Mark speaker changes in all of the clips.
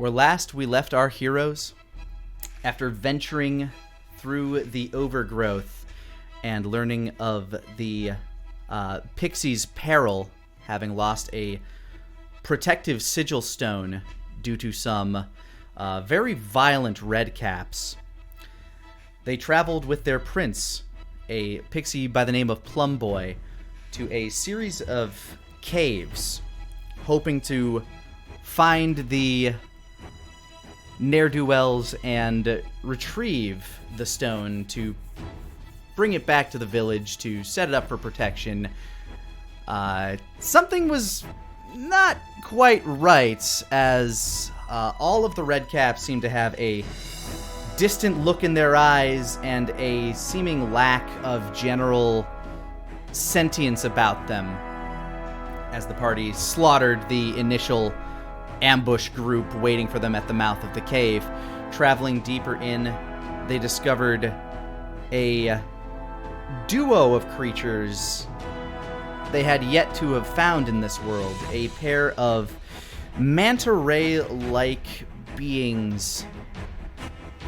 Speaker 1: Where last we left our heroes, after venturing through the overgrowth and learning of the Pixie's peril, having lost a protective sigil stone due to some very violent redcaps, they traveled with their prince, a pixie by the name of Plum Boy, to a series of caves, hoping to find the ne'er-do-wells and retrieve the stone to bring it back to the village to set it up for protection. Something was not quite right, as all of the redcaps seemed to have a distant look in their eyes and a seeming lack of general sentience about them, as the party slaughtered the initial ambush group waiting for them at the mouth of the cave. Traveling deeper in, they discovered a duo of creatures they had yet to have found in this world. A pair of manta ray-like beings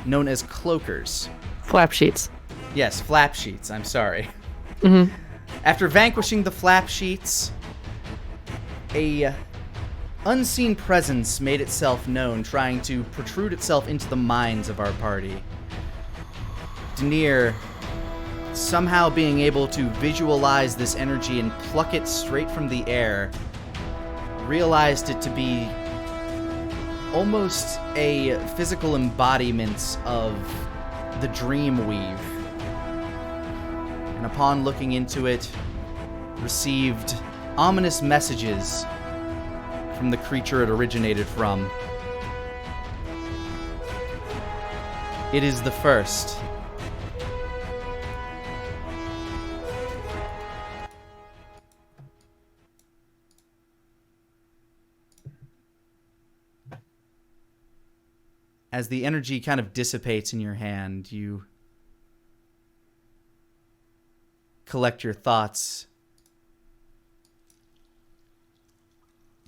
Speaker 1: known as cloakers.
Speaker 2: Flap sheets.
Speaker 1: Yes, flap sheets. I'm sorry.
Speaker 2: Mm-hmm.
Speaker 1: After vanquishing the flap sheets, a unseen presence made itself known, trying to protrude itself into the minds of our party. Denier, somehow being able to visualize this energy and pluck it straight from the air, realized it to be almost a physical embodiment of the Dreamweave. And upon looking into it, received ominous messages from the creature it originated from. It is the first. As the energy kind of dissipates in your hand, you collect your thoughts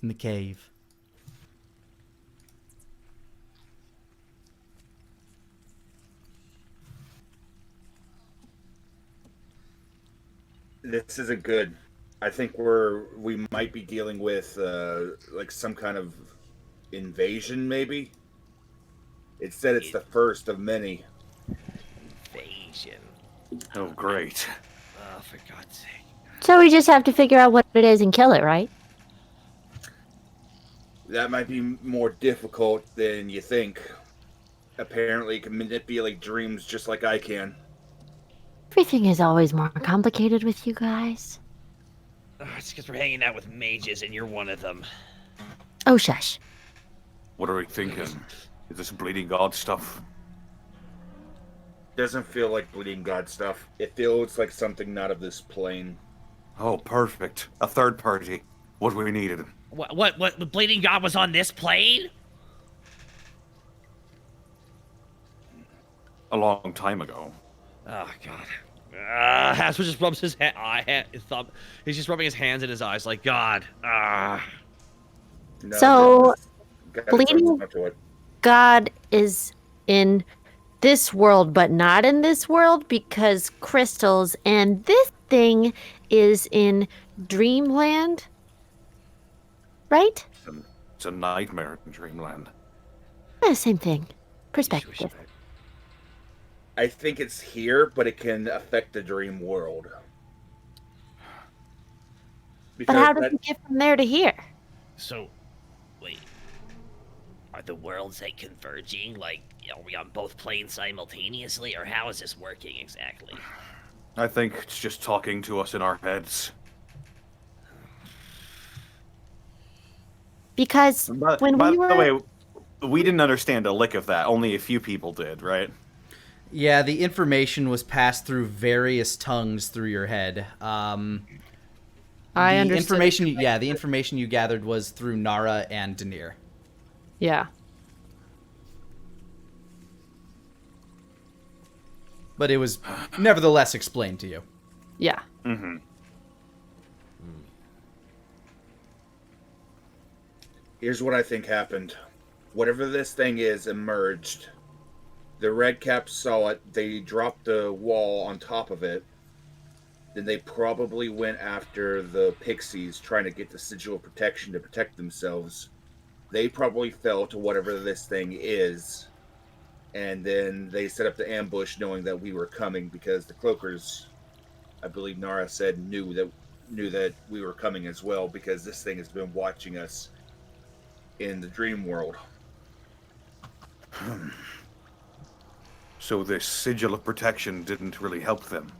Speaker 1: in the cave.
Speaker 3: This isn't good. I think we might be dealing with like some kind of invasion, maybe. It said it's the first of many.
Speaker 4: Invasion.
Speaker 5: Oh, great.
Speaker 4: Oh, for God's sake.
Speaker 2: So we just have to figure out what it is and kill it, right?
Speaker 3: That might be more difficult than you think. Apparently, it can manipulate dreams just like I can.
Speaker 2: Everything is always more complicated with you guys.
Speaker 4: Oh, it's because we're hanging out with mages and you're one of them.
Speaker 2: Oh, shush.
Speaker 5: What are we thinking? Is this bleeding god stuff?
Speaker 3: Doesn't feel like bleeding god stuff. It feels like something not of this plane.
Speaker 5: Oh, perfect. A third party. What we needed.
Speaker 4: What, the bleeding god was on this plane?
Speaker 5: A long time ago.
Speaker 4: Oh, God. Hasper just rubs his thumb. He's just rubbing his hands in his eyes like, God.
Speaker 3: No,
Speaker 2: So,
Speaker 3: gotta
Speaker 2: bleeding
Speaker 3: talk to it.
Speaker 2: God is in this world, but not in this world because crystals, and this thing is in Dreamland, right?
Speaker 5: It's a nightmare in Dreamland.
Speaker 2: Same thing. Perspective.
Speaker 3: I think it's here, but it can affect the dream world.
Speaker 2: But how does it get from there to here?
Speaker 4: So, wait. Are the worlds, like, converging? Like, are we on both planes simultaneously? Or how is this working exactly?
Speaker 5: I think it's just talking to us in our heads.
Speaker 2: Because when
Speaker 5: by
Speaker 2: we were...
Speaker 5: the way, we didn't understand a lick of that. Only a few people did, right?
Speaker 1: Yeah, the information was passed through various tongues through your head.
Speaker 2: I
Speaker 1: the
Speaker 2: understood.
Speaker 1: the information you gathered was through Nara and Denier.
Speaker 2: Yeah.
Speaker 1: But it was nevertheless explained to you.
Speaker 2: Yeah.
Speaker 5: Mm-hmm.
Speaker 3: Here's what I think happened. whatever this thing is emerged. The red caps saw it. They dropped the wall on top of it. Then they probably went after the pixies, trying to get the sigil of protection to protect themselves. They probably fell to whatever this thing is, and then they set up the ambush, knowing that we were coming, because the cloakers, I believe Nara said, knew that we were coming as well, because this thing has been watching us in the dream world.
Speaker 5: So this sigil of protection didn't really help them.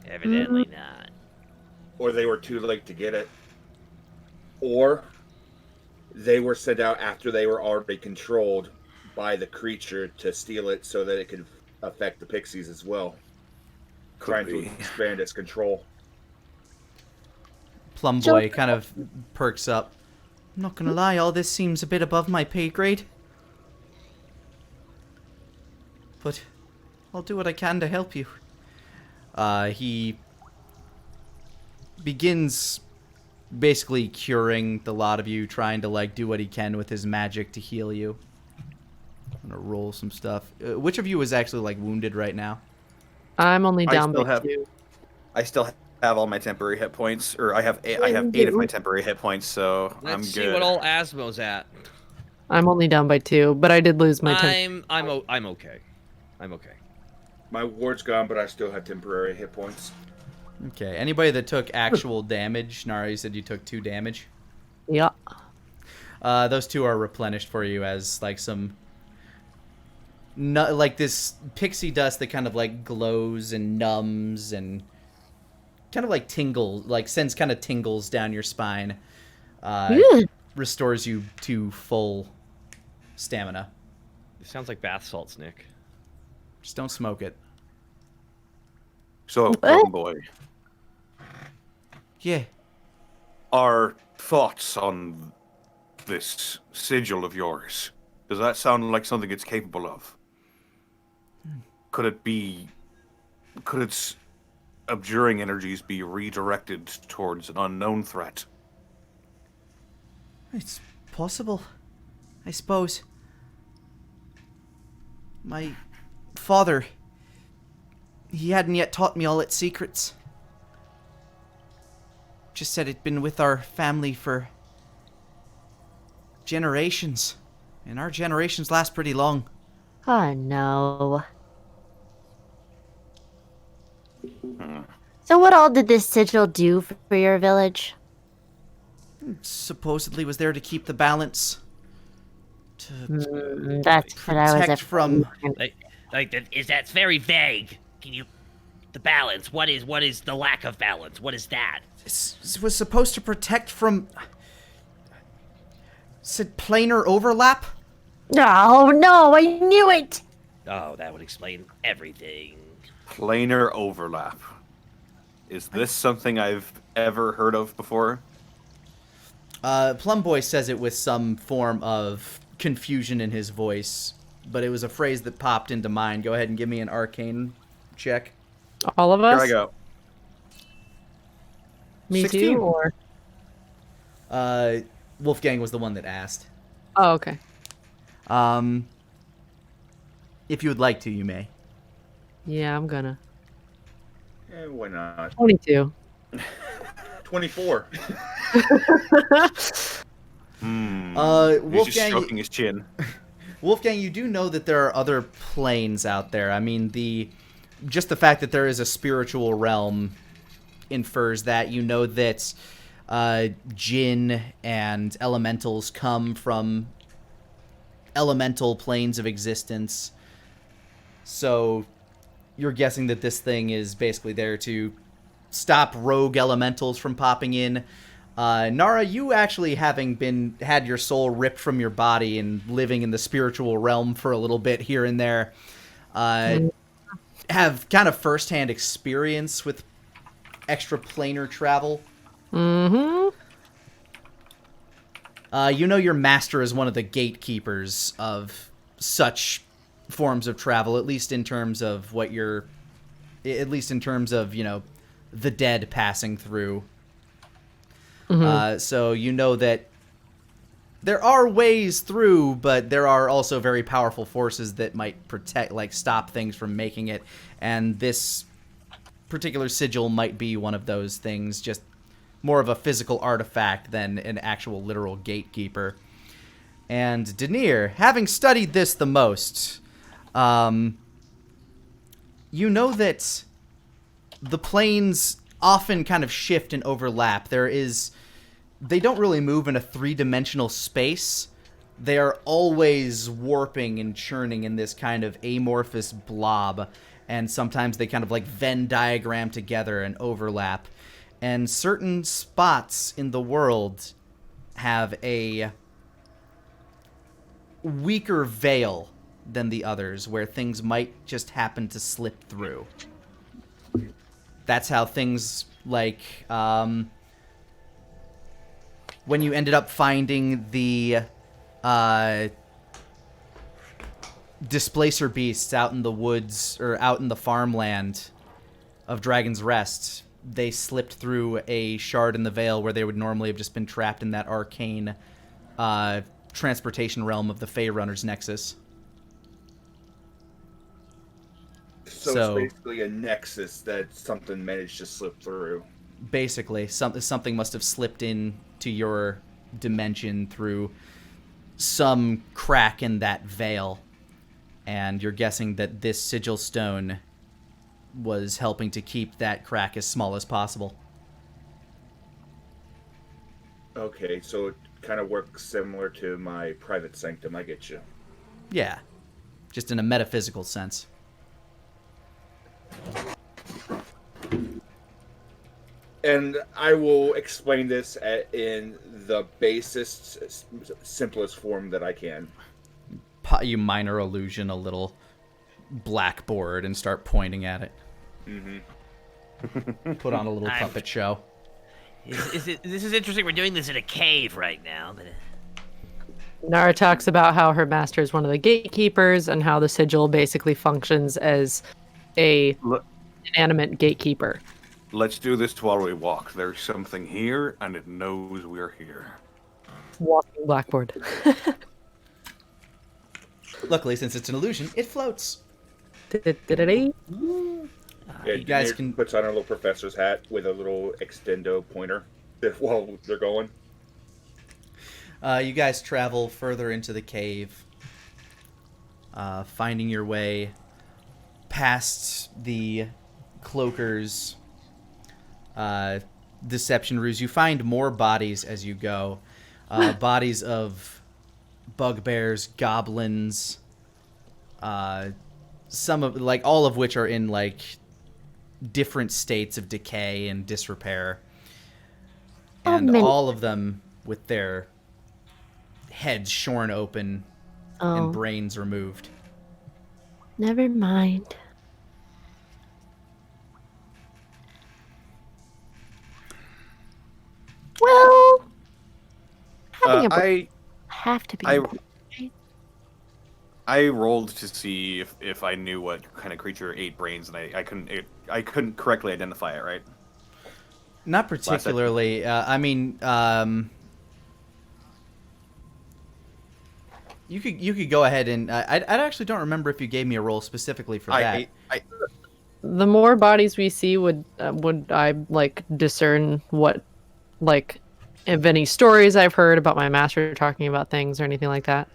Speaker 4: Evidently not.
Speaker 3: Or they were too late to get it. Or they were sent out after they were already controlled by the creature to steal it so that it could affect the pixies as well. Trying to expand its control.
Speaker 1: Plum Boy kind of perks up. I'm not gonna lie, all this seems a bit above my pay grade. But I'll do what I can to help you. He begins basically curing the lot of you, trying to like do what he can with his magic to heal you. I'm gonna roll some stuff. Which of you is actually like wounded right now?
Speaker 2: I'm only down
Speaker 5: still
Speaker 2: by
Speaker 5: have-
Speaker 2: 2.
Speaker 5: I still have all my temporary hit points, or I have 8 of my temporary hit points, so
Speaker 4: Let's
Speaker 5: I'm
Speaker 4: see
Speaker 5: good.
Speaker 4: what old Asmo's at.
Speaker 2: I'm only down by 2, but I did lose my temp.
Speaker 4: I'm okay. I'm okay.
Speaker 3: My ward's gone, but I still have temporary hit points.
Speaker 1: Okay, anybody that took actual damage, Nara, you said you took 2 damage.
Speaker 2: Yeah.
Speaker 1: Those 2 are replenished for you as like some, like this pixie dust that kind of like glows and numbs and kind of like tingles, like sends kind of tingles down your spine. Restores you to full stamina.
Speaker 4: It sounds like bath salts, Nick.
Speaker 1: Just don't smoke it.
Speaker 5: So, Plum Boy,
Speaker 1: Yeah.
Speaker 5: our thoughts on this sigil of yours, does that sound like something it's capable of? Could its abjuring energies be redirected towards an unknown threat?
Speaker 1: It's possible, I suppose. My father, he hadn't yet taught me all its secrets. Just said it'd been with our family for generations. And our generations last pretty long.
Speaker 2: Oh, no. So what all did this sigil do for your village?
Speaker 1: Supposedly was there to keep the balance. To
Speaker 2: That's what I was
Speaker 1: protect from...
Speaker 4: Is that's very vague. Can you, the balance? What is the lack of balance? What is that?
Speaker 1: This was supposed to protect from... Said planar overlap?
Speaker 2: Oh, no, I knew it!
Speaker 4: Oh, that would explain everything.
Speaker 5: Planar overlap. Is this something I've ever heard of before?
Speaker 1: Plum Boy says it with some form of confusion in his voice, but it was a phrase that popped into mind. Go ahead and give me an arcane check.
Speaker 2: All of us?
Speaker 5: Here I go.
Speaker 2: Me
Speaker 5: 16.
Speaker 2: too, or?
Speaker 1: Wolfgang was the one that asked.
Speaker 2: Oh, okay.
Speaker 1: If you would like to, you may.
Speaker 2: Yeah, I'm gonna.
Speaker 3: Why not?
Speaker 2: 22.
Speaker 3: 24.
Speaker 5: He's just
Speaker 1: Wolfgang,
Speaker 5: stroking his chin.
Speaker 1: Wolfgang, you do know that there are other planes out there. I mean, just the fact that there is a spiritual realm infers that. You know that Jinn and elementals come from elemental planes of existence. So you're guessing that this thing is basically there to stop rogue elementals from popping in. Nara, you actually having had your soul ripped from your body and living in the spiritual realm for a little bit here and there, have kind of firsthand experience with extraplanar travel.
Speaker 2: Mm-hmm.
Speaker 1: You know your master is one of the gatekeepers of such forms of travel, at least in terms of the dead passing through. Mm-hmm. So you know that there are ways through, but there are also very powerful forces that might protect, like, stop things from making it. And this particular sigil might be one of those things, just more of a physical artifact than an actual literal gatekeeper. And Denier, having studied this the most, you know that the planes often kind of shift and overlap. They don't really move in a three-dimensional space. They are always warping and churning in this kind of amorphous blob, and sometimes they kind of like Venn diagram together and overlap. And certain spots in the world have a weaker veil than the others, where things might just happen to slip through. That's how things like when you ended up finding the displacer beasts out in the woods or out in the farmland of Dragon's Rest, they slipped through a shard in the veil where they would normally have just been trapped in that arcane transportation realm of the Fey Runner's Nexus.
Speaker 3: So it's basically a nexus that something managed to slip through.
Speaker 1: Basically, something must have slipped in to your dimension through some crack in that veil, and you're guessing that this sigil stone was helping to keep that crack as small as possible.
Speaker 3: Okay, so it kind of works similar to my private sanctum. I get you.
Speaker 1: Yeah, just in a metaphysical sense.
Speaker 3: And I will explain this in the basest, simplest form that I can.
Speaker 1: You minor illusion a little blackboard and start pointing at it. Mm-hmm. Put on a little puppet show.
Speaker 4: This is interesting. We're doing this in a cave right now. But...
Speaker 6: Nara talks about how her master is one of the gatekeepers and how the sigil basically functions as a inanimate gatekeeper.
Speaker 5: Let's do this while we walk. There's something here, and it knows we're here.
Speaker 6: Walking blackboard.
Speaker 1: Luckily, since it's an illusion, it floats.
Speaker 3: Yeah,
Speaker 1: You guys can
Speaker 3: puts on a little professor's hat with a little extendo pointer while they're going.
Speaker 1: You guys travel further into the cave, finding your way past the cloakers' deception ruse. You find more bodies as you go. Bodies of bugbears, goblins, some of all of which are in different states of decay and disrepair, and all of them with their heads shorn open and brains removed.
Speaker 2: Never mind. Well, having a have to be.
Speaker 5: I rolled to see if I knew what kind of creature ate brains, and I couldn't correctly identify it. Right?
Speaker 1: Not particularly. I mean, you could go ahead and I actually don't remember if you gave me a roll specifically for that.
Speaker 6: The more bodies we see, would I discern what if any stories I've heard about my master talking about things or anything like that?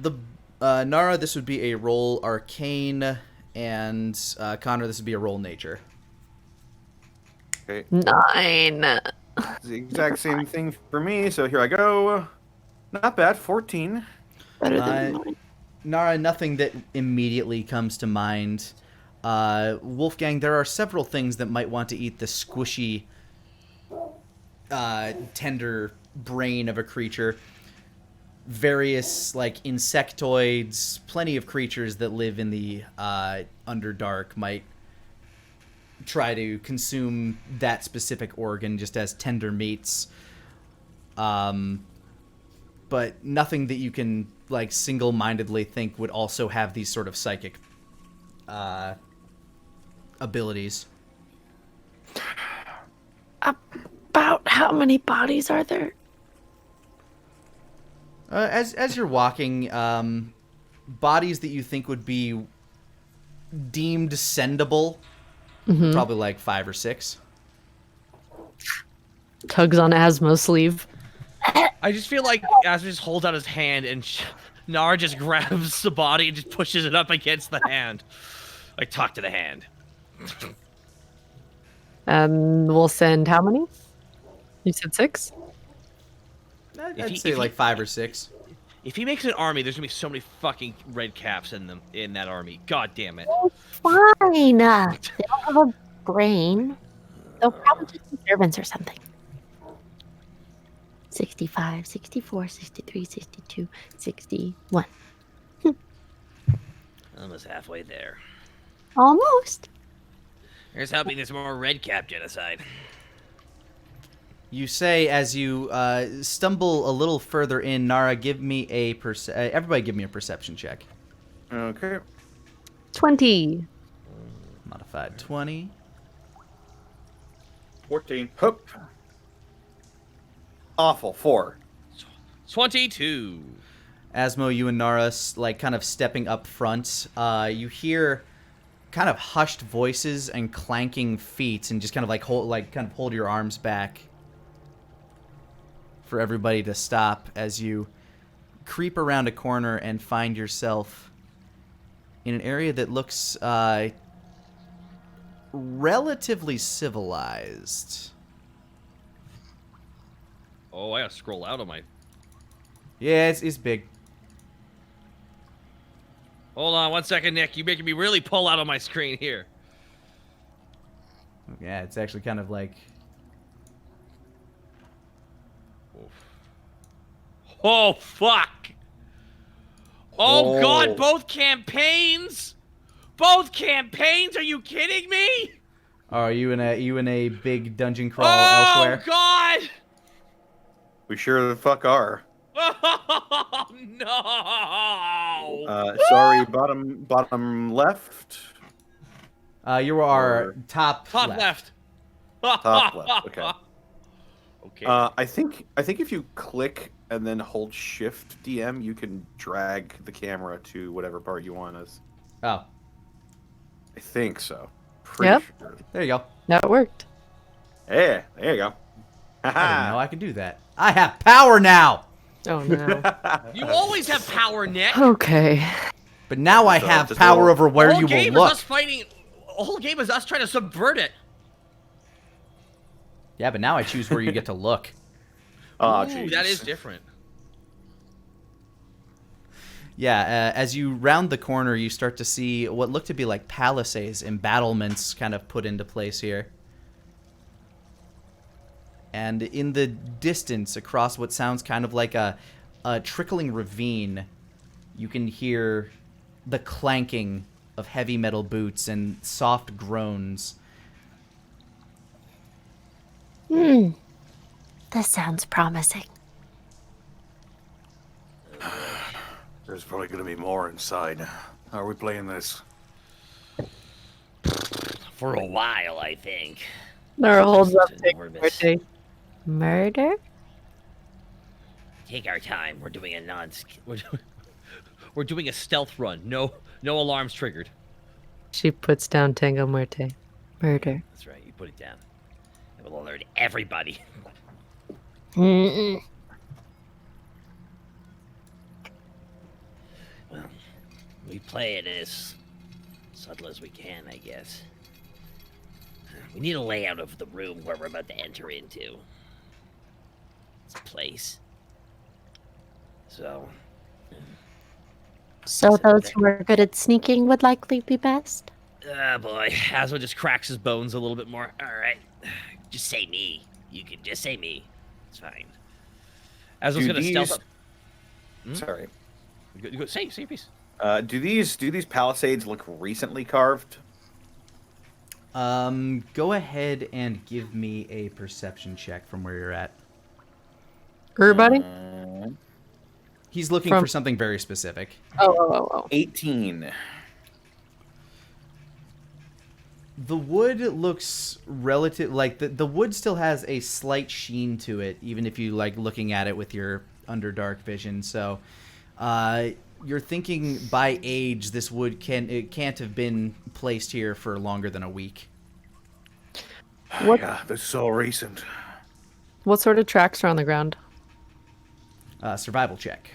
Speaker 1: The Nara, this would be a roll arcane, and Connor, this would be a roll nature.
Speaker 5: Okay.
Speaker 6: 9.
Speaker 5: It's the exact same thing for me, so here I go. Not bad, 14.
Speaker 6: Better than mine.
Speaker 1: Nara, nothing that immediately comes to mind. Wolfgang, there are several things that might want to eat the squishy, tender brain of a creature. Various insectoids, plenty of creatures that live in the Underdark might try to consume that specific organ just as tender meats. But nothing that you can single-mindedly think would also have these sort of psychic abilities.
Speaker 2: About how many bodies are there?
Speaker 1: As you're walking, bodies that you think would be deemed sendable, probably like 5 or 6.
Speaker 6: Tugs on Asmo's sleeve.
Speaker 7: I just feel like Asmo just holds out his hand and Nar just grabs the body and just pushes it up against the hand. Like, talk to the hand.
Speaker 6: And we'll send how many? You said 6?
Speaker 1: I'd say like 5 or 6.
Speaker 7: If he makes an army, there's gonna be so many fucking red caps in that army. God damn it.
Speaker 2: Fine. They don't have a brain. They'll probably just be servants or something. 65, 64, 63, 62, 61.
Speaker 4: Almost halfway there.
Speaker 2: Almost.
Speaker 4: Here's hoping there's more red cap genocide.
Speaker 1: You say as you stumble a little further in. Nara, give me a everybody give me a perception check.
Speaker 5: Okay.
Speaker 6: 20.
Speaker 1: Modified 20.
Speaker 3: 14.
Speaker 5: Hup. Awful. 4.
Speaker 7: 22.
Speaker 1: Asmo, you and Nara, like, kind of stepping up front. You hear kind of hushed voices and clanking feet, and just kind of like hold your arms back for everybody to stop as you creep around a corner and find yourself in an area that looks relatively civilized.
Speaker 7: Oh, I gotta scroll out on my...
Speaker 1: Yeah, it's big.
Speaker 7: Hold on 1 second, Nick. You're making me really pull out on my screen here.
Speaker 1: Yeah, it's actually kind of like...
Speaker 7: Oh, fuck. Oh,
Speaker 5: Oh.
Speaker 7: God, both campaigns? Both campaigns? Are you kidding me?
Speaker 1: Oh, are you in a big dungeon crawl
Speaker 7: Oh,
Speaker 1: elsewhere?
Speaker 7: God.
Speaker 5: We sure the fuck are.
Speaker 7: Oh, no.
Speaker 5: Sorry, bottom left.
Speaker 1: You are
Speaker 5: Or-
Speaker 1: top
Speaker 7: Top left.
Speaker 5: Top left. Okay.
Speaker 7: Okay.
Speaker 5: I think if you click and then hold Shift DM, you can drag the camera to whatever part you want us.
Speaker 1: Oh,
Speaker 5: I think so. Pretty
Speaker 6: Yep.
Speaker 5: sure.
Speaker 1: there you go.
Speaker 6: That worked.
Speaker 5: Yeah, there you go.
Speaker 1: I didn't know I could do that. I have power now!
Speaker 6: Oh, no.
Speaker 7: You always have power, Nick.
Speaker 6: Okay.
Speaker 1: But now I
Speaker 5: So,
Speaker 1: have
Speaker 5: just
Speaker 1: power
Speaker 5: roll.
Speaker 1: over where
Speaker 7: The whole
Speaker 1: you will
Speaker 7: game
Speaker 1: look.
Speaker 7: is us fighting. The whole game is us trying to subvert it.
Speaker 1: Yeah, but now I choose where you get to look.
Speaker 5: Oh,
Speaker 7: Ooh,
Speaker 5: jeez.
Speaker 7: that is different.
Speaker 1: Yeah, as you round the corner, you start to see what look to be like palisades, embattlements kind of put into place here. And in the distance, across what sounds kind of like a trickling ravine, you can hear the clanking of heavy metal boots and soft groans.
Speaker 2: This sounds promising.
Speaker 5: There's probably going to be more inside. How are we playing this?
Speaker 4: For a while, I think.
Speaker 6: Nara holds up
Speaker 4: Just
Speaker 6: Take
Speaker 4: enormous.
Speaker 6: birthday.
Speaker 2: Murder?
Speaker 4: Take our time. We're doing a
Speaker 7: We're doing a stealth run. No alarms triggered.
Speaker 6: She puts down Tango Muerte. Murder.
Speaker 4: That's right. You put it down. It will alert everybody.
Speaker 2: Mm-mm.
Speaker 4: Well, we play it as subtle as we can, I guess. We need a layout of the room where we're about to enter into. It's a place. So,
Speaker 2: So those who are good at sneaking would likely be best?
Speaker 4: boy, Asmo just cracks his bones a little bit more. All right, just say me. You can just say me. It's fine.
Speaker 7: Asmo's
Speaker 5: Do
Speaker 7: gonna stealth
Speaker 5: these-
Speaker 7: up.
Speaker 5: Sorry.
Speaker 7: Go, say your piece.
Speaker 5: Do these palisades look recently carved?
Speaker 1: Go ahead and give me a perception check from where you're at.
Speaker 6: Everybody?
Speaker 1: He's looking
Speaker 6: From-
Speaker 1: for something very specific.
Speaker 6: Oh.
Speaker 5: 18.
Speaker 1: The wood looks relative, like the wood still has a slight sheen to it, even if you like looking at it with your under dark vision. So you're thinking by age this wood can't have been placed here for longer than a week.
Speaker 6: What
Speaker 5: Yeah, this is so recent.
Speaker 6: what sort of tracks are on the ground?
Speaker 1: Survival check.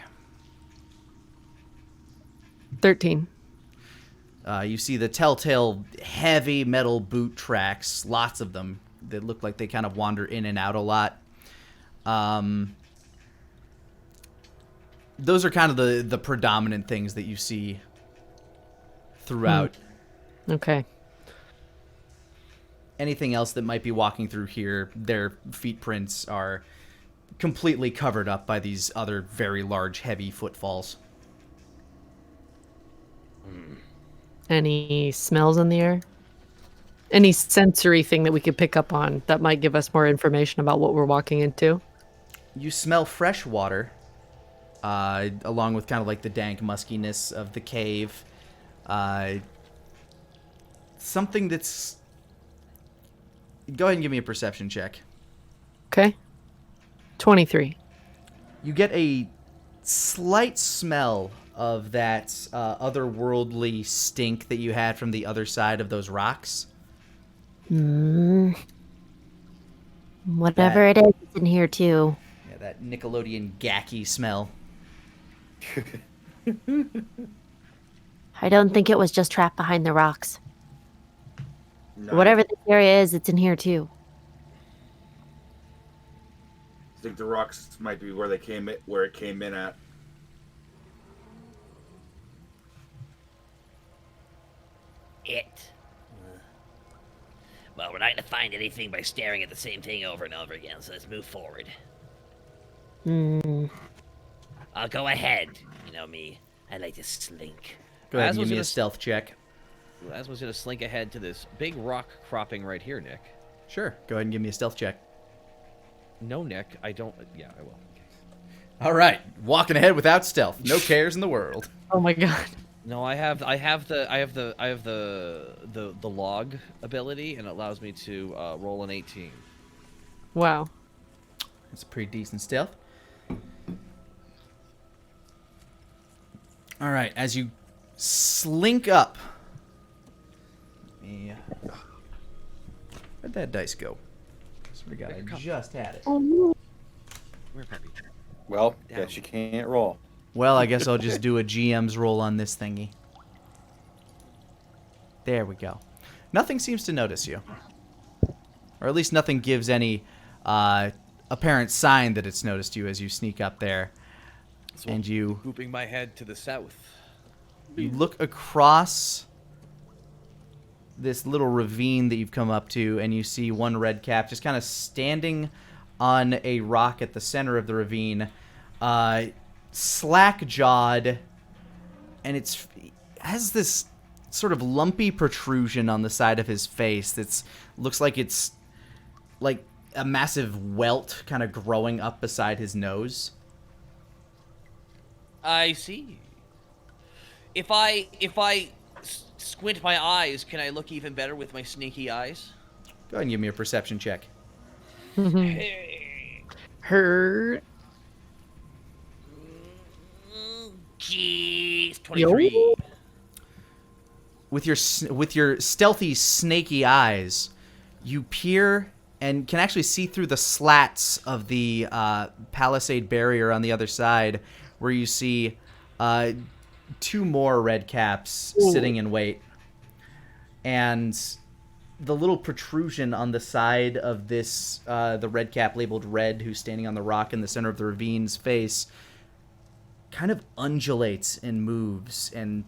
Speaker 6: 13.
Speaker 1: You see the telltale heavy metal boot tracks, lots of them that look like they kind of wander in and out a lot. Those are kind of the predominant things that you see throughout.
Speaker 6: Okay.
Speaker 1: Anything else that might be walking through here, their feet prints are completely covered up by these other very large, heavy footfalls.
Speaker 6: Any smells in the air? Any sensory thing that we could pick up on that might give us more information about what we're walking into?
Speaker 1: You smell fresh water, along with kind of like the dank muskiness of the cave. Something that's... Go ahead and give me a perception check.
Speaker 6: Okay. 23.
Speaker 1: You get a slight smell of that otherworldly stink that you had from the other side of those rocks.
Speaker 2: Whatever it is, it's in here too.
Speaker 1: Yeah, that Nickelodeon gacky smell.
Speaker 2: I don't think it was just trapped behind the rocks.
Speaker 3: No,
Speaker 2: Whatever this area is, it's in here too.
Speaker 3: I think the rocks might be where it came in at.
Speaker 4: Well, we're not gonna find anything by staring at the same thing over and over again, so let's move forward. I'll go ahead. You know me. I like to slink.
Speaker 1: Go ahead
Speaker 7: As
Speaker 1: and
Speaker 7: was
Speaker 1: give me
Speaker 7: gonna
Speaker 1: a
Speaker 7: s-
Speaker 1: stealth check.
Speaker 7: Asmo's gonna slink ahead to this big rock cropping right here, Nick.
Speaker 1: Sure. Go ahead and give me a stealth check.
Speaker 7: No, Nick, I don't. Yeah, I will. Okay.
Speaker 1: All right. Walking ahead without stealth. No cares in the world.
Speaker 6: Oh my god.
Speaker 7: No, I have the log ability, and it allows me to roll an 18.
Speaker 6: Wow.
Speaker 1: That's a pretty decent stealth. All right. As you slink up. Where'd that dice go? I forgot. I just had it.
Speaker 7: Where, puppy?
Speaker 5: Well,
Speaker 7: Down.
Speaker 5: guess you can't roll.
Speaker 1: Well, I guess I'll just do a GM's roll on this thingy. There we go. Nothing seems to notice you. Or at least nothing gives any apparent sign that it's noticed you as you sneak up there.
Speaker 7: So
Speaker 1: And you
Speaker 7: Pooping my head to the south.
Speaker 1: look across this little ravine that you've come up to, and you see one red cap just kind of standing on a rock at the center of the ravine, slack-jawed, and it has this sort of lumpy protrusion on the side of his face that looks like it's like a massive welt kind of growing up beside his nose.
Speaker 7: I see. If I squint my eyes, can I look even better with my sneaky eyes?
Speaker 1: Go ahead and give me a perception check.
Speaker 6: Her.
Speaker 4: Jeez, 23.
Speaker 6: Yo.
Speaker 1: With your stealthy, snaky eyes, you peer and can actually see through the slats of the palisade barrier on the other side, where you see two more red caps sitting in wait. And the little protrusion on the side of this, the red cap labeled red, who's standing on the rock in the center of the ravine's face, kind of undulates and moves and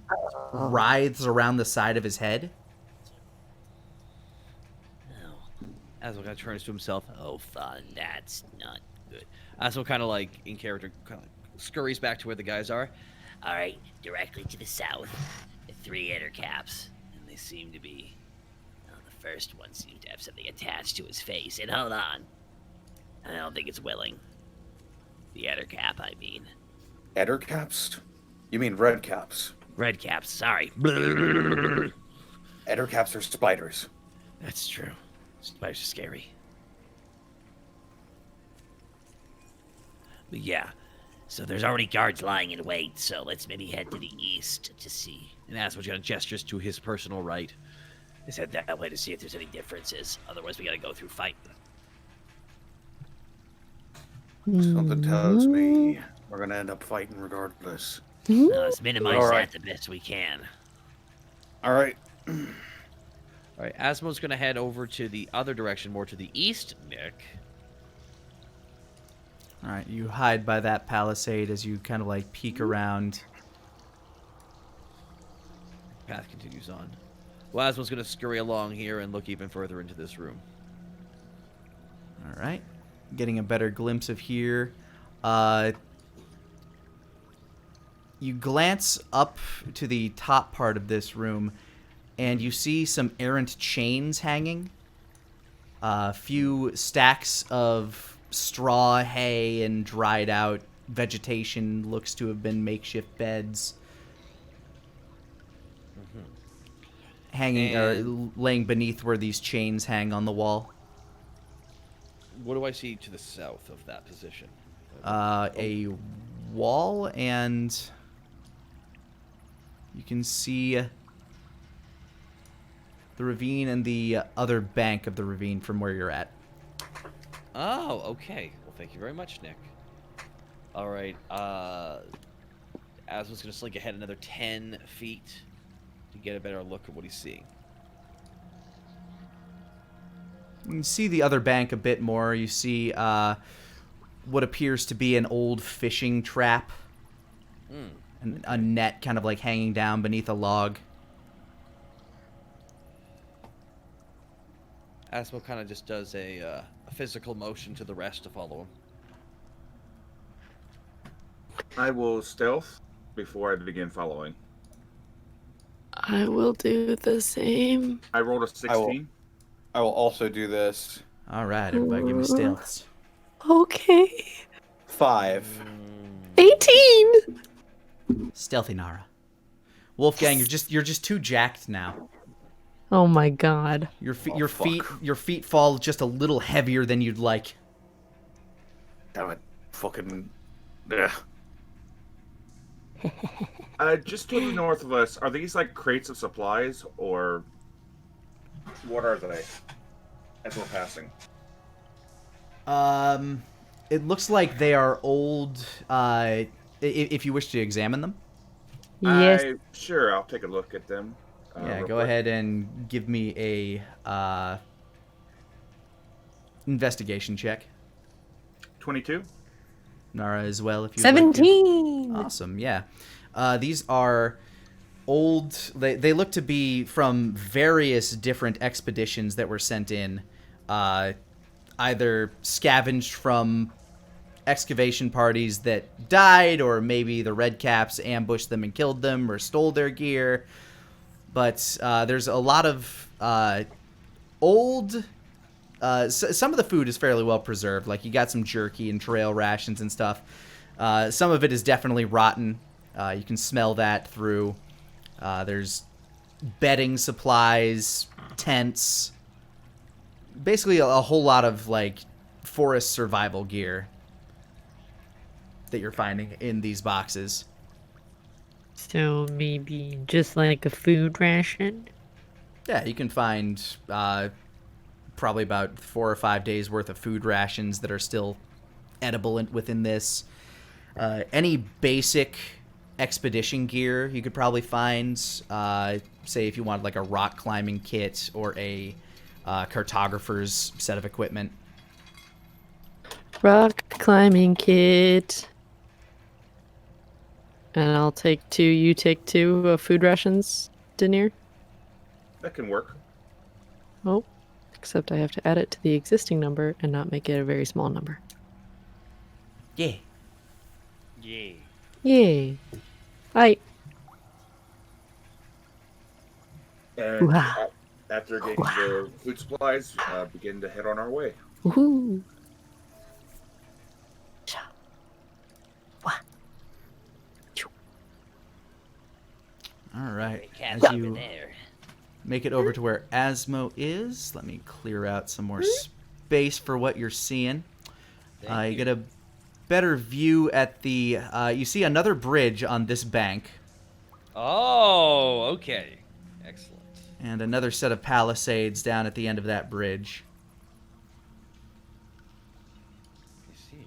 Speaker 1: writhes around the side of his head.
Speaker 7: Asmo kind of turns to himself. Oh, fun. That's not good. Asmo kind of like, in character, kind of scurries back to where the guys are.
Speaker 4: All right, directly to the south. The 3 inner caps, and they seem to be. Well, the first one seemed to have something attached to his face. And hold on, I don't think it's willing. The inner cap, I mean.
Speaker 5: Edder caps? You mean red caps?
Speaker 4: Red caps. Sorry.
Speaker 5: Edder caps are spiders.
Speaker 4: That's true. Spiders are scary. But yeah, So there's already guards lying in wait, so let's maybe head to the east to see.
Speaker 7: And Asmo's gonna gestures to his personal right.
Speaker 4: Let's head that way to see if there's any differences. Otherwise, we gotta go through fighting.
Speaker 5: Something tells me we're gonna end up fighting regardless.
Speaker 4: Let's minimize
Speaker 5: All right.
Speaker 4: that the best we can.
Speaker 5: All right.
Speaker 7: All right, Asmo's gonna head over to the other direction, more to the east, Nick.
Speaker 1: All right, you hide by that palisade as you kind of like peek around.
Speaker 7: Path continues on. Well, Asmo's gonna scurry along here and look even further into this room.
Speaker 1: All right, getting a better glimpse of here. You glance up to the top part of this room, and you see some errant chains hanging. A few stacks of straw, hay, and dried out vegetation looks to have been makeshift beds. Hanging or laying beneath where these chains hang on the wall.
Speaker 7: What do I see to the south of that position?
Speaker 1: A wall, and you can see the ravine and the other bank of the ravine from where you're at.
Speaker 7: Oh, okay. Well, thank you very much, Nick. All right. Asmo's gonna slink ahead another 10 feet to get a better look at what he's seeing.
Speaker 1: You can see the other bank a bit more. You see what appears to be an old fishing trap. And a net kind of like hanging down beneath a log.
Speaker 7: Asmo kind of just does a physical motion to the rest to follow him.
Speaker 3: I will stealth before I begin following.
Speaker 6: I will do the same.
Speaker 3: I rolled a 16.
Speaker 5: I will also do this.
Speaker 1: All right, everybody, give me stealths.
Speaker 6: Okay.
Speaker 5: 5.
Speaker 6: 18.
Speaker 1: Stealthy Nara. Wolfgang, you're just too jacked now.
Speaker 6: Oh my god.
Speaker 1: Your
Speaker 5: fuck.
Speaker 1: feet fall just a little heavier than you'd like.
Speaker 5: Damn it. Fucking. Ugh.
Speaker 3: Just to the north of us, are these like crates of supplies, or what are they? As we're passing.
Speaker 1: It looks like they are old. If you wish to examine them,
Speaker 6: Yes.
Speaker 3: Sure, I'll take a look at them.
Speaker 1: yeah,
Speaker 3: real
Speaker 1: go
Speaker 3: quick.
Speaker 1: ahead and give me a investigation check.
Speaker 3: 22.
Speaker 1: Nara as well, if you
Speaker 6: 17.
Speaker 1: Awesome, yeah. These are old. They look to be from various different expeditions that were sent in, either scavenged from excavation parties that died, or maybe the Redcaps ambushed them and killed them, or stole their gear. But there's a lot of old. Some of the food is fairly well preserved. Like you got some jerky and trail rations and stuff. Some of it is definitely rotten. You can smell that through. There's bedding supplies, tents, basically a whole lot of like forest survival gear that you're finding in these boxes.
Speaker 6: So maybe just like a food ration?
Speaker 1: Yeah, you can find probably about 4 or 5 days worth of food rations that are still edible within this. Any basic expedition gear you could probably find, say if you wanted like a rock climbing kit or a cartographer's set of equipment.
Speaker 6: Rock climbing kit. And I'll take 2, you take 2 food rations, Denier?
Speaker 3: That can work.
Speaker 6: Oh, except I have to add it to the existing number and not make it a very small number.
Speaker 1: Yeah.
Speaker 4: Yeah.
Speaker 6: Yay. I
Speaker 3: And
Speaker 6: Wow.
Speaker 3: after getting the food supplies, begin to head on our way.
Speaker 6: woohoo.
Speaker 1: All right.
Speaker 4: Cat's
Speaker 1: As
Speaker 4: over
Speaker 1: you
Speaker 4: there.
Speaker 1: make it over to where Asmo is, let me clear out some more space for what you're seeing. You get a better view at the... you see another bridge on this bank.
Speaker 7: Oh, okay. Excellent.
Speaker 1: And another set of palisades down at the end of that bridge.
Speaker 7: I see.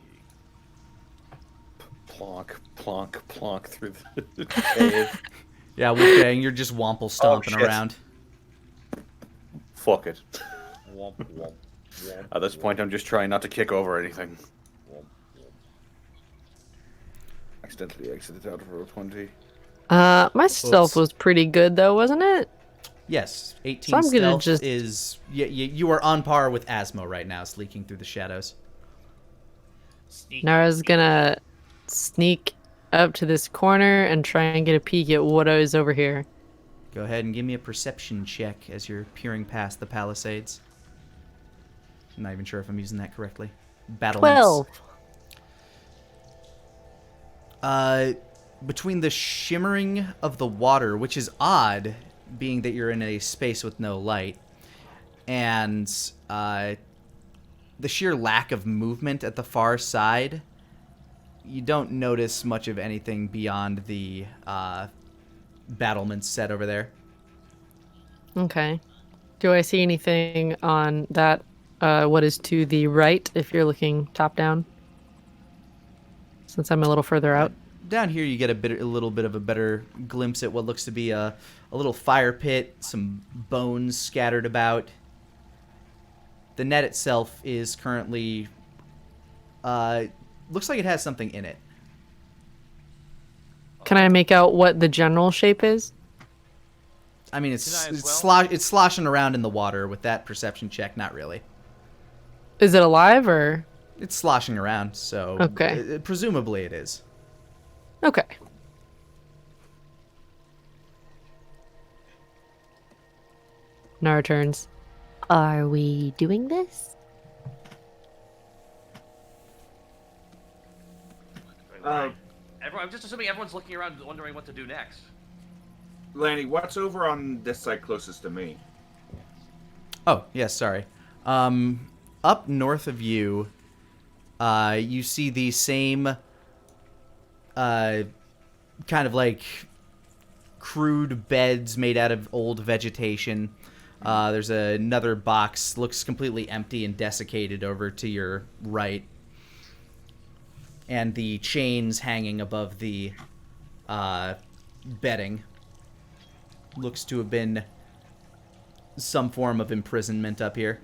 Speaker 5: Plonk, plonk, plonk through the cave.
Speaker 1: Yeah, Wolfgang, you're just womple stomping
Speaker 5: shit.
Speaker 1: around.
Speaker 5: Fuck it.
Speaker 7: Womp, womp, womp,
Speaker 5: At this point, I'm just trying not to kick over anything.
Speaker 7: womp, womp.
Speaker 5: Accidentally exited out of row 20.
Speaker 6: My stealth was pretty good though, wasn't it?
Speaker 1: Yes, 18
Speaker 6: So I'm gonna
Speaker 1: stealth
Speaker 6: just-
Speaker 1: is... You are on par with Asmo right now, sneaking through the shadows.
Speaker 4: Sneak.
Speaker 6: Nara's gonna sneak up to this corner and try and get a peek at what is over here.
Speaker 1: Go ahead and give me a perception check as you're peering past the palisades. I'm not even sure if I'm using that correctly. Battlements.
Speaker 6: 12.
Speaker 1: Between the shimmering of the water, which is odd, being that you're in a space with no light, and the sheer lack of movement at the far side, you don't notice much of anything beyond the battlements set over there.
Speaker 6: Okay. Do I see anything on that, what is to the right, if you're looking top down? Since I'm a little further out.
Speaker 1: Down here, you get a little bit of a better glimpse at what looks to be a little fire pit, some bones scattered about. The net itself is currently, looks like it has something in it.
Speaker 6: Can I make out what the general shape is?
Speaker 1: I mean,
Speaker 7: Can I as
Speaker 1: it's sloshing around in the water with that perception check. Not really.
Speaker 6: Is it alive or?
Speaker 1: It's sloshing around, so
Speaker 6: Okay.
Speaker 1: Presumably it is.
Speaker 6: Okay. Nara turns.
Speaker 2: Are we doing this?
Speaker 7: I'm just assuming everyone's looking around wondering what to do next.
Speaker 3: Lanny, what's over on this side closest to me?
Speaker 1: Oh, yes, sorry. Up north of you, you see the same kind of like crude beds made out of old vegetation. There's another box, looks completely empty and desiccated over to your right. And the chains hanging above the bedding. Looks to have been some form of imprisonment up here.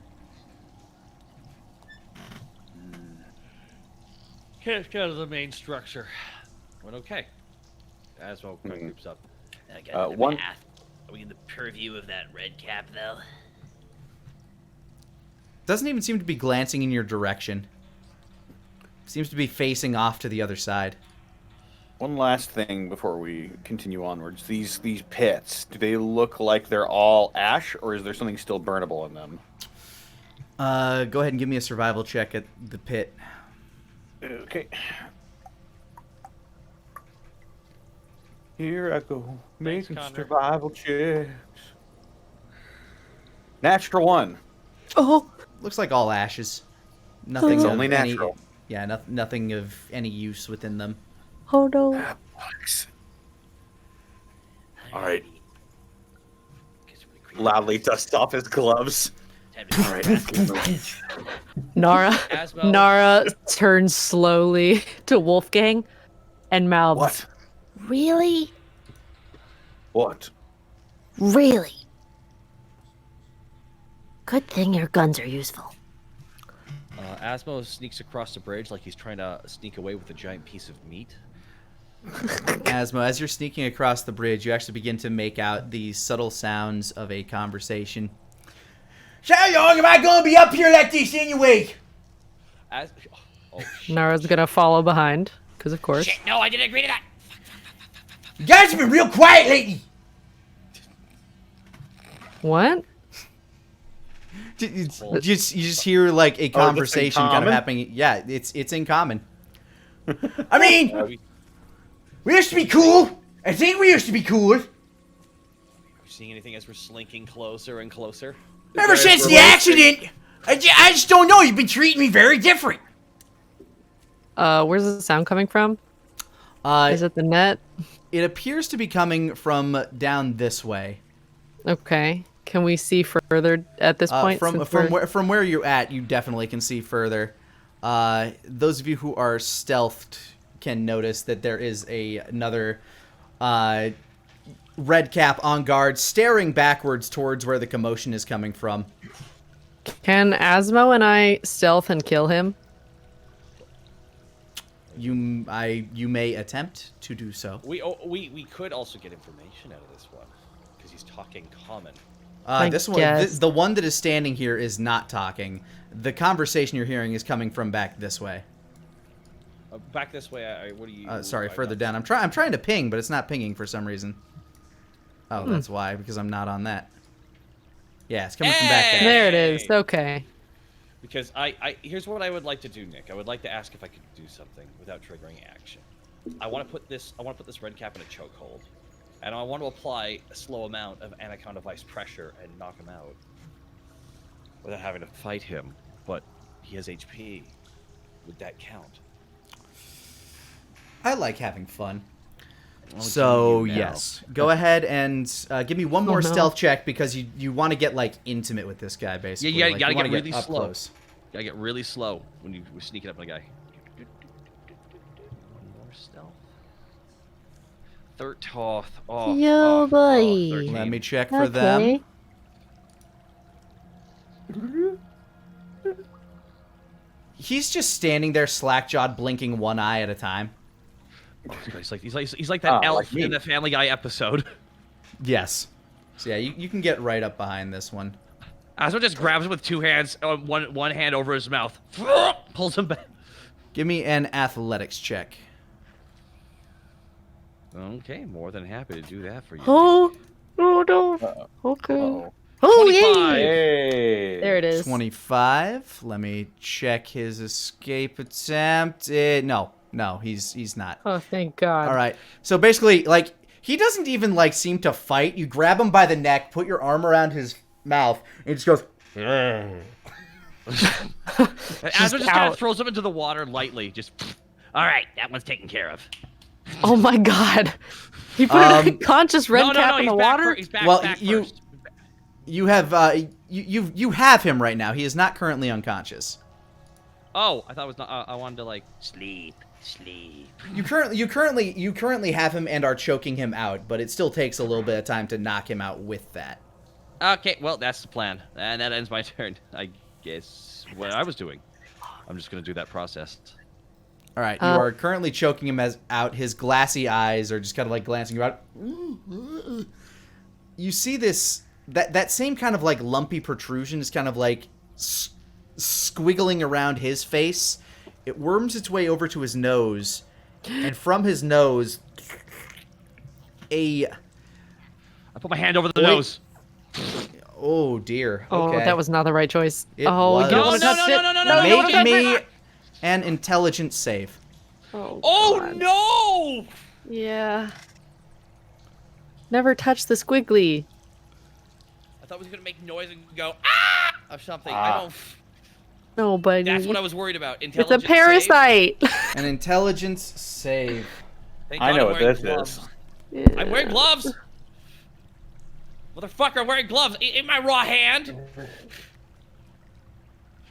Speaker 7: Can't go to the main structure. Went okay. As well, quick groups up.
Speaker 4: I got the
Speaker 5: one-
Speaker 4: math. Are we in the purview of that red cap, though?
Speaker 1: Doesn't even seem to be glancing in your direction. Seems to be facing off to the other side.
Speaker 5: One last thing before we continue onwards. These pits, do they look like they're all ash, or is there something still burnable in them?
Speaker 1: Go ahead and give me a survival check at the pit.
Speaker 5: Okay. Here I go, making
Speaker 7: Connor.
Speaker 5: survival checks. Natural 1.
Speaker 6: Oh,
Speaker 1: Looks like all ashes. Nothing
Speaker 5: It's
Speaker 1: of
Speaker 5: only
Speaker 1: any-
Speaker 5: natural.
Speaker 1: Yeah, nothing of any use within them.
Speaker 6: oh no.
Speaker 5: All right.
Speaker 4: Guess we're creeping
Speaker 5: Loudly
Speaker 4: past
Speaker 5: dusts off his gloves.
Speaker 4: Time to
Speaker 5: All right.
Speaker 6: Nara.
Speaker 7: Asmo.
Speaker 6: Nara turns slowly to Wolfgang and mouths.
Speaker 5: What?
Speaker 2: Really?
Speaker 5: What?
Speaker 2: Really? Good thing your guns are useful.
Speaker 7: Asmo sneaks across the bridge like he's trying to sneak away with a giant piece of meat.
Speaker 1: Asmo, as you're sneaking across the bridge, you actually begin to make out the subtle sounds of a conversation. How long am I going to be up here like this anyway?
Speaker 7: Oh, shit.
Speaker 6: Nara's gonna follow behind, because of course.
Speaker 4: Shit, no, I didn't agree to that.
Speaker 1: You guys have been real quiet lately.
Speaker 6: What?
Speaker 1: You just hear like a conversation kind of
Speaker 5: common?
Speaker 1: happening. Yeah, it's in common. I mean,
Speaker 7: Are we
Speaker 1: we used to be cool. I think we used to be cool.
Speaker 7: seeing anything as we're slinking closer and closer?
Speaker 1: Ever since the accident, I just don't know. You've been treating me very different.
Speaker 6: Where's the sound coming from?
Speaker 1: Uh,
Speaker 6: Is it the net?
Speaker 1: it appears to be coming from down this way.
Speaker 6: Okay. Can we see further at this point? since we're-
Speaker 1: From where you're at, you definitely can see further. Those of you who are stealthed can notice that there is another red cap on guard, staring backwards towards where the commotion is coming from.
Speaker 6: Can Asmo and I stealth and kill him?
Speaker 1: You may attempt to do so.
Speaker 8: We could also get information out of this one because he's talking common.
Speaker 1: This one, the one that is standing here is not talking. The conversation you're hearing is coming from back this way.
Speaker 8: Back this way. What do you?
Speaker 1: Sorry, further down. I'm trying to ping, but it's not pinging for some reason. Oh, that's why, because I'm not on that. Yeah, it's coming from back there.
Speaker 6: There it is. Okay.
Speaker 8: Because here's what I would like to do, Nick. I would like to ask if I could do something without triggering action. I want to put this red cap in a chokehold, and I want to apply a slow amount of anaconda vice pressure and knock him out without having to fight him. But he has HP. Would that count?
Speaker 1: I like having fun. So yes, go ahead and give me one more stealth check because you want to get like intimate with this guy basically.
Speaker 8: Yeah,
Speaker 1: like,
Speaker 8: you gotta get really
Speaker 1: up
Speaker 8: slow.
Speaker 1: Close.
Speaker 8: Gotta get really slow when you're sneaking up on a guy. One more stealth.
Speaker 2: Yo, boy.
Speaker 8: 13.
Speaker 1: Let me check for them. He's just standing there, slack-jawed, blinking one eye at a time.
Speaker 8: Oh, he's like that elf
Speaker 5: like me.
Speaker 8: in the Family Guy episode.
Speaker 1: Yes. So yeah, you can get right up behind this one.
Speaker 8: Asmo just grabs him with two hands, one hand over his mouth, pulls him back.
Speaker 1: Give me an athletics check.
Speaker 8: Okay, more than happy to do that for you.
Speaker 2: Oh, no. Okay.
Speaker 5: Uh-oh.
Speaker 2: Oh,
Speaker 8: 25.
Speaker 2: yay.
Speaker 5: Hey.
Speaker 6: There it is.
Speaker 1: 25. Let me check his escape attempt. No, he's not.
Speaker 6: Oh, thank God.
Speaker 1: All right. So basically, like, he doesn't even like seem to fight. You grab him by the neck, put your arm around his mouth, and he just goes.
Speaker 8: Asmo just kind of throws him into the water lightly. Just, all right, that one's taken care of.
Speaker 6: Oh my God. He put an unconscious red cap in
Speaker 8: he's
Speaker 6: the
Speaker 8: back
Speaker 6: water?
Speaker 8: he's back,
Speaker 1: Well,
Speaker 8: back
Speaker 1: you-
Speaker 8: first.
Speaker 1: You have you have him right now. He is not currently unconscious.
Speaker 8: Oh, I thought it was not. I wanted to like sleep.
Speaker 1: You currently have him and are choking him out, but it still takes a little bit of time to knock him out with that.
Speaker 8: Okay, well that's the plan, and that ends my turn. I guess what I was doing. I'm just gonna do that process.
Speaker 1: All right, you are currently choking him out. His glassy eyes are just kind of like glancing about. You see this that same kind of like lumpy protrusion is kind of like squiggling around his face. It worms its way over to his nose, and from his nose,
Speaker 8: I put my hand over the nose.
Speaker 1: Oh dear.
Speaker 6: Oh,
Speaker 1: Okay.
Speaker 6: that was not the right choice.
Speaker 1: It
Speaker 6: Oh,
Speaker 1: was.
Speaker 6: you don't
Speaker 8: No,
Speaker 6: want to
Speaker 8: no,
Speaker 6: touch
Speaker 8: no,
Speaker 6: it.
Speaker 8: no, no, no, no,
Speaker 1: Make
Speaker 8: no,
Speaker 1: me an intelligence save.
Speaker 8: Oh
Speaker 6: God.
Speaker 8: no!
Speaker 6: Yeah. Never touch the squiggly.
Speaker 8: I thought it was gonna make noise and go ah or something. I don't.
Speaker 6: No, but
Speaker 8: That's what I was worried about.
Speaker 6: it's a
Speaker 8: Intelligence
Speaker 6: parasite.
Speaker 1: An intelligence save.
Speaker 8: save. Thank
Speaker 5: I
Speaker 8: God
Speaker 5: know
Speaker 8: I'm
Speaker 5: what
Speaker 8: wearing
Speaker 5: this
Speaker 8: gloves.
Speaker 5: is.
Speaker 8: I'm wearing gloves. Motherfucker, I'm wearing gloves in my raw hand.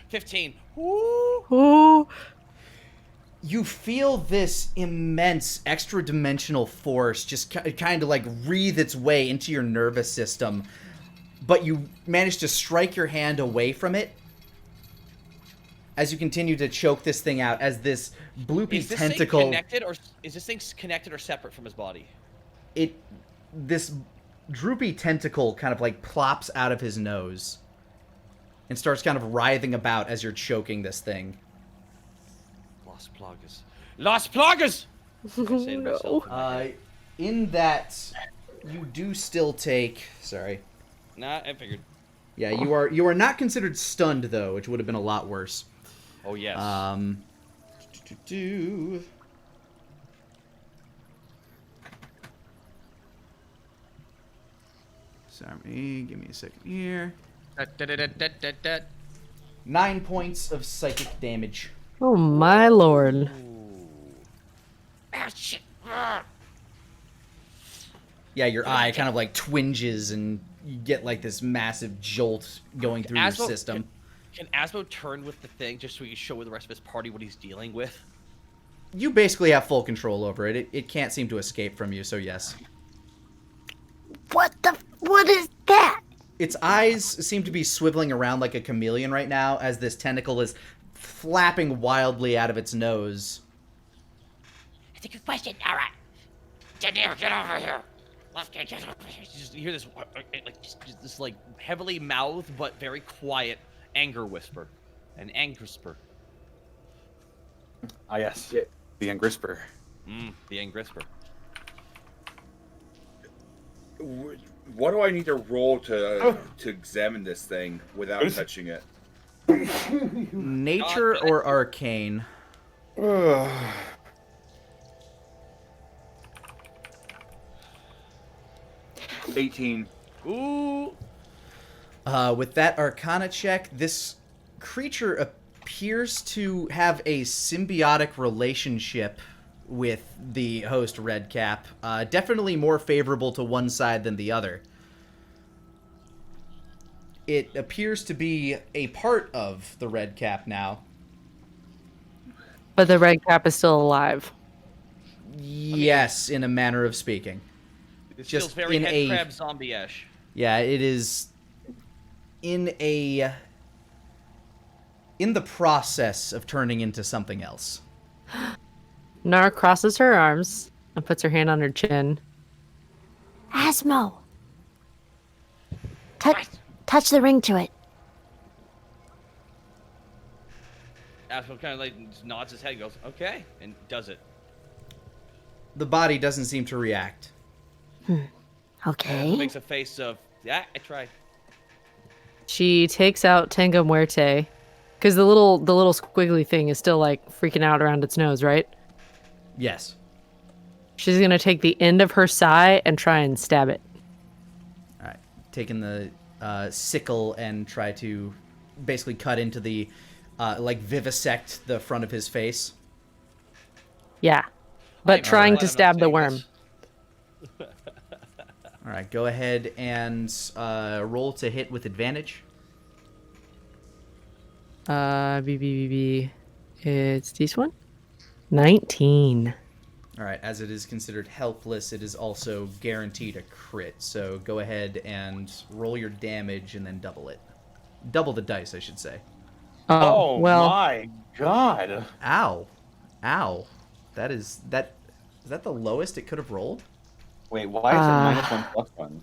Speaker 8: 15. Woo.
Speaker 6: Oh,
Speaker 1: You feel this immense extra-dimensional force just kind of like wreathe its way into your nervous system, but you manage to strike your hand away from it as you continue to choke this thing out as this bloopy
Speaker 8: Is this
Speaker 1: tentacle.
Speaker 8: thing connected, or is this thing connected or separate from his body?
Speaker 1: This droopy tentacle kind of like plops out of his nose and starts kind of writhing about as you're choking this thing.
Speaker 8: Los Plagas. Los Plagas! I say to
Speaker 6: no.
Speaker 8: myself.
Speaker 1: In that, you do still take. Sorry.
Speaker 8: Nah, I figured.
Speaker 1: Yeah, you are not considered stunned though, which would have been a lot worse.
Speaker 8: Oh yes.
Speaker 1: Sorry, give me a second here.
Speaker 8: Da-da-da-da-da-da.
Speaker 1: 9 points of psychic damage.
Speaker 6: Oh my lord.
Speaker 8: Ooh.
Speaker 4: shit.
Speaker 1: Yeah, your eye kind of like twinges and you get like this massive jolt going through your system.
Speaker 8: Can Asmo turn with the thing just so he can show the rest of his party what he's dealing with?
Speaker 1: You basically have full control over it. It can't seem to escape from you, so yes.
Speaker 2: What is that?
Speaker 1: Its eyes seem to be swiveling around like a chameleon right now as this tentacle is flapping wildly out of its nose.
Speaker 4: That's a good question. All right. Get over here. Get over here.
Speaker 8: You hear this, just this like heavily mouthed but very quiet anger whisper, an angrisper.
Speaker 5: Ah, yes. The Angrisper.
Speaker 8: The angrisper.
Speaker 3: What do I need to roll to examine this thing without touching it?
Speaker 1: Nature or arcane?
Speaker 3: 18.
Speaker 8: Ooh.
Speaker 1: With that arcana check, this creature appears to have a symbiotic relationship with the host Redcap. Definitely more favorable to one side than the other. It appears to be a part of the Redcap now.
Speaker 6: But the red cap is still alive.
Speaker 1: Yes, in a manner of speaking.
Speaker 8: It
Speaker 1: Just
Speaker 8: feels very
Speaker 1: in
Speaker 8: head
Speaker 1: a-
Speaker 8: crab zombie-ish.
Speaker 1: Yeah, it is in the process of turning into something else.
Speaker 6: Nara crosses her arms and puts her hand on her chin.
Speaker 2: Asmo. Touch the ring to it.
Speaker 8: Asmo kind of like just nods his head and goes, okay, and does it.
Speaker 1: The body doesn't seem to react.
Speaker 2: Okay.
Speaker 8: Makes a face of, yeah, I tried.
Speaker 6: She takes out Tenga Muerte, because the little squiggly thing is still like freaking out around its nose, right?
Speaker 1: Yes.
Speaker 6: She's gonna take the end of her sai and try and stab it.
Speaker 1: All right. Taking the sickle and try to basically cut into the, like vivisect the front of his face.
Speaker 6: Yeah, but
Speaker 8: I'm
Speaker 6: trying
Speaker 8: glad
Speaker 6: to
Speaker 8: I'm not
Speaker 6: stab the
Speaker 8: saying
Speaker 6: worm.
Speaker 8: this.
Speaker 1: All right. Go ahead and roll to hit with advantage.
Speaker 6: B. It's this one. 19.
Speaker 1: All right. As it is considered helpless, it is also guaranteed a crit. So go ahead and roll your damage and then double it. Double the dice, I should say.
Speaker 6: Oh, well,
Speaker 5: my god.
Speaker 1: Ow. Ow. Is that the lowest it could have rolled?
Speaker 5: Wait, why is it -1/+1?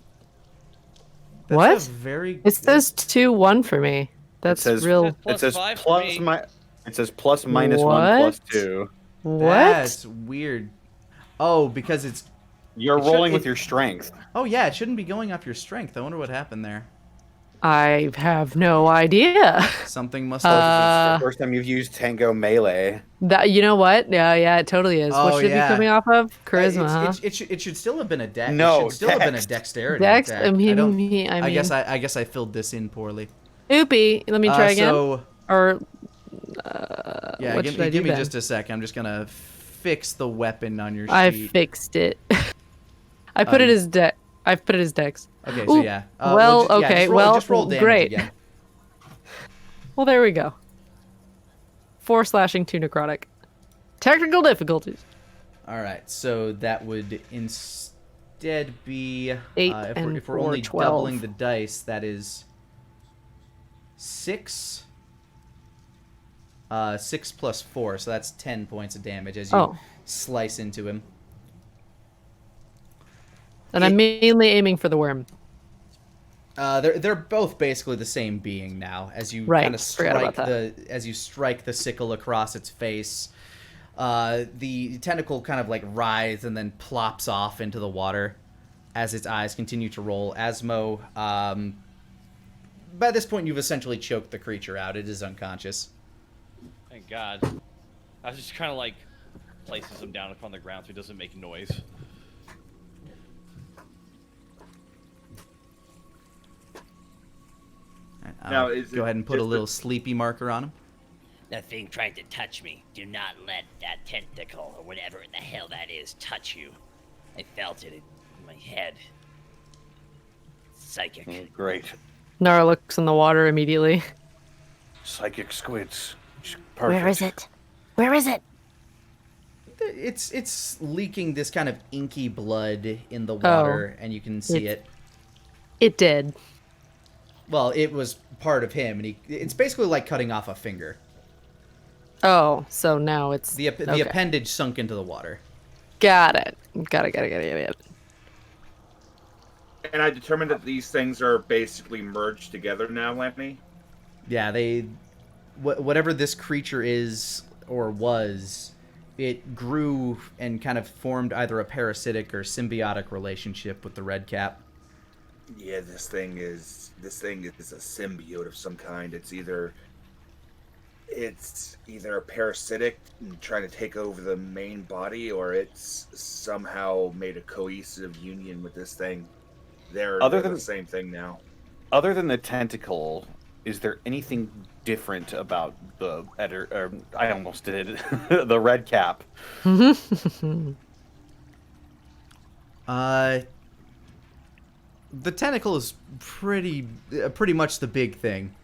Speaker 1: That's
Speaker 6: What?
Speaker 1: a very
Speaker 6: it says 2-1 for me. That's
Speaker 5: says-
Speaker 6: real.
Speaker 8: Plus
Speaker 5: It says
Speaker 8: five for
Speaker 5: plus
Speaker 8: me.
Speaker 5: it says plus minus
Speaker 6: What?
Speaker 5: 1 plus 2.
Speaker 6: What?
Speaker 1: That's weird. Oh, because it's...
Speaker 5: You're
Speaker 1: It should-
Speaker 5: rolling with
Speaker 1: it-
Speaker 5: your strength.
Speaker 1: Oh, yeah, it shouldn't be going off your strength. I wonder what happened there.
Speaker 6: I have no idea.
Speaker 1: Something must
Speaker 5: It's
Speaker 1: have...
Speaker 5: the first time you've used Tango Melee.
Speaker 6: That you know what? Yeah, it totally is.
Speaker 1: Oh,
Speaker 6: What should it
Speaker 1: yeah.
Speaker 6: be coming off of? Charisma, huh?
Speaker 1: It should still have been a dex.
Speaker 5: No,
Speaker 1: it should still have been a
Speaker 5: dex.
Speaker 1: dexterity
Speaker 6: Dex.
Speaker 1: attack.
Speaker 6: I mean,
Speaker 1: I guess I guess I filled this in poorly.
Speaker 6: Oopie. Let me try again.
Speaker 1: So
Speaker 6: Or
Speaker 1: yeah,
Speaker 6: what
Speaker 1: give,
Speaker 6: should I
Speaker 1: give
Speaker 6: do
Speaker 1: me
Speaker 6: then?
Speaker 1: just a sec. I'm just gonna fix the weapon on your sheet.
Speaker 6: I fixed it. I put it as dex. I've put it as dex.
Speaker 1: Okay, so
Speaker 6: Ooh,
Speaker 1: yeah.
Speaker 6: well,
Speaker 1: just
Speaker 6: okay,
Speaker 1: roll,
Speaker 6: well,
Speaker 1: just roll damage
Speaker 6: great.
Speaker 1: again.
Speaker 6: Well, there we go. 4 slashing, 2 necrotic. Technical difficulties.
Speaker 1: All right, so that would instead be
Speaker 6: 8
Speaker 1: if
Speaker 6: and
Speaker 1: we're
Speaker 6: 4,
Speaker 1: only
Speaker 6: 12.
Speaker 1: doubling the dice, that is 6. 6 plus 4, so that's 10 points of damage as you slice into him.
Speaker 6: And I'm mainly aiming for the worm.
Speaker 1: They're both basically the same being now. As you
Speaker 6: Right,
Speaker 1: kind of
Speaker 6: forgot about
Speaker 1: strike the sickle across its face, the tentacle kind of like writhes and then plops off into the water as its eyes continue to roll. Asmo, by this point, you've essentially choked the creature out. It is unconscious.
Speaker 8: Thank God. I was just kind of like places him down upon the ground so he doesn't make noise.
Speaker 1: All right,
Speaker 3: Now,
Speaker 1: I'll
Speaker 3: is
Speaker 1: go
Speaker 3: it
Speaker 1: ahead and put a
Speaker 3: just
Speaker 1: little sleepy marker on him.
Speaker 4: That thing tried to touch me. Do not let that tentacle, or whatever in the hell that is, touch you. I felt it in my head. Psychic.
Speaker 5: Great.
Speaker 6: Nara looks in the water immediately.
Speaker 5: Psychic squids. Perfect.
Speaker 2: Where is it? Where is it?
Speaker 1: It's leaking this kind of inky blood in the water, and you can see it.
Speaker 6: It did.
Speaker 1: Well, it was part of him, and it's basically like cutting off a finger.
Speaker 6: Oh, so now it's
Speaker 1: The
Speaker 6: okay.
Speaker 1: appendage sunk into the water.
Speaker 6: Got it. Got it.
Speaker 3: And I determined that these things are basically merged together now, Lemmy.
Speaker 1: Yeah, whatever this creature is or was, it grew and kind of formed either a parasitic or symbiotic relationship with the red cap.
Speaker 3: Yeah, this thing is a symbiote of some kind. It's either a parasitic and trying to take over the main body, or it's somehow made a cohesive union with this thing. They're the same thing now.
Speaker 5: Other than the tentacle, is there anything different about the I almost did the red cap?
Speaker 1: The tentacle is pretty much the big thing.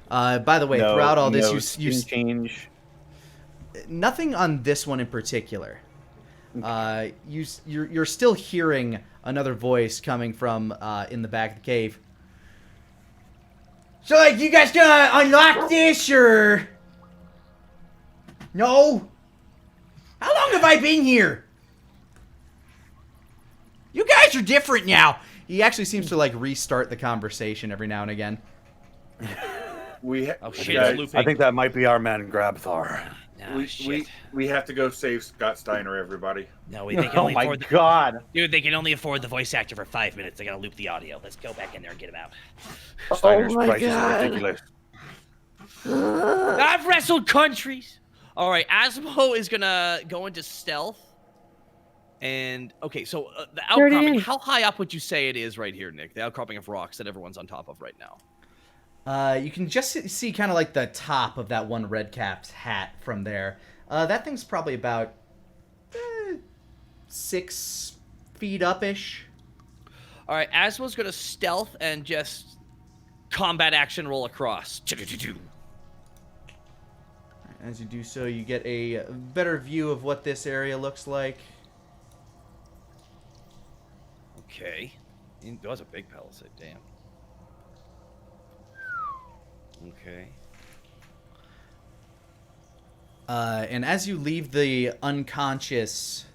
Speaker 1: By the way, throughout all this, you
Speaker 5: change.
Speaker 1: Nothing on this one in particular. You're still hearing another voice coming from in the back of the cave. So, like, you guys gonna unlock this, or no? How long have I been here? You guys are different now. He actually seems to like restart the conversation every now and again.
Speaker 8: Oh shit, it's looping.
Speaker 5: I think that might be our man Grabthar.
Speaker 4: No, shit.
Speaker 3: We have to go save Scott Steiner, everybody.
Speaker 4: No, they can
Speaker 5: Oh
Speaker 4: only
Speaker 5: my
Speaker 4: afford
Speaker 5: god.
Speaker 4: Dude, they can only afford the voice actor for 5 minutes. They gotta loop the audio. Let's go back in there and get him out.
Speaker 5: Steiner's
Speaker 6: my
Speaker 5: prices
Speaker 6: God.
Speaker 5: are ridiculous.
Speaker 4: I've wrestled countries. All right, Asmo is gonna go into stealth.
Speaker 7: And okay, so the
Speaker 6: Dirty
Speaker 7: outcropping.
Speaker 6: in.
Speaker 7: How high up would you say it is right here, Nick? The outcropping of rocks that everyone's on top of right now.
Speaker 1: You can just see kind of like the top of that one red cap's hat from there. That thing's probably about 6 feet up-ish.
Speaker 7: All right, Asmo's gonna stealth and just combat action roll across.
Speaker 1: As you do so, you get a better view of what this area looks like.
Speaker 7: Okay, that was a big palisade. Damn. Okay.
Speaker 1: And as you leave the unconscious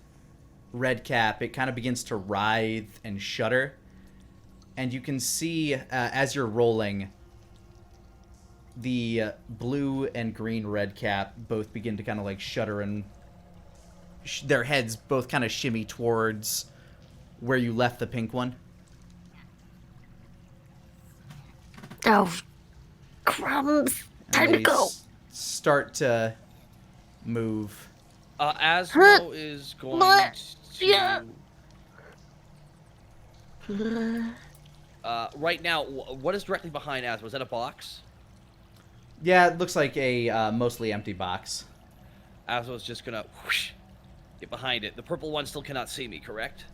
Speaker 1: red cap, it kind of begins to writhe and shudder. And you can see, as you're rolling, the blue and green red cap both begin to kind of like shudder, and their heads both kind of shimmy towards where you left the pink one.
Speaker 2: Oh, crumbs. Time
Speaker 1: And
Speaker 2: to
Speaker 1: they
Speaker 2: go.
Speaker 1: Start to move.
Speaker 7: Asmo is going to.
Speaker 2: Yeah.
Speaker 7: Right now, what is directly behind Asmo? Is that a box?
Speaker 1: Yeah, it looks like a mostly empty box.
Speaker 7: Asmo's just gonna whoosh, get behind it. The purple one still cannot see me, correct?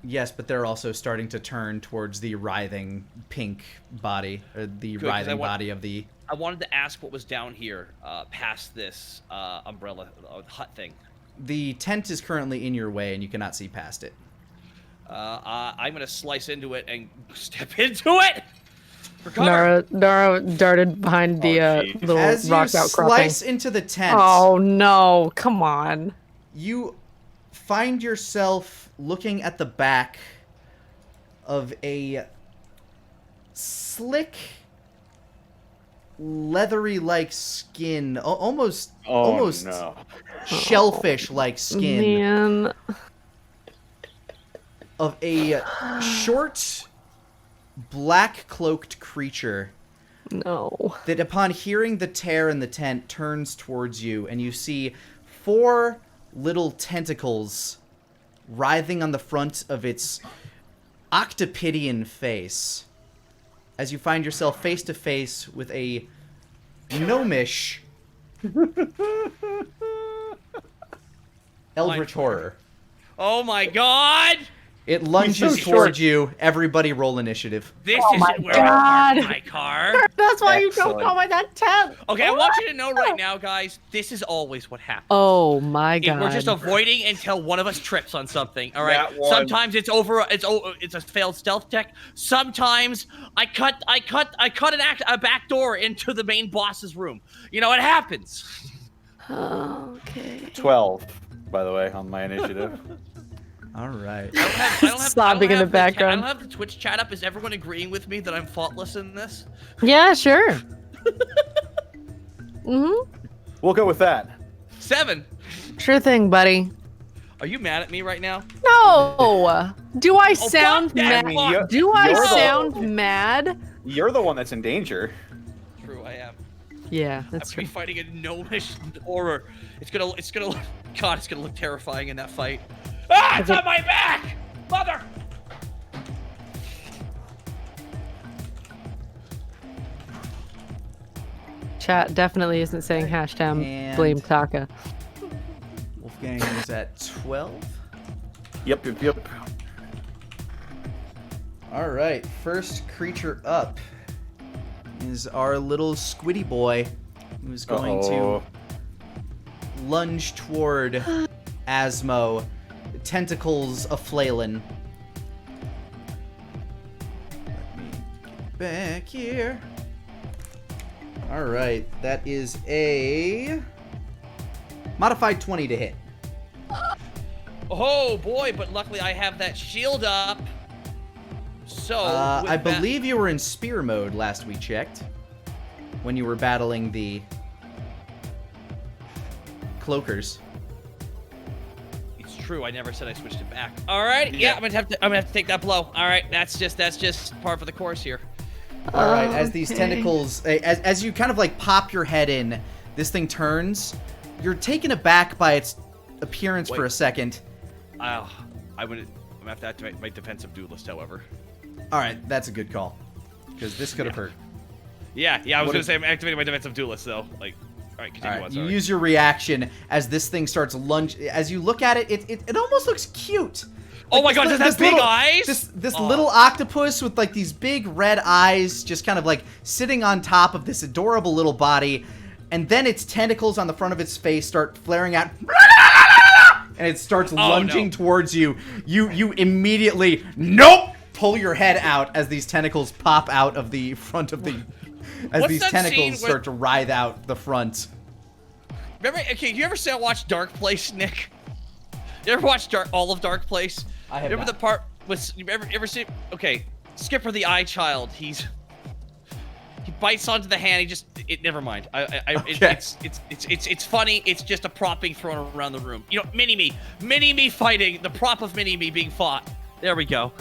Speaker 1: Yes, but they're also starting to turn towards the writhing pink body, or the
Speaker 7: Good, 'cause
Speaker 1: writhing body of the...
Speaker 7: I wanted to ask what was down here, past this umbrella hut thing.
Speaker 1: The tent is currently in your way, and you cannot see past it.
Speaker 7: I'm gonna slice into it and step into it. For cover.
Speaker 6: Nara darted behind the little
Speaker 1: As you
Speaker 6: rock outcropping.
Speaker 1: slice into the tent,
Speaker 6: Oh no! Come on.
Speaker 1: you find yourself looking at the back of a slick, leathery-like skin, almost
Speaker 5: No.
Speaker 1: shellfish-like skin
Speaker 6: Man.
Speaker 1: of a short, black-cloaked creature
Speaker 6: No.
Speaker 1: that, upon hearing the tear in the tent, turns towards you, and you see 4 little tentacles writhing on the front of its octopidian face, as you find yourself face to face with a gnomish Eldritch horror.
Speaker 7: Oh my god!
Speaker 1: It lunges
Speaker 5: so
Speaker 1: towards you. Everybody roll initiative.
Speaker 7: This
Speaker 6: Oh my
Speaker 7: isn't where I
Speaker 6: God.
Speaker 7: parked my car.
Speaker 6: That's why you
Speaker 5: Excellent.
Speaker 6: don't go in that tent.
Speaker 7: Okay, I want you to know right now, guys, this is always what happens.
Speaker 6: Oh my god.
Speaker 7: We're just avoiding until one of us trips on something. All right.
Speaker 3: That one.
Speaker 7: Sometimes it's a failed stealth check. Sometimes I cut a back door into the main boss's room. You know, it happens.
Speaker 2: Okay.
Speaker 5: 12, by the way, on my initiative.
Speaker 1: All right.
Speaker 7: I don't have
Speaker 6: Sobbing in the background.
Speaker 7: I don't have the Twitch chat up. Is everyone agreeing with me that I'm faultless in this?
Speaker 6: Yeah, sure.
Speaker 5: We'll go with that.
Speaker 7: 7.
Speaker 6: Sure thing, buddy.
Speaker 7: Are you mad at me right now?
Speaker 6: No. Do I sound
Speaker 7: fuck that.
Speaker 6: mad?
Speaker 7: I mean,
Speaker 5: you're-
Speaker 6: Do I
Speaker 5: you're the-
Speaker 6: sound mad?
Speaker 5: You're the one that's in danger.
Speaker 7: True, I am.
Speaker 6: Yeah,
Speaker 7: I'm
Speaker 6: that's
Speaker 7: gonna be
Speaker 6: true.
Speaker 7: fighting a gnomish horror. It's gonna God, it's gonna look terrifying in that fight. Ah, it's on my back! Mother!
Speaker 6: Chat definitely isn't saying hashtag
Speaker 1: And-
Speaker 6: blame Taka.
Speaker 1: Wolfgang is at 12.
Speaker 5: Yep.
Speaker 1: All right. First creature up is our little squiddy boy, who's going
Speaker 5: Uh-oh.
Speaker 1: to lunge toward Asmo, tentacles a-flailing. Let me get back here. All right, that is a modified 20 to hit.
Speaker 7: Oh boy, but luckily I have that shield up. So with
Speaker 1: I
Speaker 7: that-
Speaker 1: believe you were in spear mode last we checked, when you were battling the cloakers.
Speaker 7: It's true. I never said I switched it back. All right. Yeah, I'm gonna have to take that blow. All right. That's just par for the course here.
Speaker 1: All right, as these tentacles, as you kind of like pop your head in, this thing turns. You're taken aback by its appearance for
Speaker 7: Wait.
Speaker 1: a second.
Speaker 7: I'm gonna have to activate my defensive duelist, however.
Speaker 1: All right, that's a good call, because this could have hurt.
Speaker 7: Yeah. I was
Speaker 1: What
Speaker 7: gonna
Speaker 1: if-
Speaker 7: say I'm activating my defensive duelist, though. Like, all right,
Speaker 1: All
Speaker 7: continue
Speaker 1: right,
Speaker 7: on.
Speaker 1: you
Speaker 7: Sorry.
Speaker 1: use your reaction as this thing starts lunge. As you look at it, it almost looks cute.
Speaker 7: Oh my
Speaker 1: this
Speaker 7: God,
Speaker 1: li-
Speaker 7: does it have
Speaker 1: this
Speaker 7: big
Speaker 1: little-
Speaker 7: eyes?
Speaker 1: This
Speaker 7: Oh.
Speaker 1: little octopus with like these big red eyes, just kind of like sitting on top of this adorable little body, and then its tentacles on the front of its face start flaring out, and it starts lunging
Speaker 7: no.
Speaker 1: towards you. You immediately pull your head out as these tentacles pop out of the front of the. As
Speaker 7: What's
Speaker 1: these
Speaker 7: that
Speaker 1: tentacles
Speaker 7: scene where-
Speaker 1: start to writhe out the front.
Speaker 7: Remember? Okay, you ever watch Dark Place, Nick? You ever watch all of Dark Place?
Speaker 1: I have
Speaker 7: Remember
Speaker 1: not.
Speaker 7: the part with you ever see? Okay, Skipper the Eye Child. He bites onto the hand. Never mind.
Speaker 1: Okay.
Speaker 7: It's funny. It's just a prop being thrown around the room. You know, mini me fighting the prop of mini me being fought. There we go.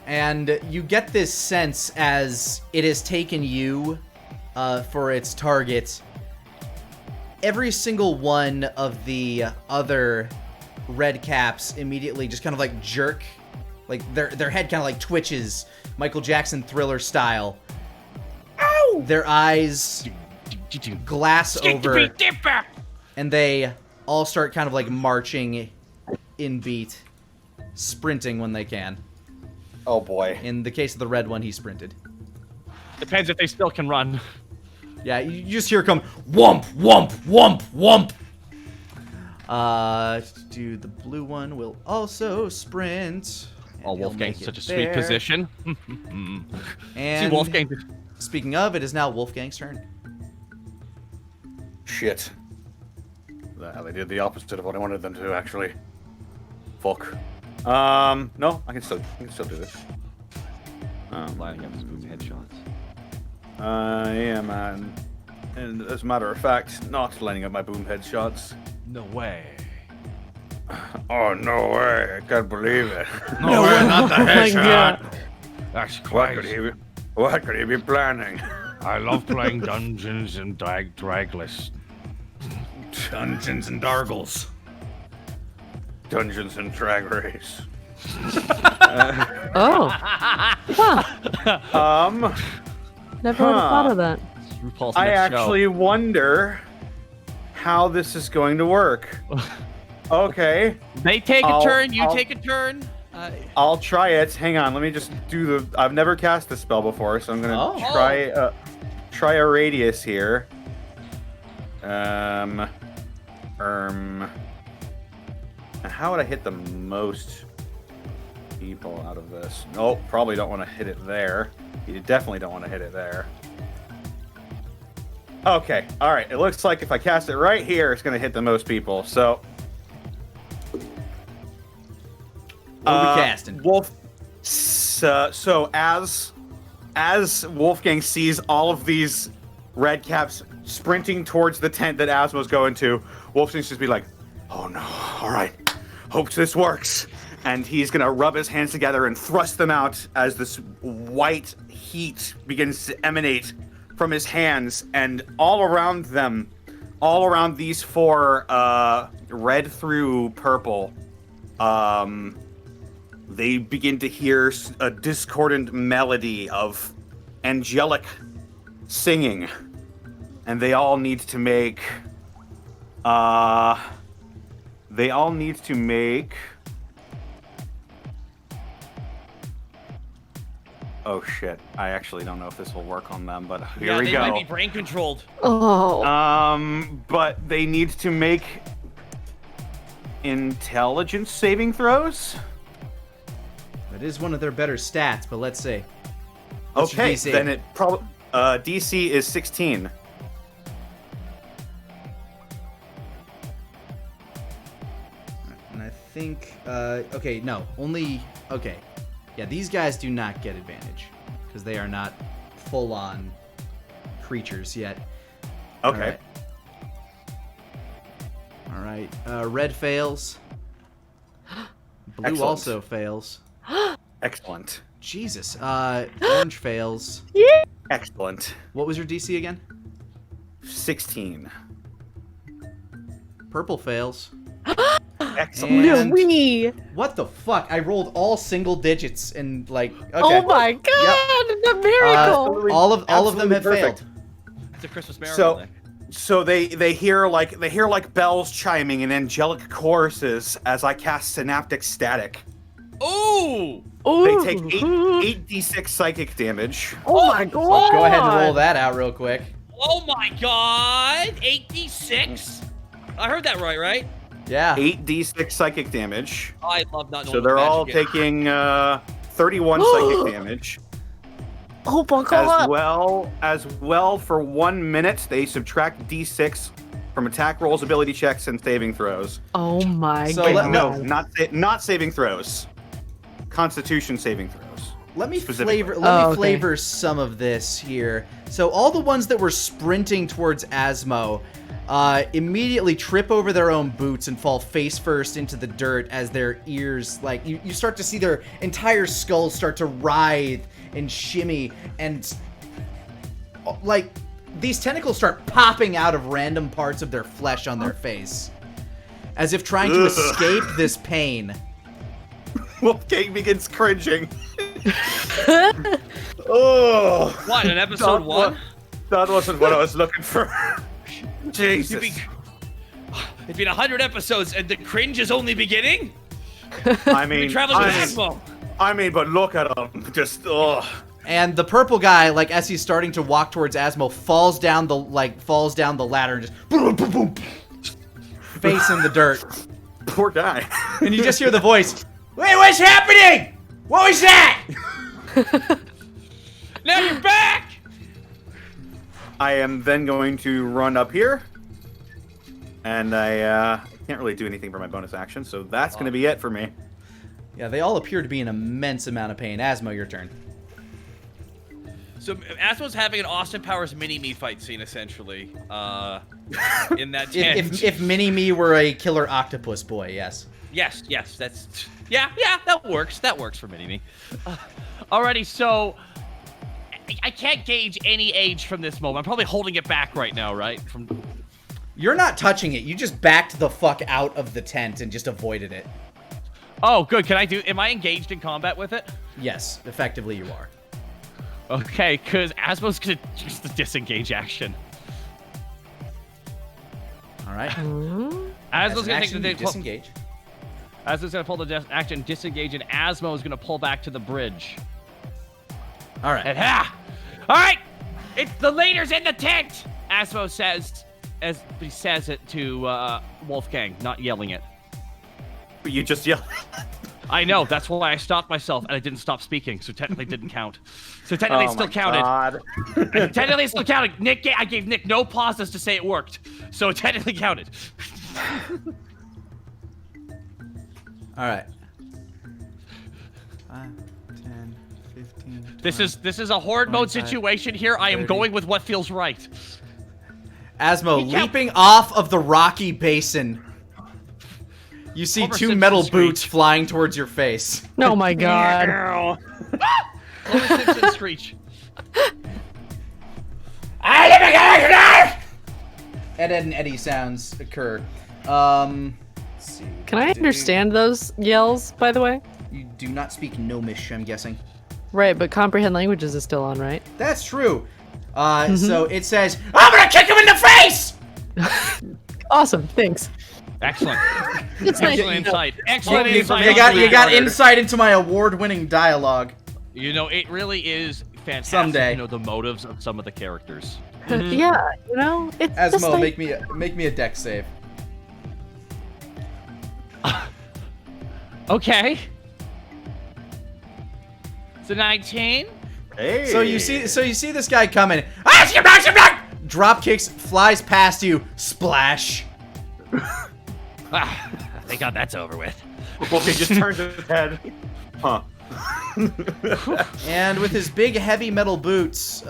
Speaker 1: And you get this sense as it has taken you for its target. Every single one of the other red caps immediately just kind of like jerk. Like their head kind of like twitches, Michael Jackson Thriller style. Ow! Their eyes glass over, and they all start kind of like marching in beat, sprinting when they can.
Speaker 5: Oh boy.
Speaker 1: In the case of the red one, he sprinted.
Speaker 7: Depends if they still can run.
Speaker 1: Yeah, you just hear it come whomp, whomp, whomp, whomp. The blue one will also sprint.
Speaker 7: Oh,
Speaker 1: and he'll
Speaker 7: Wolfgang's
Speaker 1: make
Speaker 7: such
Speaker 1: it
Speaker 7: a sweet
Speaker 1: there.
Speaker 7: position.
Speaker 1: And
Speaker 7: See, Wolfgang.
Speaker 1: speaking of, it is now Wolfgang's turn.
Speaker 5: Shit. They did the opposite of what I wanted them to, actually. Fuck. No, I can still do this.
Speaker 8: Lining up his boom headshots.
Speaker 5: Yeah, man. And as a matter of fact, not lining up my boom headshots.
Speaker 8: No way.
Speaker 5: Oh, no way. I can't believe it.
Speaker 8: No way, not the
Speaker 6: Oh my God.
Speaker 8: That's
Speaker 5: What could he be planning?
Speaker 8: I love playing Dungeons and Dragless.
Speaker 5: Dungeons and Dargles. Dungeons and Drag Race.
Speaker 6: Oh. Huh. Never would have thought of that.
Speaker 8: RuPaul's
Speaker 5: I
Speaker 8: next show.
Speaker 5: actually wonder how this is going to work. Okay.
Speaker 7: They take a turn. You take a turn.
Speaker 5: I'll try it. Hang on. Let me just do the. I've never cast this spell before, so I'm gonna try a radius here. And how would I hit the most people out of this? Nope, probably don't want to hit it there. You definitely don't want to hit it there. Okay, all right. It looks like if I cast it right here, it's going to hit the most people. So,
Speaker 1: what are we casting?
Speaker 5: Wolf. So as Wolfgang sees all of these red caps sprinting towards the tent that Asmo's going to, Wolfgang's just be like, "Oh no! All right, hope this works." And he's gonna rub his hands together and thrust them out as this white heat begins to emanate from his hands, and all around them, all around these four red through purple, they begin to hear a discordant melody of angelic singing, and they all need to make oh shit, I actually don't know if this will work on them, but here we go.
Speaker 7: They might be brain controlled.
Speaker 2: Oh.
Speaker 5: But they need to make intelligence saving throws.
Speaker 1: That is one of their better stats, but let's see.
Speaker 5: Okay, then it probably DC is 16.
Speaker 1: And I think okay, no, only okay. Yeah, these guys do not get advantage because they are not full-on creatures yet.
Speaker 5: Okay.
Speaker 1: All right. Red fails. Blue
Speaker 5: Excellent.
Speaker 1: also fails.
Speaker 5: Excellent.
Speaker 1: Jesus. Orange fails.
Speaker 5: Excellent.
Speaker 1: What was your DC again?
Speaker 5: 16.
Speaker 1: Purple fails.
Speaker 5: Excellent.
Speaker 1: And
Speaker 6: We.
Speaker 1: what the fuck? I rolled all single digits and like. Okay.
Speaker 6: Oh my god! The miracle.
Speaker 1: All of them have
Speaker 5: perfect.
Speaker 1: failed.
Speaker 7: It's a Christmas miracle.
Speaker 5: So they hear like bells chiming and angelic choruses as I cast synaptic static.
Speaker 7: Ooh!
Speaker 5: They take 8d6 psychic damage.
Speaker 6: Oh my god!
Speaker 1: Go ahead and roll that out real quick.
Speaker 7: Oh my god! 8d6? I heard that right?
Speaker 1: Yeah.
Speaker 5: 8d6 psychic damage.
Speaker 7: I love not knowing
Speaker 5: So they're
Speaker 7: what
Speaker 5: all
Speaker 7: magic is.
Speaker 5: taking 31 psychic damage.
Speaker 6: Oh my god!
Speaker 5: As well for 1 minute, they subtract d6 from attack rolls, ability checks, and saving throws.
Speaker 6: Oh my
Speaker 1: So
Speaker 6: god!
Speaker 5: Not saving throws. Constitution saving throws.
Speaker 1: Let me
Speaker 5: Specifically.
Speaker 1: flavor some of this here. So all the ones that were sprinting towards Asmo immediately trip over their own boots and fall face first into the dirt as their ears, like, you start to see their entire skulls start to writhe and shimmy, and like these tentacles start popping out of random parts of their flesh on their face as if trying to escape this pain.
Speaker 5: Wolfgang begins cringing. Oh.
Speaker 7: What, in episode 1?
Speaker 5: That wasn't what I was looking for. Jesus.
Speaker 7: It's been 100 episodes and the cringe is only beginning?
Speaker 5: I
Speaker 7: You've
Speaker 5: mean,
Speaker 7: been traveling with Asmo.
Speaker 5: but look at him. Just, ugh.
Speaker 1: And the purple guy, like, as he's starting to walk towards Asmo, falls down the ladder and just boom, boom, boom, face in the dirt.
Speaker 5: Poor guy.
Speaker 1: And you just hear the voice, "Wait, what's happening? What was that?"
Speaker 7: Now you're back!
Speaker 5: I am then going to run up here. And I can't really do anything for my bonus action, so that's going to be it for me.
Speaker 1: Yeah, they all appear to be in immense amount of pain. Asmo, your turn.
Speaker 7: So Asmo's having an Austin Powers mini-me fight scene, essentially, in that tent.
Speaker 1: If Mini-Me were a killer octopus boy, yes.
Speaker 7: Yes, that's... Yeah, that works. That works for mini-me. Alrighty, so... I can't gauge any age from this moment. I'm probably holding it back right now, right?
Speaker 1: You're not touching it. You just backed the fuck out of the tent and just avoided it.
Speaker 7: Oh, good. Am I engaged in combat with it?
Speaker 1: Yes, effectively you are.
Speaker 7: Okay, because Asmo's gonna use the disengage action.
Speaker 1: All right.
Speaker 7: Asmo's
Speaker 1: As an
Speaker 7: gonna
Speaker 1: action, you
Speaker 7: take the
Speaker 1: disengage.
Speaker 7: Asmo's gonna pull the action, disengage, and Asmo is gonna pull back to the bridge.
Speaker 1: All right.
Speaker 7: And all right, it's the leader's in the tent. Asmo says, as he says it to Wolfgang, not yelling it.
Speaker 5: But you just yell.
Speaker 7: I know, that's why I stopped myself and I didn't stop speaking, so technically it didn't count. So technically it still counted.
Speaker 5: God.
Speaker 7: Technically it still counted. I gave Nick no pauses to say it worked, so it technically counted.
Speaker 1: All right. 5, 10, 15. 20,
Speaker 7: This is a horde mode
Speaker 1: 25,
Speaker 7: situation here. I am
Speaker 1: 30.
Speaker 7: going with what feels right.
Speaker 1: Asmo
Speaker 7: He can't-
Speaker 1: leaping off of the rocky basin. You see
Speaker 7: Homer
Speaker 1: 2
Speaker 7: Simpson
Speaker 1: metal
Speaker 7: screech.
Speaker 1: boots flying towards your face.
Speaker 6: Oh my god.
Speaker 7: Homer Simpson screech.
Speaker 1: Ed, Ed, and Eddie sounds occur. Let's see.
Speaker 6: Can I understand those yells, by the way?
Speaker 1: You do not speak Gnomish, I'm guessing.
Speaker 6: Right, but comprehend languages is still on, right?
Speaker 1: That's true. So it says, I'm gonna kick him in the face!
Speaker 6: Awesome, thanks.
Speaker 7: Excellent.
Speaker 6: It's nice.
Speaker 7: Excellent insight. Excellent insight.
Speaker 1: You got
Speaker 7: on that.
Speaker 1: insight into my award-winning dialogue.
Speaker 7: You know, it really is fantastic.
Speaker 1: Someday.
Speaker 7: You know the motives of some of the characters.
Speaker 6: Yeah, you know, it's just
Speaker 1: Asmo,
Speaker 6: like,
Speaker 1: make me a dex save.
Speaker 7: Okay. It's a 19.
Speaker 5: Hey.
Speaker 1: So you see this guy coming. Drop kicks, flies past you, splash.
Speaker 7: Thank God that's over with.
Speaker 5: Well, he just turns his head. Huh.
Speaker 1: And with his big heavy metal boots,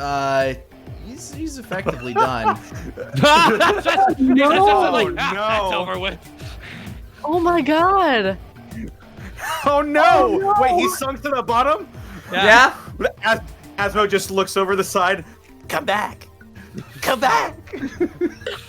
Speaker 1: he's effectively done.
Speaker 7: That's
Speaker 5: no.
Speaker 7: That's over with.
Speaker 6: oh my god.
Speaker 5: Oh no! Wait, he sunk to the bottom?
Speaker 1: Yeah?
Speaker 5: Asmo just looks over the side. Come back. Come back.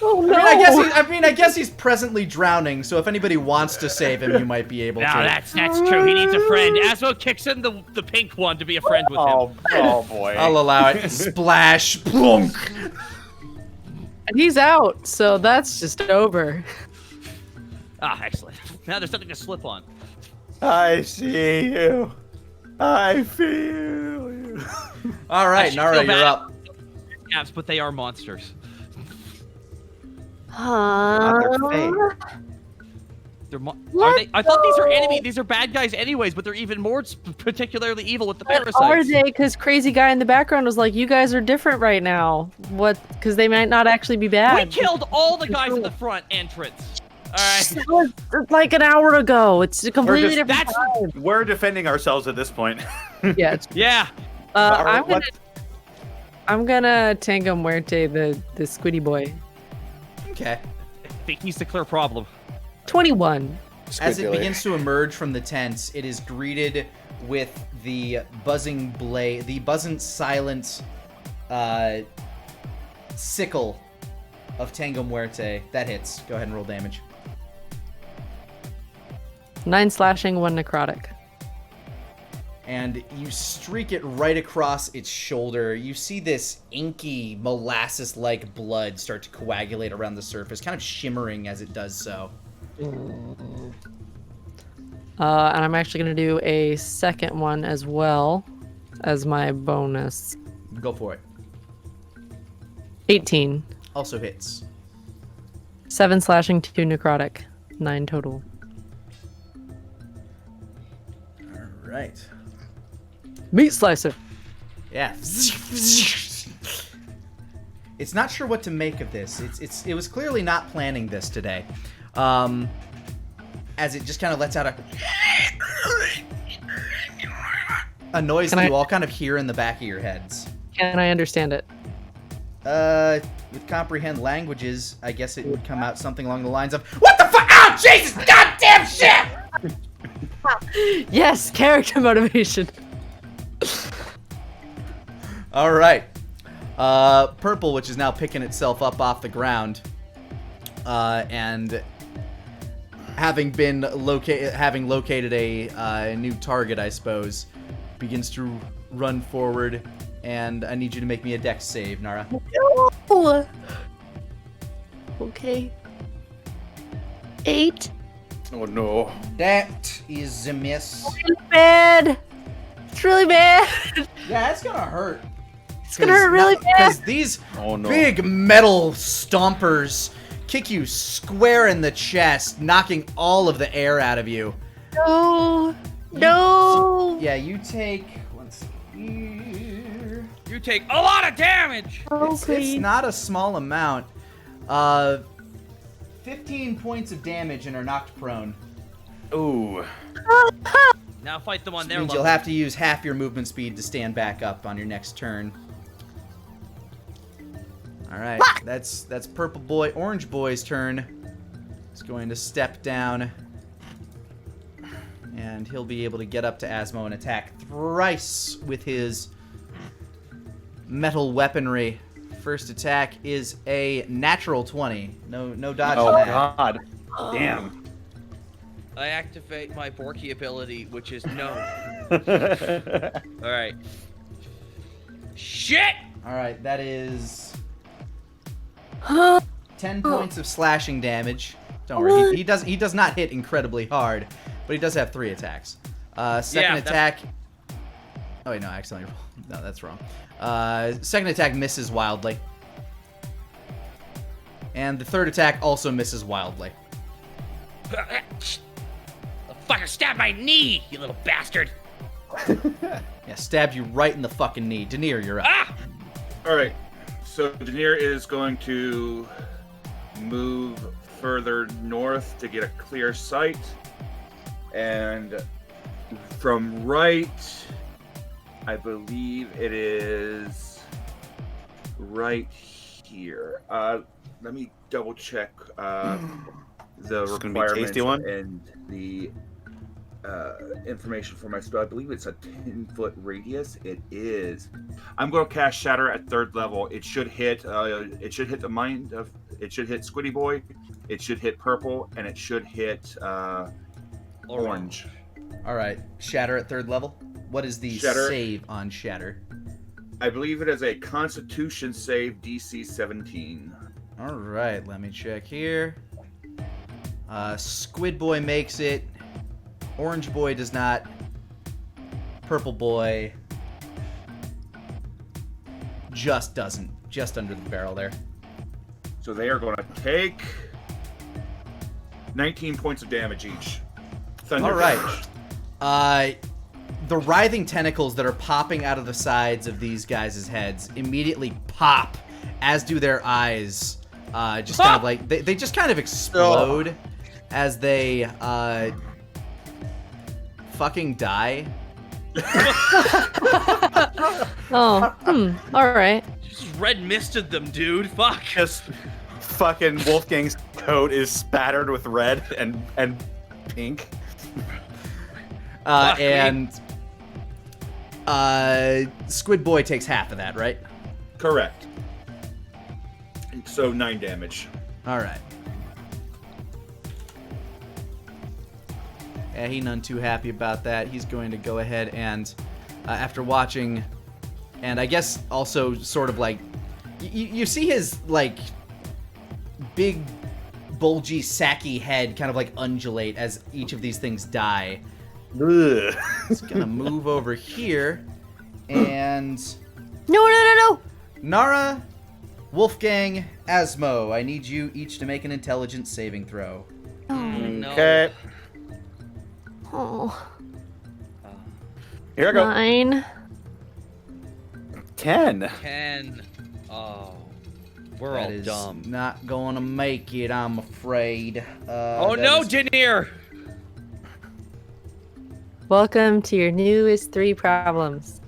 Speaker 6: Oh no.
Speaker 1: I guess he's presently drowning, so if anybody wants to save him, you might be able
Speaker 7: No,
Speaker 1: to.
Speaker 7: that's true. He needs a friend. Asmo kicks in the pink one to be a friend with him.
Speaker 5: Oh boy.
Speaker 1: I'll allow it. Splash. Plunk.
Speaker 6: And he's out, so that's just over.
Speaker 7: Excellent. Now there's something to slip on.
Speaker 5: I see you. I feel you.
Speaker 1: All right,
Speaker 7: I
Speaker 1: Nara,
Speaker 7: feel
Speaker 1: you're
Speaker 7: bad.
Speaker 1: up.
Speaker 7: Caps, but they are monsters. They're are they? I thought these are enemy. These are bad guys, anyways. But they're even more particularly evil with the
Speaker 6: What
Speaker 7: parasites.
Speaker 6: are they? Because crazy guy in the background was like, "You guys are different right now." What? Because they might not actually be
Speaker 7: We
Speaker 6: bad.
Speaker 7: killed all the guys in the front entrance. All right.
Speaker 6: That was like an hour ago. It's a completely
Speaker 5: just-
Speaker 6: different time.
Speaker 5: We're defending ourselves at this point.
Speaker 6: Yeah. It's,
Speaker 7: Yeah.
Speaker 6: I'm gonna Tango Muerte, the squiddy boy.
Speaker 1: Okay.
Speaker 7: I think he's the clear problem.
Speaker 6: 21.
Speaker 1: As it begins to emerge from the tents, it is greeted with the buzzing blade, the buzzing silent sickle of Tango Muerte. That hits. Go ahead and roll damage.
Speaker 6: 9 slashing, 1 necrotic.
Speaker 1: And you streak it right across its shoulder. You see this inky, molasses-like blood start to coagulate around the surface, kind of shimmering as it does so.
Speaker 6: And I'm actually gonna do a second one as well as my bonus.
Speaker 1: Go for it.
Speaker 6: 18.
Speaker 1: Also hits.
Speaker 6: 7 slashing, 2 necrotic. 9 total.
Speaker 1: All right.
Speaker 6: Meat slicer.
Speaker 1: Yeah. It's not sure what to make of this. It was clearly not planning this today. As it just kind of lets out a noise that you all kind of hear in the back of your heads.
Speaker 6: Can I understand it?
Speaker 1: With comprehend languages, I guess it would come out something along the lines of, "What the fuck? Oh, Jesus! Goddamn shit!"
Speaker 6: Yes, character motivation.
Speaker 1: All right. Purple, which is now picking itself up off the ground, and having located a new target, I suppose, begins to run forward. And I need you to make me a dex save, Nara.
Speaker 6: Oh. Okay.
Speaker 2: 8.
Speaker 5: Oh no.
Speaker 1: That is a miss.
Speaker 2: Really bad. It's really bad.
Speaker 1: Yeah, it's gonna hurt.
Speaker 2: It's gonna hurt really bad.
Speaker 1: Because these big metal stompers kick you square in the chest, knocking all of the air out of you.
Speaker 2: No. No.
Speaker 1: Yeah, you take. Let's see here.
Speaker 8: You take a lot of damage.
Speaker 2: Oh,
Speaker 1: It's
Speaker 2: please.
Speaker 1: not a small amount. 15 points of damage and are knocked prone.
Speaker 5: Ooh.
Speaker 8: Now fight them on
Speaker 1: Which
Speaker 8: their
Speaker 1: means
Speaker 8: level.
Speaker 1: you'll have to use half your movement speed to stand back up on your next turn. All right, that's Purple Boy. Orange Boy's turn. He's going to step down, and he'll be able to get up to Asmo and attack thrice with his metal weaponry. First attack is a natural 20. No dodge
Speaker 5: Oh
Speaker 1: on that.
Speaker 5: god. Damn.
Speaker 8: I activate my Borky ability, which is no. All right. Shit!
Speaker 1: All right, that is 10 points of slashing damage. Don't worry, he does not hit incredibly hard, but he does have 3 attacks. Second
Speaker 8: Yeah,
Speaker 1: attack. Oh wait, no, accidentally. No, that's wrong. Second attack misses wildly, and the third attack also misses wildly.
Speaker 8: The fucker stabbed my knee, you little bastard!
Speaker 1: Yeah, stabbed you right in the fucking knee. Denier, you're up.
Speaker 8: Ah!
Speaker 3: All right. So Denier is going to move further north to get a clear sight, and from right, I believe it is right here. Let me double check the
Speaker 5: This gonna be a
Speaker 3: requirements
Speaker 5: tasty one?
Speaker 3: and the information for my spell. I believe it's a 10-foot radius. It is. I'm going to cast Shatter at 3rd level. It should hit. It should hit the mind of. It should hit Squiddy Boy. It should hit purple, and it should hit orange.
Speaker 1: All right, Shatter at 3rd level. What is the
Speaker 3: Shatter.
Speaker 1: save on Shatter?
Speaker 3: I believe it is a Constitution save, DC 17.
Speaker 1: All right, let me check here. Squid Boy makes it. Orange Boy does not. Purple Boy just doesn't. Just under the barrel there.
Speaker 3: So they are going to take 19 points of damage each. Thunder
Speaker 1: All right.
Speaker 3: damage.
Speaker 1: The writhing tentacles that are popping out of the sides of these guys' heads immediately pop, as do their eyes. Just kind of like they just kind of explode as they fucking die.
Speaker 6: Oh, all right.
Speaker 8: Just red misted them, dude. Fuck.
Speaker 5: Just fucking Wolfgang's coat is spattered with red and pink.
Speaker 8: Fuck me.
Speaker 1: And Squid Boy takes half of that, right?
Speaker 3: Correct. So 9 damage.
Speaker 1: All right. Yeah, he none too happy about that. He's going to go ahead and, after watching, and I guess also sort of like, you see his like big, bulgy, sacky head kind of like undulate as each of these things die.
Speaker 5: Ugh.
Speaker 1: He's gonna move over here, and
Speaker 2: No.
Speaker 1: Nara, Wolfgang, Asmo, I need you each to make an intelligence saving throw.
Speaker 8: No.
Speaker 5: Okay.
Speaker 2: Oh,
Speaker 5: Here I go.
Speaker 2: 9.
Speaker 5: 10.
Speaker 8: 10. Oh. We're
Speaker 1: That
Speaker 8: all
Speaker 1: is
Speaker 8: dumb.
Speaker 1: not gonna make it, I'm afraid.
Speaker 8: Oh
Speaker 1: that
Speaker 8: no,
Speaker 1: is-
Speaker 8: Denier!
Speaker 6: Welcome to your newest 3 problems.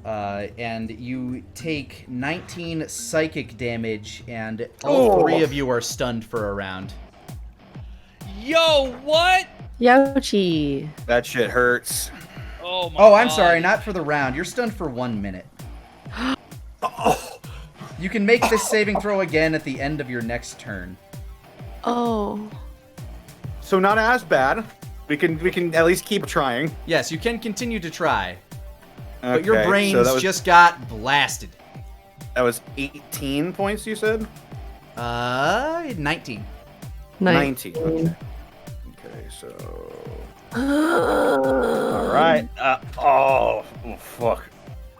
Speaker 1: And you take 19 psychic damage, and all 3 of you are stunned for a round.
Speaker 8: Yo, what?
Speaker 6: Youchie.
Speaker 5: That shit hurts.
Speaker 8: Oh my
Speaker 1: Oh, I'm
Speaker 8: God.
Speaker 1: sorry, not for the round. You're stunned for 1 minute. You can make this saving throw again at the end of your next turn.
Speaker 2: Oh.
Speaker 5: So not as bad. We can at least keep trying.
Speaker 1: Yes, you can continue to try, but your
Speaker 5: Okay,
Speaker 1: brains
Speaker 5: so that was,
Speaker 1: just got blasted.
Speaker 5: that was 18 points, you said?
Speaker 1: 19.
Speaker 5: 19. Okay. Okay, so. All right. Oh, fuck.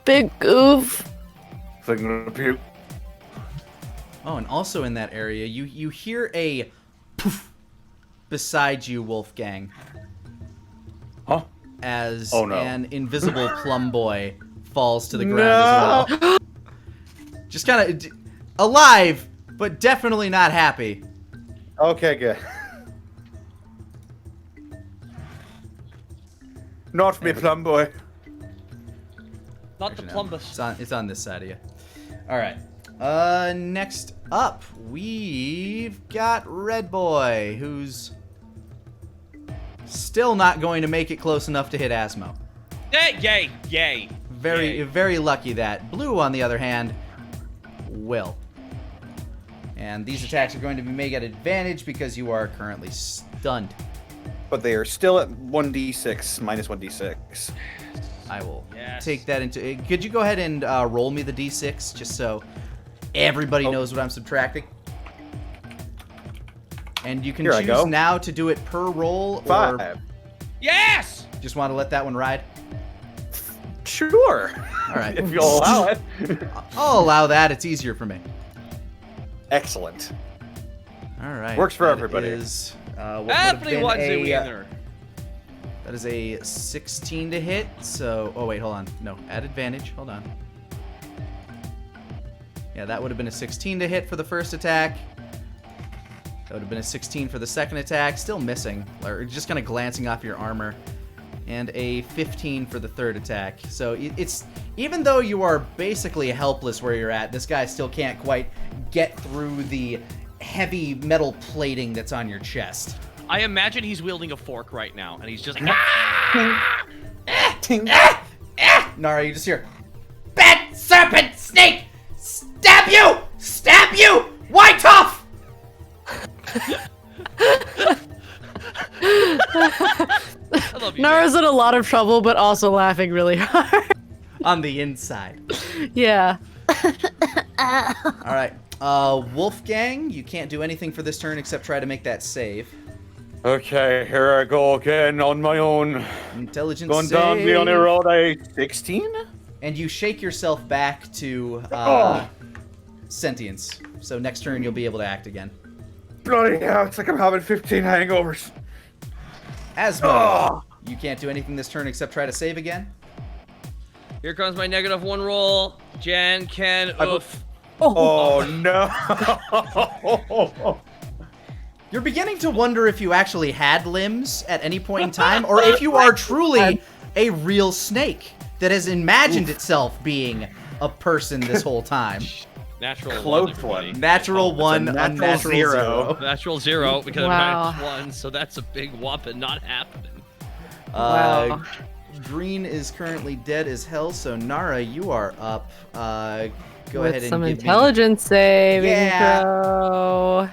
Speaker 6: Big goof.
Speaker 5: I think I'm gonna puke.
Speaker 1: Oh, and also in that area, you hear a poof beside you, Wolfgang,
Speaker 5: Huh?
Speaker 1: as
Speaker 5: Oh, no.
Speaker 1: an invisible plum boy falls to the ground as well. Just kind of alive, but definitely not happy.
Speaker 5: Okay, good. Not me, plum boy.
Speaker 8: Not the
Speaker 1: No,
Speaker 8: plumbus.
Speaker 1: it's on this side of you. All right. Next up, we've got Red Boy, who's still not going to make it close enough to hit Asmo.
Speaker 8: Yay! Yay!
Speaker 1: Very lucky that. Blue, on the other hand, will. And these attacks are going to be made at advantage because you are currently stunned.
Speaker 5: But they are still at 1d6, minus 1d6.
Speaker 1: I will
Speaker 8: Yes.
Speaker 1: take that into... Could you go ahead and roll me the d6, just so everybody knows what I'm subtracting? And you can
Speaker 5: Here I go.
Speaker 1: choose now to do it per roll, or
Speaker 5: 5.
Speaker 8: Yes!
Speaker 1: just want to let that one ride?
Speaker 5: Sure.
Speaker 1: All right.
Speaker 5: If you'll allow it.
Speaker 1: I'll allow that. It's easier for me.
Speaker 5: Excellent.
Speaker 1: All right.
Speaker 5: Works for
Speaker 1: that
Speaker 5: everybody.
Speaker 1: Is, what would've
Speaker 8: Happily
Speaker 1: been
Speaker 8: onesie
Speaker 1: a,
Speaker 8: winner.
Speaker 1: That is a 16 to hit. So, oh wait, hold on. No, at advantage. Hold on. Yeah, that would have been a 16 to hit for the first attack. That would have been a 16 for the second attack. Still missing, or just kind of glancing off your armor. And a 15 for the third attack. So it's, even though you are basically helpless where you're at, this guy still can't quite get through the heavy metal plating that's on your chest.
Speaker 8: I imagine he's wielding a fork right now, and he's just
Speaker 1: Nara, you just hear, "Bat, serpent, snake, stab you! Stab you! Why tough?"
Speaker 8: I love you.
Speaker 6: Nara's in a lot of trouble, but also laughing really hard.
Speaker 1: On the inside.
Speaker 6: Yeah.
Speaker 1: All right. Wolfgang, you can't do anything for this turn except try to make that save.
Speaker 5: Okay, here I go again on my own.
Speaker 1: Intelligence
Speaker 5: Going
Speaker 1: save.
Speaker 5: down the only road, a 16?
Speaker 1: And you shake yourself back to sentience. So next turn you'll be able to act again.
Speaker 5: Bloody hell, it's like I'm having 15 hangovers.
Speaker 1: Asmo, you can't do anything this turn except try to save again.
Speaker 8: Here comes my -1 roll. Jan can oof.
Speaker 5: Oh no.
Speaker 1: You're beginning to wonder if you actually had limbs at any point in time, or if you are truly a real snake that has imagined itself being a person this whole time.
Speaker 8: Natural
Speaker 5: Close
Speaker 8: everybody.
Speaker 5: one.
Speaker 1: Natural one,
Speaker 5: natural
Speaker 1: unnatural
Speaker 5: zero.
Speaker 1: zero.
Speaker 8: Natural 0 because
Speaker 6: Wow.
Speaker 8: I'm -1, so that's a big whopping not happening.
Speaker 6: Wow.
Speaker 1: Green is currently dead as hell, so Nara, you are up. Go
Speaker 6: With
Speaker 1: ahead and
Speaker 6: some
Speaker 1: give
Speaker 6: intelligence saving
Speaker 1: Yeah.
Speaker 6: throw.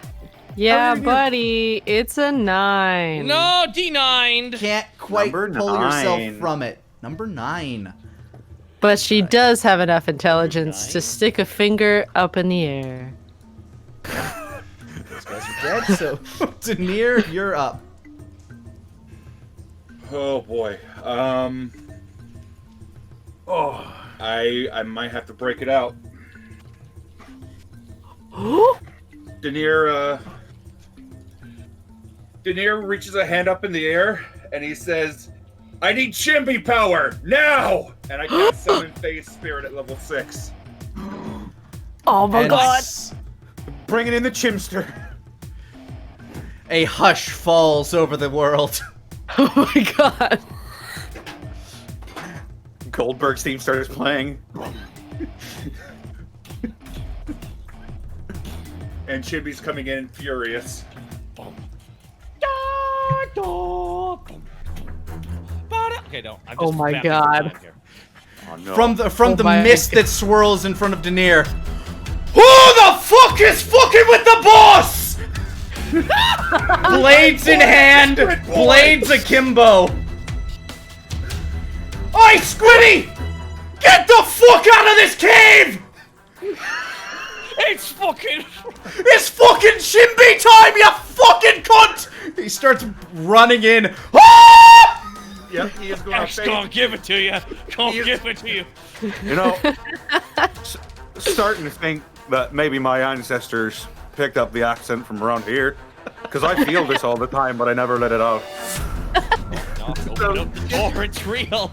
Speaker 6: Yeah,
Speaker 1: How are you?
Speaker 6: buddy, it's a 9.
Speaker 8: No, D9.
Speaker 1: me. Can't quite
Speaker 5: Number
Speaker 1: pull yourself
Speaker 5: 9.
Speaker 1: from it. Number 9.
Speaker 6: But she does have enough intelligence to stick a finger up in the air.
Speaker 1: Those guys are dead, so Denier, you're up.
Speaker 3: Oh boy. I might have to break it out. Denier reaches a hand up in the air and he says, "I need Chimpy power now!" And I cast Summon Phase Spirit at level 6.
Speaker 6: Oh my
Speaker 1: And
Speaker 6: god.
Speaker 5: Bringing in the chimster.
Speaker 1: A hush falls over the world.
Speaker 6: Oh my god.
Speaker 5: Goldberg's theme starts playing.
Speaker 3: And Chimpy's coming in furious.
Speaker 8: Okay, no. I'm just
Speaker 6: Oh my
Speaker 8: fapping
Speaker 6: God.
Speaker 8: around here.
Speaker 5: Oh no.
Speaker 1: From
Speaker 6: Oh
Speaker 1: the
Speaker 6: my
Speaker 1: mist that swirls in front of Denier. Who the fuck is fucking with the boss? Blades in hand, blades akimbo. Oi, Squiddy! Get the fuck out of this cave!
Speaker 7: It's fucking.
Speaker 1: It's fucking Chimby time, you fucking cunt! He starts running in. Ah!
Speaker 5: Yep, he is going
Speaker 7: X
Speaker 5: to
Speaker 7: gonna give it to you. Gonna give it to you.
Speaker 5: You know, starting to think that maybe my ancestors picked up the accent from around here. Because I feel this all the time, but I never let it out.
Speaker 7: No, open up the door. It's real.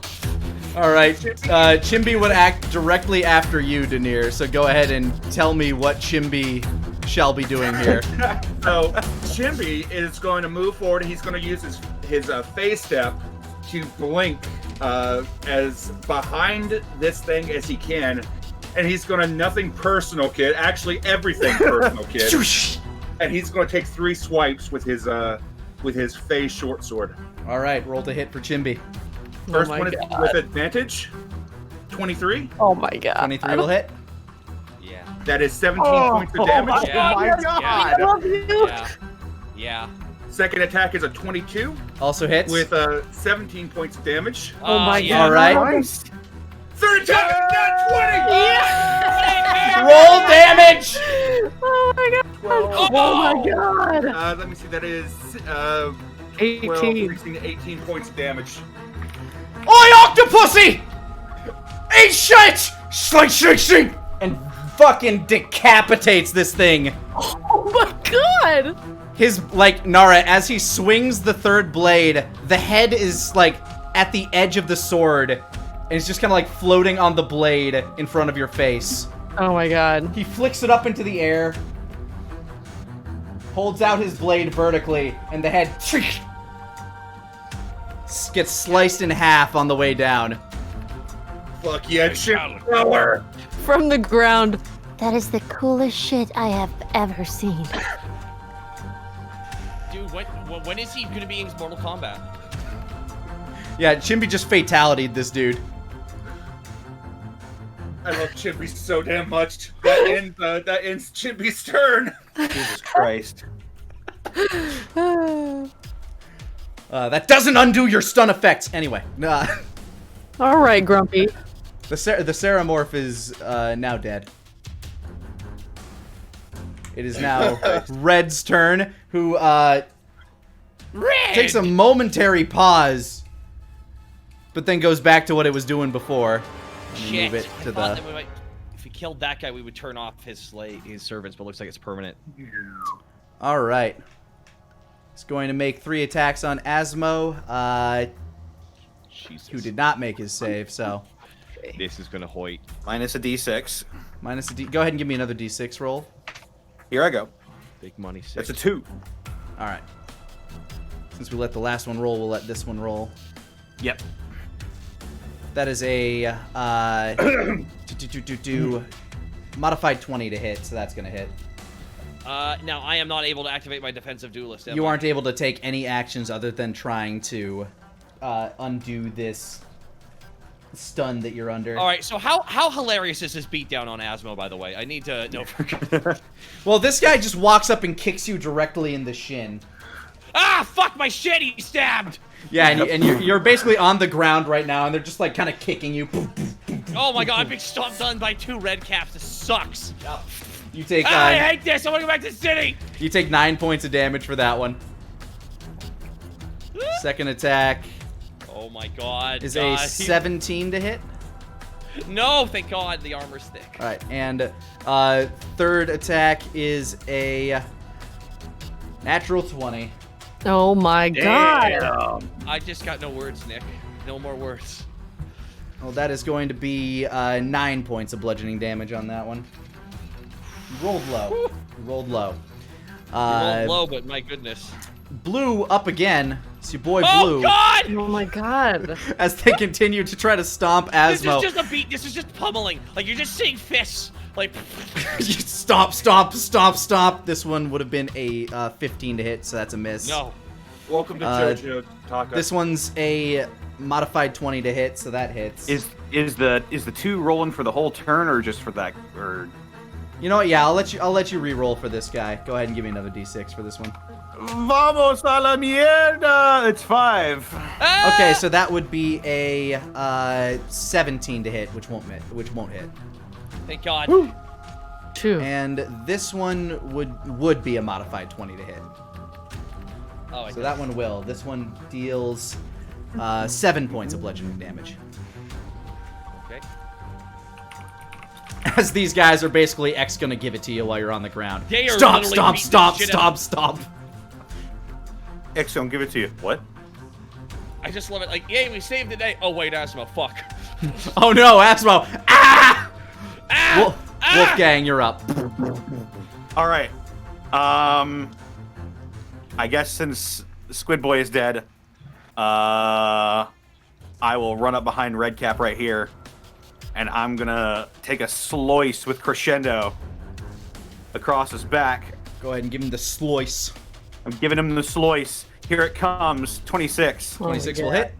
Speaker 1: All right, Chimby would act directly after you, Daenerys. So go ahead and tell me what Chimby shall be doing here.
Speaker 3: So Chimby is going to move forward. He's going to use his phase step to blink as behind this thing as he can, and he's going to nothing personal, kid. Actually, everything personal, kid. And he's going to take 3 swipes with his phase short sword.
Speaker 1: All right, roll to hit for Chimby.
Speaker 3: First one is with advantage. 23.
Speaker 6: Oh my god.
Speaker 1: 23 will hit.
Speaker 7: Yeah.
Speaker 3: That is 17 points of damage.
Speaker 7: Yeah.
Speaker 5: Oh my god!
Speaker 6: I love you.
Speaker 7: Yeah. Yeah.
Speaker 3: Second attack is a 22
Speaker 1: Also hits.
Speaker 3: with 17 points of damage.
Speaker 6: Oh my
Speaker 7: yeah.
Speaker 1: All right.
Speaker 5: Nice.
Speaker 3: Third attack is not 20.
Speaker 1: Roll damage.
Speaker 6: Oh my god. Oh my god.
Speaker 3: Let me see. That is
Speaker 6: 18.
Speaker 3: 12, 16, 18 points of damage.
Speaker 1: Oi, Octopussy! Eat shit! Shake! And fucking decapitates this thing.
Speaker 6: Oh my god.
Speaker 1: His, like, Nara, as he swings the third blade, the head is, like, at the edge of the sword. And it's just kind of, like, floating on the blade in front of your face.
Speaker 6: Oh my god.
Speaker 1: He flicks it up into the air, holds out his blade vertically, and the head gets sliced in half on the way down.
Speaker 3: Fuck yeah, shit thrower.
Speaker 6: From the ground.
Speaker 2: That is the coolest shit I have ever seen.
Speaker 7: Dude, when is he gonna be in his Mortal Kombat?
Speaker 1: Yeah, Chimby just fatality'd this dude.
Speaker 3: I love Chimby so damn much. That ends Chimby's turn.
Speaker 5: Jesus Christ.
Speaker 1: That doesn't undo your stun effects. Anyway,
Speaker 6: All right, Grumpy.
Speaker 1: the Ceramorph is now dead. It is now Red's turn, who
Speaker 7: Red!
Speaker 1: takes a momentary pause, but then goes back to what it was doing before.
Speaker 7: Shit.
Speaker 1: Move it to
Speaker 7: I thought
Speaker 1: the.
Speaker 7: that we might, if we killed that guy, we would turn off his servants, but it looks like it's permanent.
Speaker 1: All right. He's going to make 3 attacks on Asmo,
Speaker 7: Jesus.
Speaker 1: who did not make his save. So
Speaker 7: This is gonna hoit.
Speaker 5: Minus a d6.
Speaker 1: minus a D. Go ahead and give me another D6 roll.
Speaker 5: Here I go.
Speaker 7: Big money.
Speaker 5: That's a 2.
Speaker 1: All right. Since we let the last one roll, we'll let this one roll.
Speaker 5: Yep.
Speaker 1: That is a modified 20 to hit, so that's gonna hit.
Speaker 7: Now I am not able to activate my defensive duelist.
Speaker 1: You aren't able to take any actions other than trying to undo this stun that you're under.
Speaker 7: All right. So how hilarious is this beatdown on Asmo? By the way, I need to know.
Speaker 1: Well, this guy just walks up and kicks you directly in the shin.
Speaker 7: Ah! Fuck my shit! He stabbed.
Speaker 1: Yeah, and you're basically on the ground right now, and they're just like kind of kicking you.
Speaker 7: Oh my god! I'm being stomped on by 2 red caps. This sucks.
Speaker 1: You take
Speaker 7: I hate this. I want to go back to the city.
Speaker 1: you take 9 points of damage for that one. Second attack
Speaker 7: Oh my god.
Speaker 1: is
Speaker 7: God.
Speaker 1: a 17 to hit.
Speaker 7: No, thank god, the armor's thick.
Speaker 1: All right, and third attack is a natural 20.
Speaker 6: Oh my god.
Speaker 7: I just got no words, Nick. No more words.
Speaker 1: Well, that is going to be 9 points of bludgeoning damage on that one. You rolled low. You rolled low.
Speaker 7: You rolled low, but my goodness.
Speaker 1: Blue up again. It's your boy
Speaker 7: Oh
Speaker 1: Blue.
Speaker 7: god!
Speaker 6: Oh my god.
Speaker 1: As they continue to try to stomp
Speaker 7: This
Speaker 1: Asmo.
Speaker 7: is just a beat. This is just pummeling. Like you're just seeing fists. Like.
Speaker 1: Stomp. This one would have been a 15 to hit, so that's a miss.
Speaker 7: No.
Speaker 3: Welcome to JoJo Taka.
Speaker 1: This one's a modified 20 to hit, so that hits.
Speaker 5: Is the 2 rolling for the whole turn or just for that? Or
Speaker 1: You know what? Yeah, I'll let you re-roll for this guy. Go ahead and give me another D6 for this one.
Speaker 5: Vamos a la mierda! It's 5.
Speaker 7: Ah!
Speaker 1: Okay, so that would be a 17 to hit, which won't hit.
Speaker 7: Thank God.
Speaker 6: 2 Phew.
Speaker 1: And this one would be a modified 20 to hit.
Speaker 8: Oh,
Speaker 1: So that one will. This one deals 7 points of bludgeoning damage.
Speaker 8: Okay.
Speaker 1: As these guys are basically gonna give it to you while you're on the ground.
Speaker 8: They are
Speaker 1: Stomp,
Speaker 8: literally
Speaker 1: stomp,
Speaker 8: beating the
Speaker 1: stomp,
Speaker 8: shit
Speaker 1: stomp,
Speaker 8: out
Speaker 1: stomp.
Speaker 5: X gonna give it to you. What?
Speaker 8: I just love it. Like, yay, we saved the day. Oh, wait, Asmo, fuck.
Speaker 1: Oh no, Asmo! Ah!
Speaker 8: Ah!
Speaker 1: Wolfgang, you're up.
Speaker 5: All right. I guess since Squid Boy is dead, I will run up behind Redcap right here, and I'm gonna take a slice with Crescendo across his back.
Speaker 1: Go ahead and give him the slice.
Speaker 5: I'm giving him the slice. Here it comes. 26.
Speaker 1: 26
Speaker 6: my
Speaker 1: will
Speaker 6: God.
Speaker 1: hit.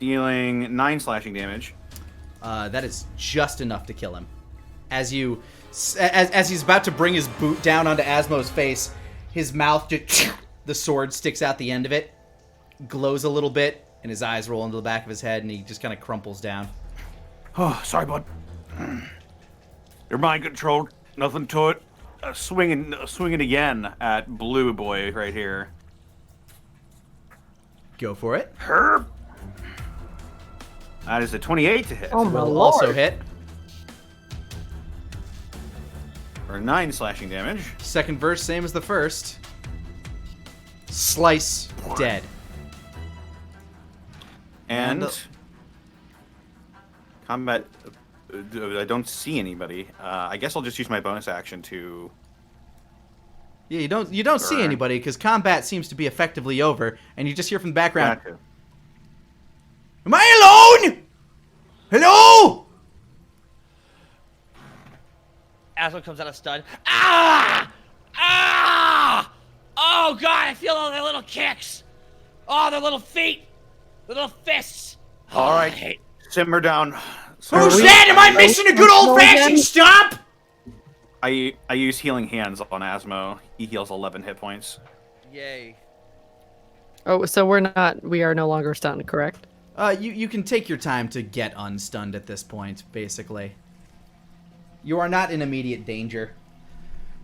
Speaker 5: Dealing 9 slashing damage.
Speaker 1: That is just enough to kill him. As he's about to bring his boot down onto Asmo's face, his mouth just the sword sticks out the end of it, glows a little bit, and his eyes roll into the back of his head, and he just kind of crumples down.
Speaker 5: Oh, sorry, bud. You're mind controlled. Nothing to it. Swinging again at Blue Boy right here.
Speaker 1: Go for it.
Speaker 5: Herb. That is a 28 to hit.
Speaker 6: Oh my
Speaker 1: Will
Speaker 6: lord.
Speaker 1: also hit.
Speaker 5: For 9 slashing damage.
Speaker 1: Second verse, same as the first. Slice, dead.
Speaker 5: And combat. I don't see anybody. I guess I'll just use my bonus action to.
Speaker 1: Yeah, you don't see
Speaker 5: Sure.
Speaker 1: anybody because combat seems to be effectively over, and you just hear from the background,
Speaker 5: Gotcha.
Speaker 1: "Am I alone? Hello?"
Speaker 8: Asmo comes out of stun. Ah! Ah! Oh, God, I feel all their little kicks. Oh, their little feet. Their little fists. Oh,
Speaker 5: All
Speaker 8: I
Speaker 5: right.
Speaker 8: hate-
Speaker 5: Simmer down.
Speaker 1: Who's that? Am I missing a good old-fashioned stomp?
Speaker 5: I use healing hands on Asmo. He heals 11 hit points.
Speaker 8: Yay.
Speaker 6: Oh, so we are no longer stunned, correct?
Speaker 1: You can take your time to get unstunned at this point, basically. You are not in immediate danger.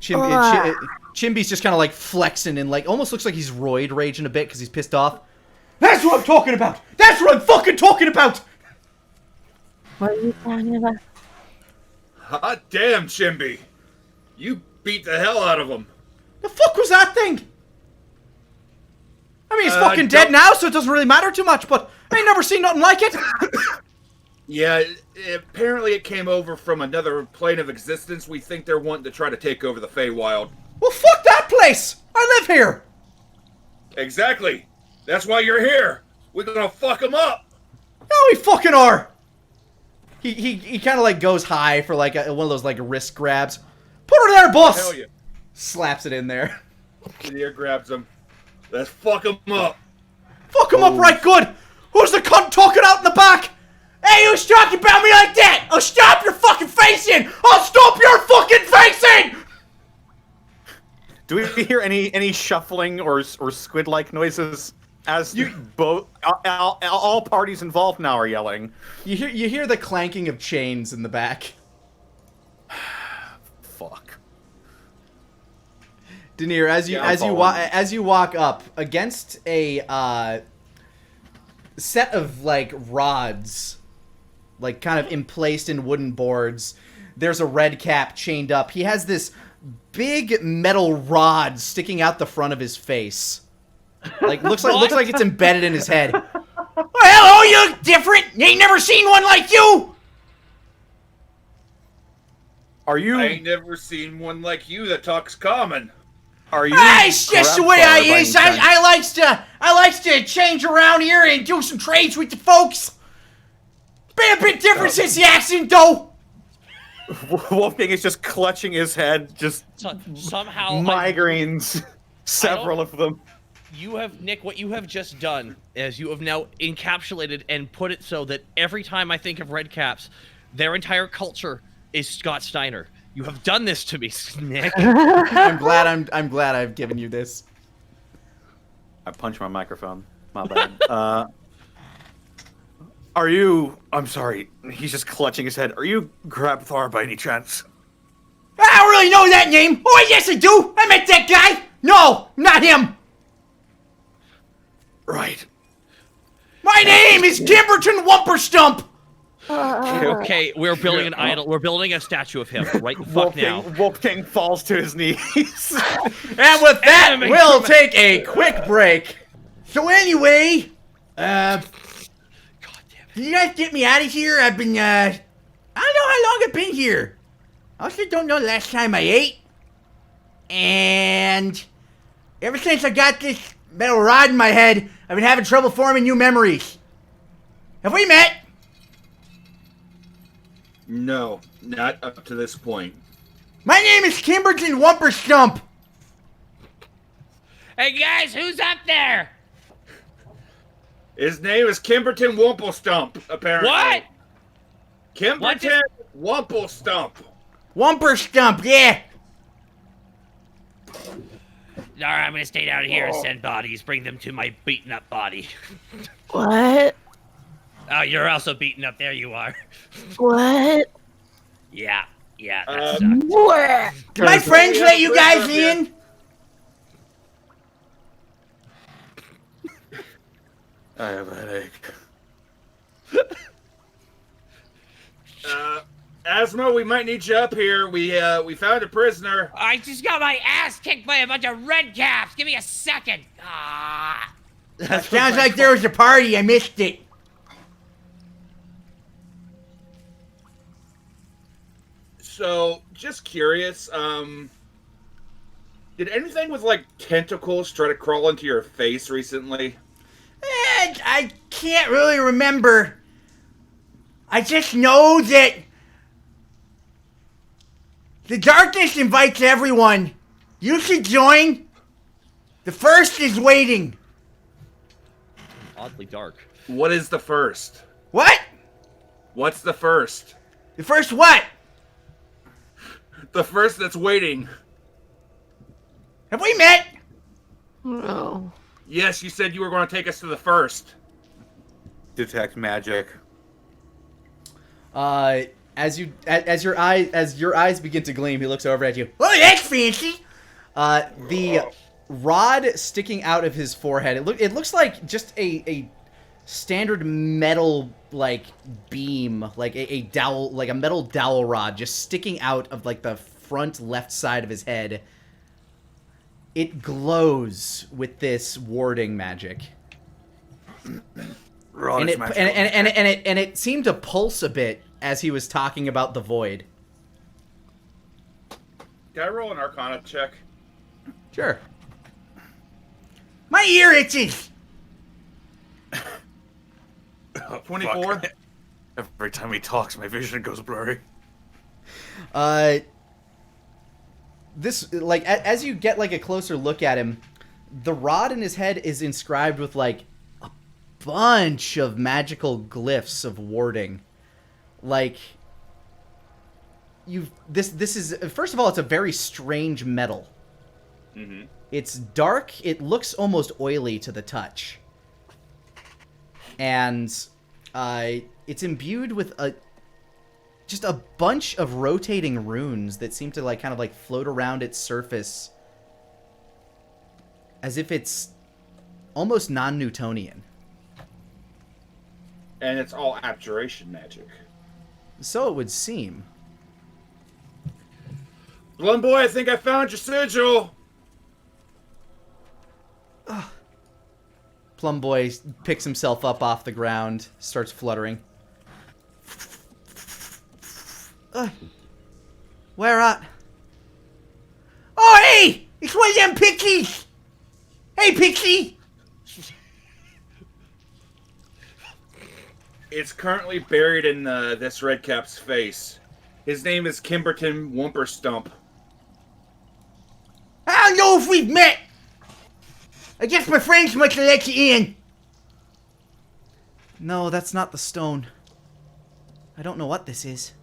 Speaker 1: Chimby's just kind of like flexing and like almost looks like he's roid raging a bit because he's pissed off. That's what I'm talking about! That's what I'm fucking talking about!
Speaker 2: What are you talking about?
Speaker 3: Hot damn, Chimby. You beat the hell out of him.
Speaker 1: The fuck was that thing? I mean, he's fucking
Speaker 3: don't-
Speaker 1: dead now, so it doesn't really matter too much, but I ain't never seen nothing like it.
Speaker 3: Yeah, apparently it came over from another plane of existence. We think they're wanting to try to take over the Feywild.
Speaker 1: Well, fuck that place! I live here!
Speaker 3: Exactly. That's why you're here. We're gonna fuck them up.
Speaker 1: No, we fucking are! He kind of like goes high for like one of those like wrist grabs. Put her there, boss!
Speaker 3: Hell yeah.
Speaker 1: Slaps it in there.
Speaker 3: Here grabs him. Let's fuck them up.
Speaker 1: Fuck him up right good! Who's the cunt talking out in the back? Hey, who's talking about me like that? I'll stomp your fucking face in! I'll stomp your fucking face in!
Speaker 5: Do we hear any shuffling or squid-like noises as both all parties involved now are yelling?
Speaker 1: You hear the clanking of chains in the back.
Speaker 5: Fuck.
Speaker 1: Denier, as you walk up against a set of like rods, like kind of emplaced in wooden boards, there's a red cap chained up. He has this big metal rod sticking out the front of his face. Like looks like it's embedded in his head. Well, hello, you look different. You ain't never seen one like you.
Speaker 5: Are you?
Speaker 3: I ain't never seen one like you that talks common.
Speaker 5: Are you?
Speaker 1: It's just the way I
Speaker 5: Grandfather by
Speaker 1: is.
Speaker 5: any chance?
Speaker 1: I likes to change around here and do some trades with the folks. Been a bit different since the accident, though.
Speaker 5: Wolfgang is just clutching his head, just
Speaker 8: Somehow,
Speaker 5: migraines, several of them.
Speaker 8: you have, Nick, what you have just done is you have now encapsulated and put it so that every time I think of Redcaps, their entire culture is Scott Steiner. You have done this to me, Nick.
Speaker 1: I'm glad I've given you this.
Speaker 5: I punched my microphone. My bad. Are you? I'm sorry. He's just clutching his head. Are you Grabthar by any chance?
Speaker 9: I don't really know that name. Oh, yes, I do. I met that guy. No, not him.
Speaker 5: Right.
Speaker 9: My name is Kimberton Wumperstump.
Speaker 8: Okay, we're building an idol. We're building a statue of him right the fuck now.
Speaker 5: Wolfgang falls to his knees.
Speaker 9: And with that, we'll take a quick break. So anyway,
Speaker 8: God damn it.
Speaker 9: can you guys get me out of here? I've been, I don't know how long I've been here. I also don't know the last time I ate. And ever since I got this metal rod in my head, I've been having trouble forming new memories. Have we met?
Speaker 3: No, not up to this point.
Speaker 9: My name is Kimberton Wumperstump.
Speaker 4: Hey guys, who's up there?
Speaker 3: His name is Kimberton Wumplestump, apparently.
Speaker 4: What?
Speaker 3: Kimberton Wumplestump.
Speaker 9: Wumperstump, yeah.
Speaker 4: Alright, I'm gonna stay down here and send bodies. Bring them to my beaten up body.
Speaker 2: What?
Speaker 4: Oh, you're also beaten up. There you are.
Speaker 2: What?
Speaker 4: Yeah, that sucks.
Speaker 2: What?
Speaker 9: Did my friends let you guys in?
Speaker 5: I have a headache.
Speaker 3: Asmo, we might need you up here. We found a prisoner.
Speaker 4: I just got my ass kicked by a bunch of red caps. Give me a second. Ah.
Speaker 9: Sounds like there was a party. I missed it.
Speaker 3: So, just curious, did anything with, like, tentacles try to crawl into your face recently?
Speaker 9: I can't really remember. I just know that the darkness invites everyone. You should join. The first is waiting.
Speaker 8: Oddly dark.
Speaker 3: What is the first?
Speaker 9: What?
Speaker 3: What's the first?
Speaker 9: The first what?
Speaker 3: The first that's waiting.
Speaker 9: Have we met?
Speaker 2: No.
Speaker 3: Yes, you said you were going to take us to the first.
Speaker 5: Detect magic.
Speaker 1: As your eyes begin to gleam, he looks over at you.
Speaker 9: Oh, that's fancy.
Speaker 1: The rod sticking out of his forehead. It looks like just a standard metal like beam, like a dowel, like a metal dowel rod, just sticking out of like the front left side of his head. It glows with this warding magic. And it seemed to pulse a bit as he was talking about the void.
Speaker 3: Can I roll an Arcana check?
Speaker 1: Sure.
Speaker 9: My ear itches.
Speaker 3: 24?
Speaker 5: Fuck. Every time he talks, my vision goes blurry.
Speaker 1: This, like, as you get like a closer look at him, the rod in his head is inscribed with like a bunch of magical glyphs of warding. Like, this is, first of all, it's a very strange metal.
Speaker 3: Mm-hmm.
Speaker 1: It's dark. It looks almost oily to the touch. And it's imbued with just a bunch of rotating runes that seem to like kind of like float around its surface as if it's almost non-Newtonian.
Speaker 3: And it's all abjuration magic.
Speaker 1: So it would seem.
Speaker 3: Blum boy, I think I found your sigil.
Speaker 1: Plum Boy picks himself up off the ground, starts fluttering. Where at?
Speaker 9: Oh, hey! It's one of them pixies! Hey, pixie!
Speaker 3: It's currently buried in this redcap's face. His name is Kimberton Wumperstump.
Speaker 9: I don't know if we've met. I guess my friends must have let you in.
Speaker 1: No, that's not the stone. I don't know what this is.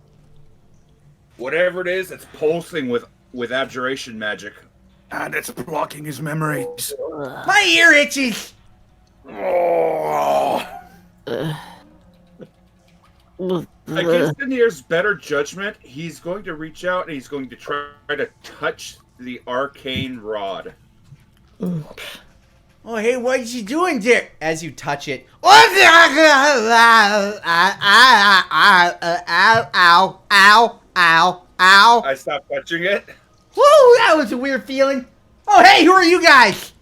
Speaker 3: Whatever it is, it's pulsing with abjuration magic.
Speaker 5: And it's blocking his memories.
Speaker 9: My ear itches.
Speaker 3: Oh. Against Denir's better judgment, he's going to reach out and he's going to try to touch the arcane rod.
Speaker 9: Oh, hey, what is he doing there?
Speaker 1: As you touch it,
Speaker 9: Ow, ow, ow, ow, ow.
Speaker 3: I stopped touching it.
Speaker 9: Woo, that was a weird feeling. Oh, hey, who are you guys?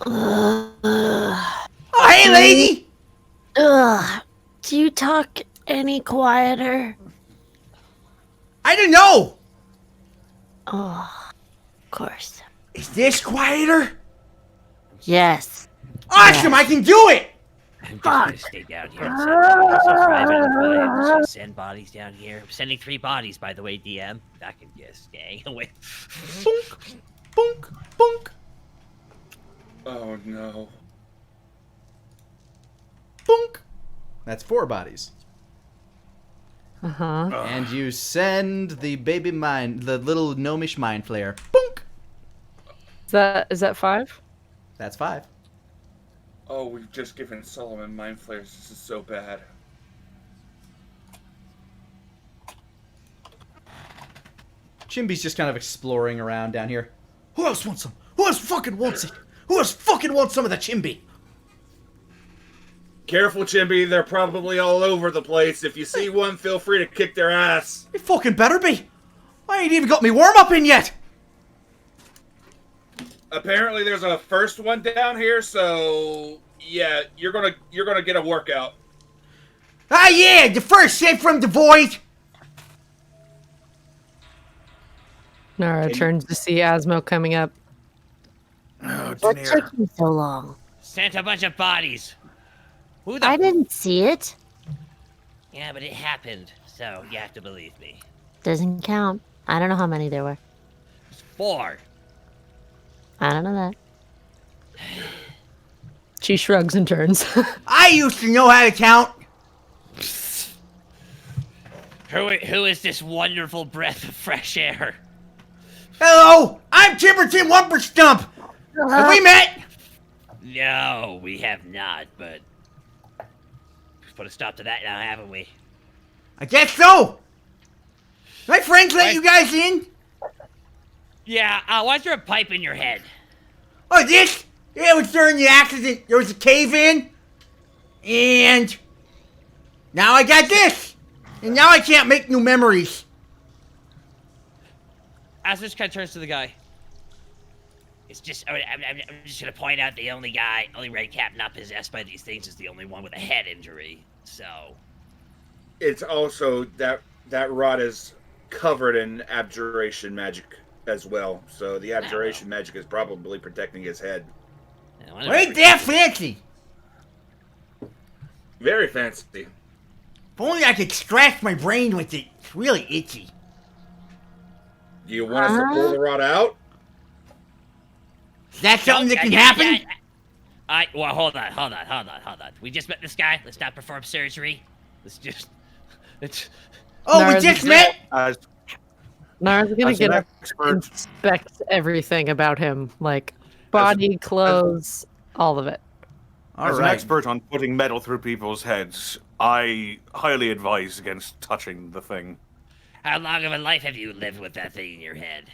Speaker 9: Oh, hey, lady.
Speaker 2: Ugh. Do you talk any quieter?
Speaker 9: I don't know.
Speaker 2: Oh, of course.
Speaker 9: Is this quieter?
Speaker 2: Yes.
Speaker 9: Awesome, I can do it.
Speaker 4: I'm just gonna stay down here. And I'm just gonna send bodies down here. I'm sending 3 bodies, by the way, DM. I can just stay away.
Speaker 1: boonk, boonk, boonk,
Speaker 3: Oh no.
Speaker 1: boonk. That's 4 bodies.
Speaker 6: Uh-huh.
Speaker 1: And you send the the little gnomish mind flare. Boonk.
Speaker 6: Is that 5?
Speaker 1: That's 5.
Speaker 3: Oh, we've just given Solomon mind flares. This is so bad.
Speaker 1: Chimby's just kind of exploring around down here. Who else wants some? Who else fucking wants it? Who else fucking wants some of the Chimby?
Speaker 3: Careful, Chimby. They're probably all over the place. If you see one, feel free to kick their ass.
Speaker 1: It fucking better be. I ain't even got me warm up in yet.
Speaker 3: Apparently, there's a first one down here, so yeah, you're gonna get a workout.
Speaker 9: Ah, yeah, the first shape from the void.
Speaker 6: Nara turns to see Asmo coming up.
Speaker 5: Oh,
Speaker 2: What
Speaker 5: Denir.
Speaker 2: took you so long?
Speaker 4: Sent a bunch of bodies. Who the?
Speaker 2: I didn't see it.
Speaker 4: Yeah, but it happened. So you have to believe me.
Speaker 2: Doesn't count. I don't know how many there were.
Speaker 4: 4.
Speaker 2: I don't know that.
Speaker 6: She shrugs and turns.
Speaker 9: I used to know how to count.
Speaker 4: Who is this wonderful breath of fresh air?
Speaker 9: Hello, I'm Timberton Wumperstump. Have we met?
Speaker 4: No, we have not, but we've put a stop to that now, haven't we?
Speaker 9: I guess so. My friends let you guys in?
Speaker 4: Yeah, why is there a pipe in your head?
Speaker 9: Oh, this? Yeah, it was during the accident. There was a cave-in. And now I got this. And now I can't make new memories.
Speaker 4: As this kind of turns to the guy. It's just, I'm just gonna point out the only red cap not possessed by these things is the only one with a head injury. So.
Speaker 3: It's also that rod is covered in abjuration magic as well, so the abjuration magic is probably protecting his head.
Speaker 9: Ain't that fancy?
Speaker 3: Very fancy.
Speaker 9: If only I could scratch my brain with it. It's really itchy.
Speaker 3: Do you want us to pull the rod out?
Speaker 9: Is that something that can happen?
Speaker 4: Well, hold on. We just met this guy. Let's not perform surgery.
Speaker 9: Oh, we
Speaker 6: Nara's
Speaker 9: just
Speaker 6: a-
Speaker 9: met?
Speaker 6: Nara's gonna
Speaker 5: As an
Speaker 6: get up,
Speaker 5: expert,
Speaker 6: inspect everything about him, like body, clothes, all of it.
Speaker 1: All
Speaker 5: as an
Speaker 1: right.
Speaker 5: expert on putting metal through people's heads, I highly advise against touching the thing.
Speaker 4: How long of a life have you lived with that thing in your head?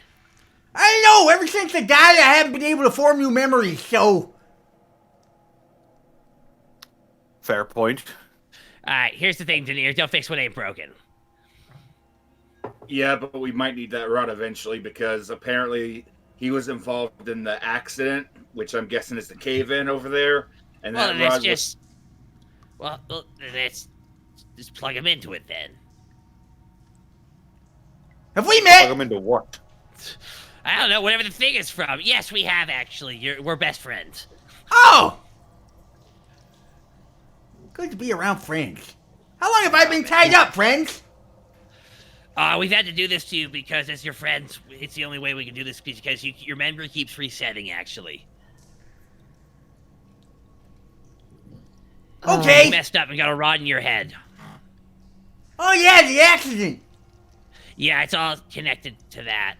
Speaker 9: I don't know. Ever since I died, I haven't been able to form new memories, so...
Speaker 5: Fair point.
Speaker 4: Alright, here's the thing, Denir. Don't fix what ain't broken.
Speaker 3: Yeah, but we might need that rod eventually because apparently he was involved in the accident, which I'm guessing is the cave-in over there. And
Speaker 4: Well,
Speaker 3: that
Speaker 4: then
Speaker 3: rod
Speaker 4: let's just... Well, let's just plug him into it then.
Speaker 9: Have we
Speaker 5: Plug
Speaker 9: met?
Speaker 5: them into what?
Speaker 4: I don't know, whatever the thing is from. Yes, we have, actually. We're best friends.
Speaker 9: Oh! Good to be around friends. How long have I been tied up, friends?
Speaker 4: We've had to do this to you because as your friends, it's the only way we can do this because your memory keeps resetting, actually.
Speaker 9: Okay.
Speaker 4: You messed up and got a rod in your head.
Speaker 9: Oh yeah, the accident.
Speaker 4: Yeah, it's all connected to that.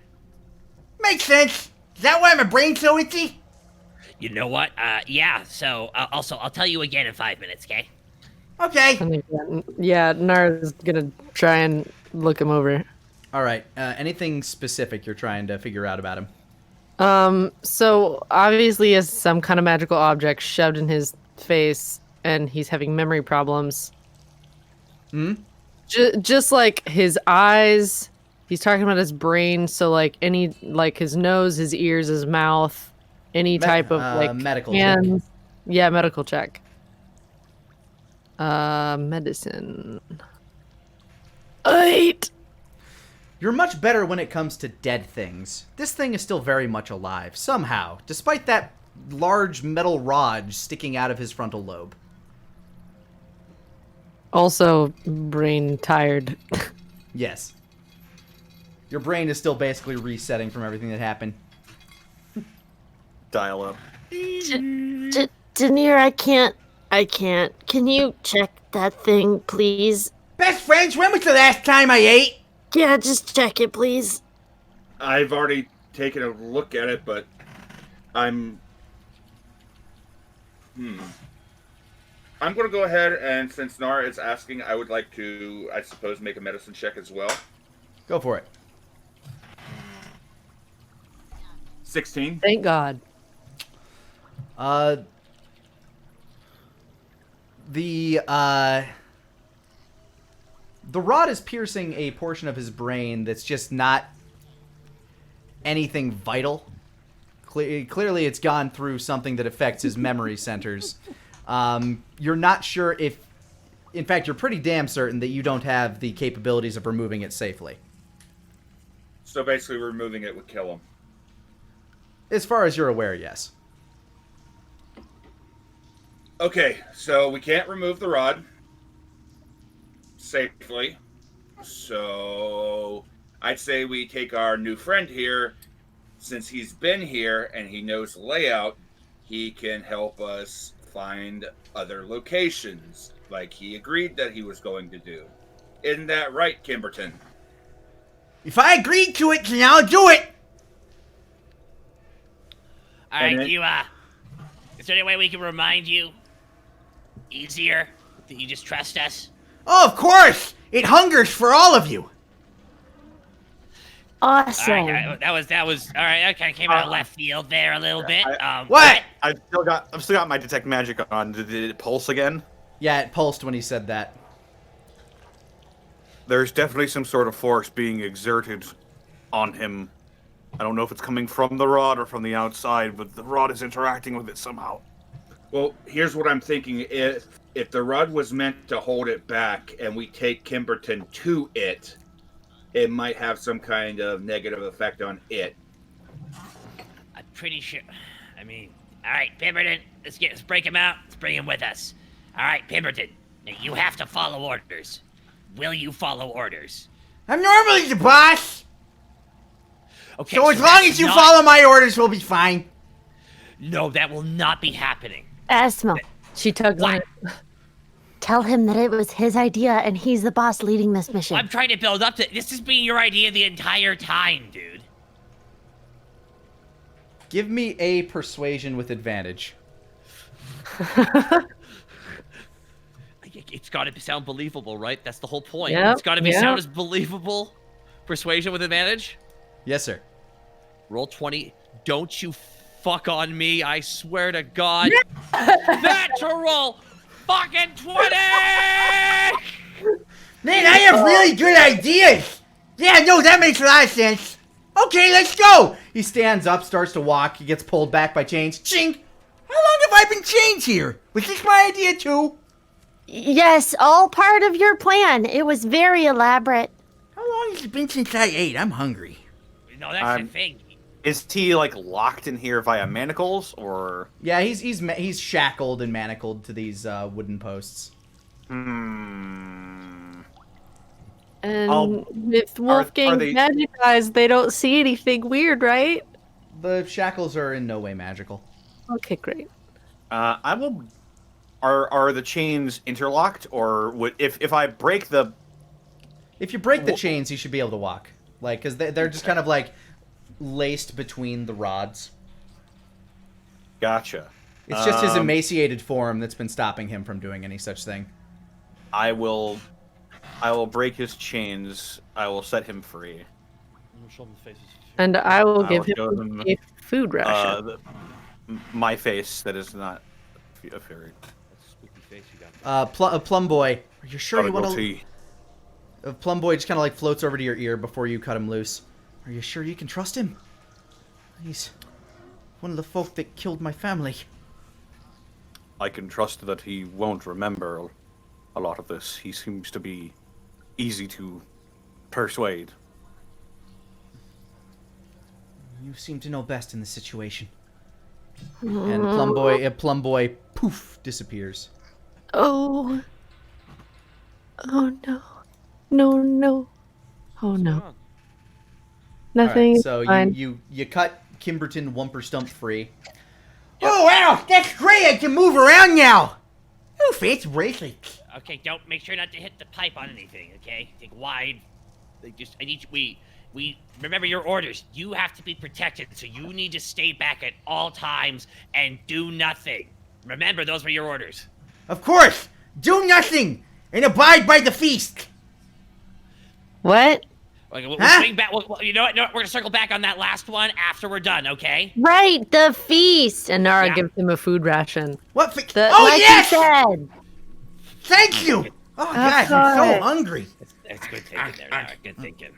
Speaker 9: Makes sense. Is that why my brain's so itchy?
Speaker 4: You know what? Yeah, so, also, I'll tell you again in 5 minutes, okay?
Speaker 9: Okay.
Speaker 6: I think, yeah, Nara's gonna try and look him over.
Speaker 1: All right. Anything specific you're trying to figure out about him?
Speaker 6: So obviously he has some kind of magical object shoved in his face, and he's having memory problems. Just like his eyes, he's talking about his brain. So like his nose, his ears, his mouth, any type of like
Speaker 1: medical
Speaker 6: hands. Yeah, medical check. Medicine. 8.
Speaker 1: You're much better when it comes to dead things. This thing is still very much alive, somehow, despite that large metal rod sticking out of his frontal lobe.
Speaker 6: Also, brain tired.
Speaker 1: Yes. Your brain is still basically resetting from everything that happened.
Speaker 5: Dial up.
Speaker 2: Denier, I can't. Can you check that thing, please?
Speaker 9: Best friends, when was the last time I ate?
Speaker 2: Yeah, just check it, please.
Speaker 3: I've already taken a look at it, but I'm going to go ahead and, since Nara is asking, I would like to, I suppose, make a medicine check as well.
Speaker 1: Go for it.
Speaker 3: 16.
Speaker 6: Thank God.
Speaker 1: The rod is piercing a portion of his brain that's just not anything vital. Clearly, it's gone through something that affects his memory centers. You're not sure if... In fact, you're pretty damn certain that you don't have the capabilities of removing it safely.
Speaker 3: So basically, removing it would kill him.
Speaker 1: As far as you're aware, yes.
Speaker 3: Okay, so we can't remove the rod safely. So I'd say we take our new friend here. Since he's been here and he knows the layout, he can help us find other locations, like he agreed that he was going to do. Isn't that right, Kimberton?
Speaker 9: If I agreed to it, then I'll do it.
Speaker 4: All right,
Speaker 3: And then-
Speaker 4: is there any way we can remind you easier that you just trust us?
Speaker 9: Oh, of course. It hungers for all of you.
Speaker 2: Awesome.
Speaker 4: All right, that was all right. That kind of came out of left field there a little bit.
Speaker 9: What?
Speaker 5: I've still got my detect magic on. Did it pulse again?
Speaker 1: Yeah, it pulsed when he said that.
Speaker 5: There's definitely some sort of force being exerted on him. I don't know if it's coming from the rod or from the outside, but the rod is interacting with it somehow.
Speaker 3: Well, here's what I'm thinking. If the rod was meant to hold it back and we take Kimberton to it, it might have some kind of negative effect on it.
Speaker 4: I'm pretty sure. I mean, all right, Pemberton, let's break him out. Let's bring him with us. All right, Pemberton, now you have to follow orders. Will you follow orders?
Speaker 9: I'm normally the boss.
Speaker 4: Okay.
Speaker 9: So as long
Speaker 4: that's
Speaker 9: as you
Speaker 4: not-
Speaker 9: follow my orders, we'll be fine.
Speaker 4: No, that will not be happening.
Speaker 2: Asmo,
Speaker 6: She tugs on
Speaker 4: What?
Speaker 6: it.
Speaker 2: tell him that it was his idea and he's the boss leading this mission.
Speaker 4: I'm trying to build up to this. Has been your idea the entire time, dude.
Speaker 1: Give me a persuasion with advantage.
Speaker 7: It's got to sound believable, right? That's the whole point.
Speaker 6: Yep,
Speaker 7: It's got to be
Speaker 6: yep.
Speaker 7: sound as believable. Persuasion with advantage.
Speaker 1: Yes, sir.
Speaker 7: Roll 20. Don't you fuck on me, I swear to God. Natural fucking 20!
Speaker 9: Man, I have really good ideas. Yeah, no, that makes a lot of sense. Okay, let's go.
Speaker 1: He stands up, starts to walk. He gets pulled back by chains.
Speaker 9: Ching. How long have I been chained here? Was this my idea too?
Speaker 2: Yes, all part of your plan. It was very elaborate.
Speaker 9: How long has it been since I ate? I'm hungry.
Speaker 4: No, that's the thing.
Speaker 5: Is he like locked in here via manacles or?
Speaker 1: Yeah, he's shackled and manacled to these wooden posts.
Speaker 6: And
Speaker 5: I'll-
Speaker 6: with Wolfgang's
Speaker 5: they-
Speaker 6: magic eyes, they don't see anything weird, right?
Speaker 1: The shackles are in no way magical.
Speaker 6: Okay, great.
Speaker 5: I will. Are the chains interlocked, or would if I break the?
Speaker 1: If you break the chains, you should be able to walk. Like, because they're just kind of like laced between the rods.
Speaker 5: Gotcha.
Speaker 1: It's just his emaciated form that's been stopping him from doing any such thing.
Speaker 5: I will break his chains. I will set him free.
Speaker 8: Show him the faces.
Speaker 6: And I will
Speaker 5: I
Speaker 6: give
Speaker 5: will show
Speaker 6: him
Speaker 5: him,
Speaker 6: a food ration.
Speaker 5: My face that is not a fairy.
Speaker 8: That's a spooky face you got.
Speaker 1: Plum Boy, are you sure you want to?
Speaker 5: Tea.
Speaker 1: Plum Boy just kind of like floats over to your ear before you cut him loose. Are you sure you can trust him? He's one of the folk that killed my family.
Speaker 5: I can trust that he won't remember a lot of this. He seems to be easy to persuade.
Speaker 1: You seem to know best in this situation. And Plum Boy, poof, disappears.
Speaker 6: Oh. Oh no. No. Oh no. Nothing.
Speaker 1: Alright,
Speaker 6: is
Speaker 1: so
Speaker 6: fine.
Speaker 1: you cut Kimberton Wumperstump free.
Speaker 9: Oh, wow, that's great. I can move around now. Oh, fancy bracelet.
Speaker 4: Okay, don't make sure not to hit the pipe on anything, okay? Think wide. I need you, we remember your orders. You have to be protected, so you need to stay back at all times and do nothing. Remember, those were your orders.
Speaker 9: Of course. Do nothing and abide by the feast.
Speaker 6: What?
Speaker 4: Okay, we'll
Speaker 9: Huh?
Speaker 4: swing back. You know what? No, we're gonna circle back on that last one after we're done, okay?
Speaker 2: Right, the feast.
Speaker 6: And Nara
Speaker 4: Yeah.
Speaker 6: gives him a food ration.
Speaker 9: What?
Speaker 2: The,
Speaker 9: Oh,
Speaker 2: like
Speaker 9: yes.
Speaker 2: you said.
Speaker 9: Thank you. Oh, gosh, I'm so
Speaker 2: course.
Speaker 9: hungry.
Speaker 4: That's good thinking there, Nara. Good thinking.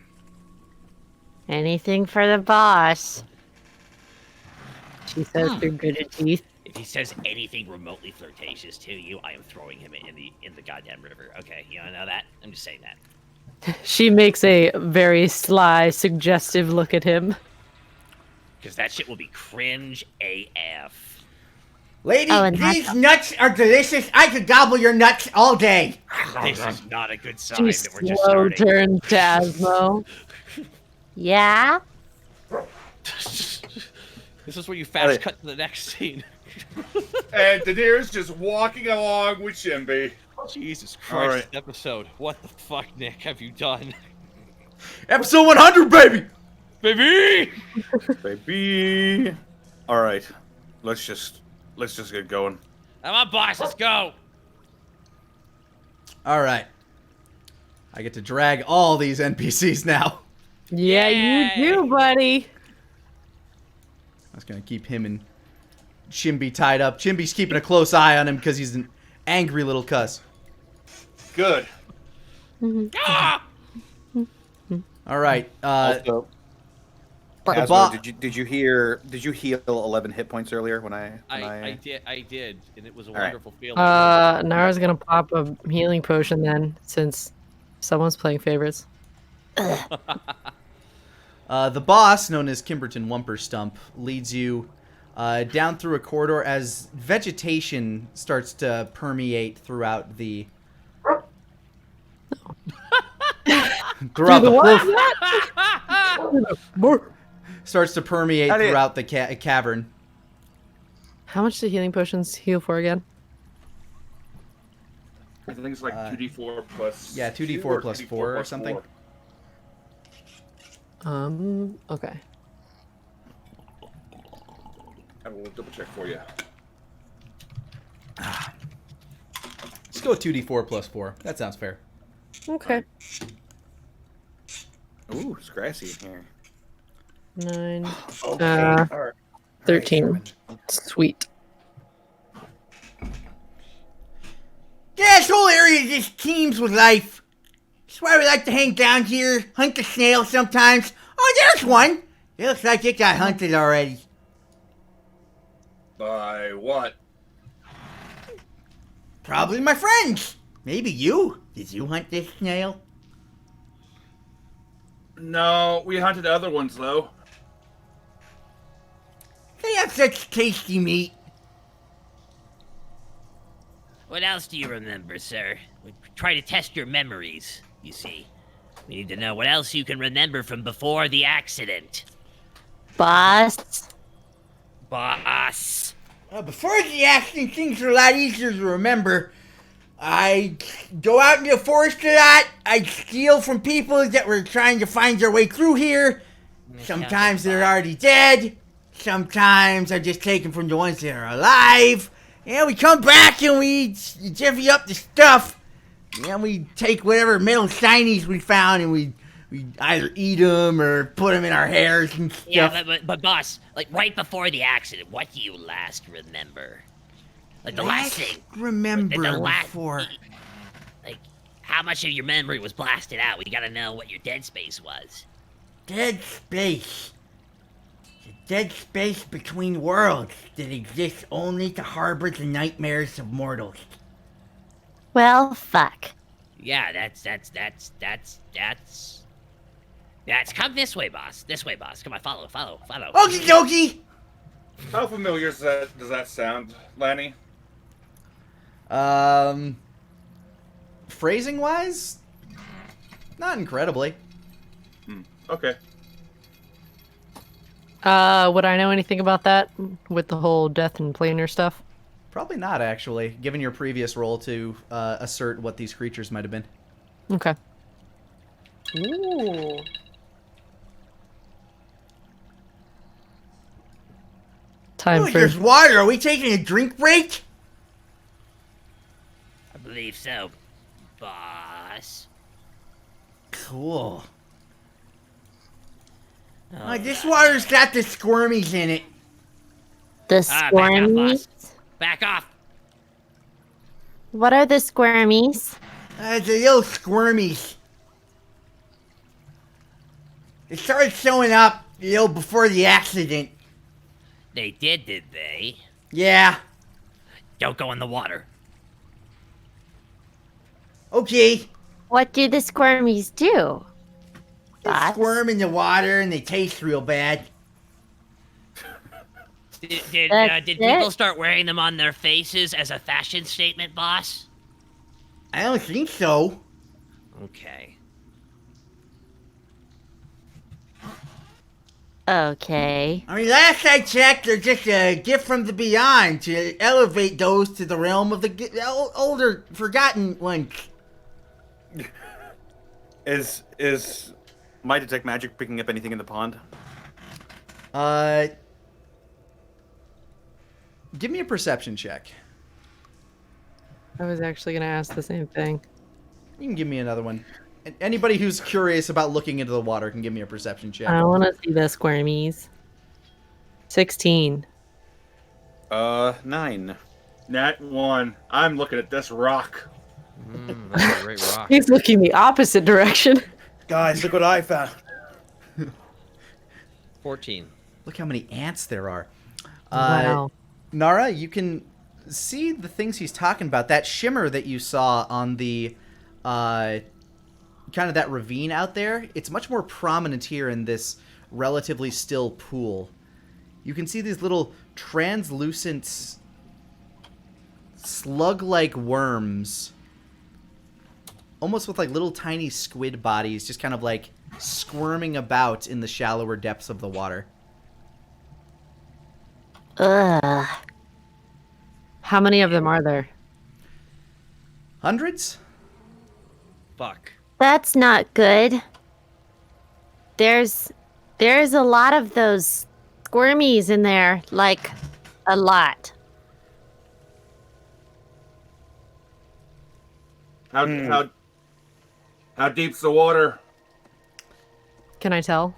Speaker 2: Anything for the boss.
Speaker 6: She says through gritted teeth.
Speaker 4: If he says anything remotely flirtatious to you, I am throwing him in the goddamn river. Okay, you wanna know that? I'm just saying that.
Speaker 6: She makes a very sly, suggestive look at him.
Speaker 4: Because that shit will be cringe AF.
Speaker 9: Lady,
Speaker 2: Oh, and hot
Speaker 9: these
Speaker 2: dog.
Speaker 9: nuts are delicious. I could gobble your nuts all day.
Speaker 4: This is not a good sign
Speaker 6: She
Speaker 4: that we're just
Speaker 6: slow
Speaker 4: starting.
Speaker 6: turns to Asmo.
Speaker 2: Yeah?
Speaker 8: This is where you fast cut to the next scene.
Speaker 3: And Daenerys just walking along with Shimby.
Speaker 8: Jesus Christ,
Speaker 5: All right.
Speaker 8: episode. What the fuck, Nick, have you done?
Speaker 1: Episode 100, baby!
Speaker 8: Baby!
Speaker 5: Baby. All right. Let's just get going.
Speaker 4: Come on, boss, let's go.
Speaker 1: Alright. I get to drag all these NPCs now.
Speaker 6: Yeah,
Speaker 4: Yay.
Speaker 6: you do, buddy.
Speaker 1: I was gonna keep him and Chimby tied up. Chimby's keeping a close eye on him because he's an angry little cuss.
Speaker 3: Good.
Speaker 4: Ah!
Speaker 1: Alright,
Speaker 5: Also,
Speaker 1: the
Speaker 5: Asmo,
Speaker 1: bo-
Speaker 5: did you heal 11 hit points earlier when I
Speaker 8: I did, and it was a
Speaker 5: right.
Speaker 8: wonderful feeling.
Speaker 6: Nara's gonna pop a healing potion then, since someone's playing favorites.
Speaker 1: the boss, known as Kimberton Wumperstump, leads you down through a corridor as vegetation starts to permeate throughout the throughout the whole starts to permeate
Speaker 5: How do you-
Speaker 1: throughout the cavern.
Speaker 6: How much do healing potions heal for again?
Speaker 3: I think it's like 2d4 plus.
Speaker 1: Yeah, 2d4
Speaker 3: 2 or
Speaker 1: plus
Speaker 3: 2d4
Speaker 1: 4 or
Speaker 3: plus
Speaker 1: something.
Speaker 3: 4.
Speaker 6: Okay.
Speaker 3: I will double check for you.
Speaker 1: Let's go with 2d4 plus 4. That sounds fair.
Speaker 6: Okay.
Speaker 5: Ooh, it's grassy in here.
Speaker 6: 9,
Speaker 5: Okay.
Speaker 6: 13. Sweet.
Speaker 9: Yeah, this whole area just teems with life. That's why we like to hang down here, hunt the snails sometimes. Oh, there's one. It looks like it got hunted already.
Speaker 3: By what?
Speaker 9: Probably my friends. Maybe you. Did you hunt this snail?
Speaker 3: No, we hunted other ones though.
Speaker 9: They have such tasty meat.
Speaker 4: What else do you remember, sir? We try to test your memories, you see. We need to know what else you can remember from before the accident.
Speaker 2: Boss.
Speaker 4: Boss.
Speaker 9: Before the accident, things were a lot easier to remember. I'd go out into the forest a lot. I'd steal from people that were trying to find their way through here. Sometimes they're already dead. Sometimes I just take them from the ones that are alive. Yeah, we come back and we divvy up the stuff. then we take whatever metal shinies we found and we either eat them or put them in our hairs and stuff.
Speaker 4: Yeah, but boss, like right before the accident, what do you last remember? Like the last thing.
Speaker 9: Remember
Speaker 4: The last-
Speaker 9: before.
Speaker 4: Like, how much of your memory was blasted out? We gotta know what your dead space was.
Speaker 9: Dead space. The dead space between worlds that exists only to harbor the nightmares of mortals.
Speaker 2: Well, fuck.
Speaker 4: Yeah, that's. Come this way, boss. This way, boss. Come on, follow.
Speaker 9: Okie dokie!
Speaker 3: How familiar does that sound, Lanny?
Speaker 1: Phrasing wise, not incredibly.
Speaker 3: Okay.
Speaker 6: Would I know anything about that with the whole death and planar stuff?
Speaker 1: Probably not, actually, given your previous role to assert what these creatures might have been.
Speaker 6: Okay.
Speaker 2: Ooh.
Speaker 6: Time
Speaker 9: Oh,
Speaker 6: for
Speaker 9: there's water. Are we taking a drink break?
Speaker 4: I believe so, boss.
Speaker 9: Cool. This water's got the squirmies in it.
Speaker 2: The
Speaker 4: Back off,
Speaker 2: squirmies?
Speaker 4: boss. Back off.
Speaker 2: What are the squirmies?
Speaker 9: The little squirmies. It started showing up, before the accident.
Speaker 4: They did they?
Speaker 9: Yeah.
Speaker 4: Don't go in the water.
Speaker 9: Okay.
Speaker 2: What do the squirmies do?
Speaker 9: They
Speaker 2: Boss?
Speaker 9: squirm in the water and they taste real bad.
Speaker 4: Did
Speaker 2: That's
Speaker 4: people
Speaker 2: it?
Speaker 4: start wearing them on their faces as a fashion statement, boss?
Speaker 9: I don't think so.
Speaker 4: Okay.
Speaker 2: Okay.
Speaker 9: I mean, last I checked, they're just a gift from the beyond to elevate those to the realm of the older, forgotten ones.
Speaker 5: Is my detect magic picking up anything in the pond?
Speaker 1: Give me a perception check.
Speaker 6: I was actually gonna ask the same thing.
Speaker 1: You can give me another one. Anybody who's curious about looking into the water can give me a perception check.
Speaker 6: I want to see the squirmies. 16.
Speaker 5: 9.
Speaker 3: Nat 1. I'm looking at this rock.
Speaker 7: That's a great rock.
Speaker 6: He's looking the opposite direction.
Speaker 5: Guys, look what I found.
Speaker 7: 14.
Speaker 1: Look how many ants there are.
Speaker 6: Wow.
Speaker 1: Nara, you can see the things he's talking about. That shimmer that you saw on the kind of that ravine out there, it's much more prominent here in this relatively still pool. You can see these little translucent slug-like worms, almost with like little tiny squid bodies, just kind of like squirming about in the shallower depths of the water.
Speaker 2: Ugh.
Speaker 6: How many of them are there?
Speaker 1: Hundreds?
Speaker 7: Fuck.
Speaker 2: That's not good. There's a lot of those squirmies in there, like a lot.
Speaker 3: How deep's the water?
Speaker 6: Can I tell?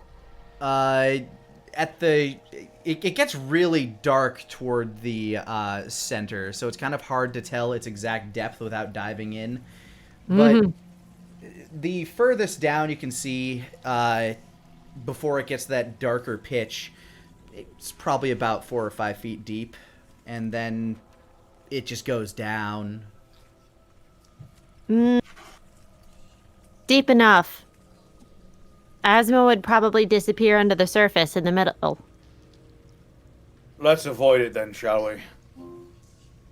Speaker 1: It gets really dark toward the center, so it's kind of hard to tell its exact depth without diving in. But the furthest down you can see, before it gets to that darker pitch, it's probably about 4 or 5 feet deep, and then it just goes down.
Speaker 2: Deep enough. Asthma would probably disappear under the surface in the middle.
Speaker 5: Let's avoid it then, shall we?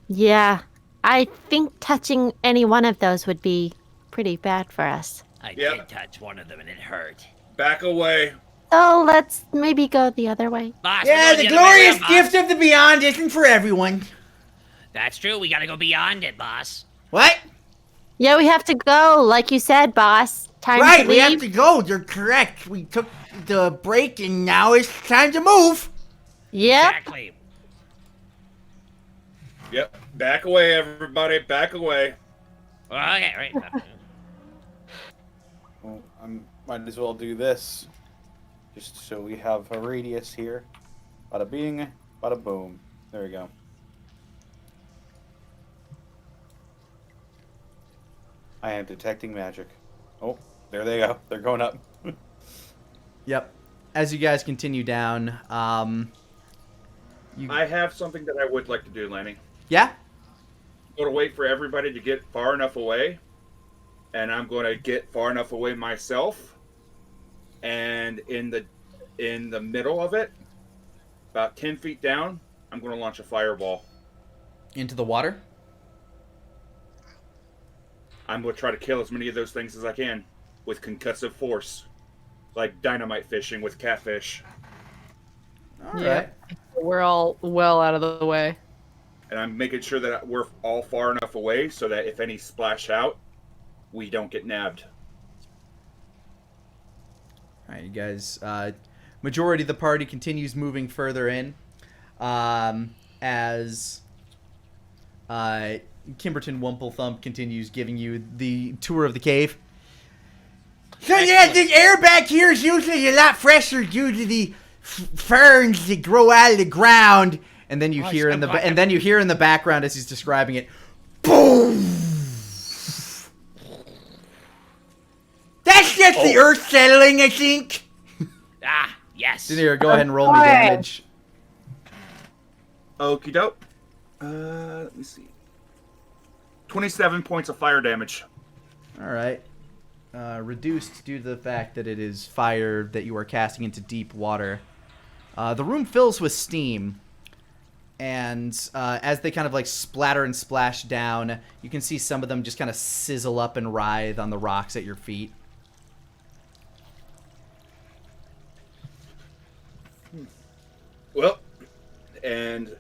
Speaker 2: Yeah, I think touching any one of those would be pretty bad for us.
Speaker 4: I
Speaker 3: Yep.
Speaker 4: did touch one of them and it hurt.
Speaker 3: Back away.
Speaker 2: So let's maybe go the other way.
Speaker 4: Boss,
Speaker 9: Yeah,
Speaker 4: we're
Speaker 9: the
Speaker 4: going other way
Speaker 9: glorious
Speaker 4: around,
Speaker 9: gift
Speaker 4: boss.
Speaker 9: of the beyond isn't for everyone.
Speaker 4: That's true. We gotta go beyond it, boss.
Speaker 9: What?
Speaker 2: Yeah, we have to go, like you said, boss. Time
Speaker 9: Right,
Speaker 2: to
Speaker 9: we have
Speaker 2: leave.
Speaker 9: to go. You're correct. We took the break and now it's time to move.
Speaker 2: Yep.
Speaker 4: Exactly.
Speaker 3: Yep. Back away, everybody. Back away.
Speaker 4: Okay, right.
Speaker 5: Well, I might as well do this, just so we have a radius here. Bada bing, bada boom. There we go. I am detecting magic. Oh, there they go. They're going up.
Speaker 1: Yep. As you guys continue down,
Speaker 3: I have something that I would like to do, Lanny.
Speaker 1: yeah?
Speaker 3: I'm going to wait for everybody to get far enough away, and I'm going to get far enough away myself. And in the middle of it, about 10 feet down, I'm going to launch a fireball.
Speaker 1: Into the water?
Speaker 3: I'm going to try to kill as many of those things as I can with concussive force, like dynamite fishing with catfish.
Speaker 1: All
Speaker 6: Yeah.
Speaker 1: right.
Speaker 6: We're all well out of the way.
Speaker 3: And I'm making sure that we're all far enough away so that if any splash out, we don't get nabbed.
Speaker 1: All right, you guys. Majority of the party continues moving further in, as Kimberton Wumplethump continues giving you the tour of the cave.
Speaker 9: So yeah, the air back here is usually a lot fresher due to the ferns that grow out of the ground.
Speaker 1: And then you
Speaker 4: Oh,
Speaker 1: hear
Speaker 4: I'm
Speaker 1: in the
Speaker 4: glad-
Speaker 1: and then you hear in the background as he's describing it, boom.
Speaker 9: That's just the earth settling, I think.
Speaker 4: Ah, yes.
Speaker 1: Daenerys, go ahead and roll me damage.
Speaker 3: Okie doke. Let me see. 27 points of fire damage.
Speaker 1: All right. Reduced due to the fact that it is fire that you are casting into deep water. The room fills with steam, and as they kind of like splatter and splash down, you can see some of them just kind of sizzle up and writhe on the rocks at your feet.
Speaker 3: Well, and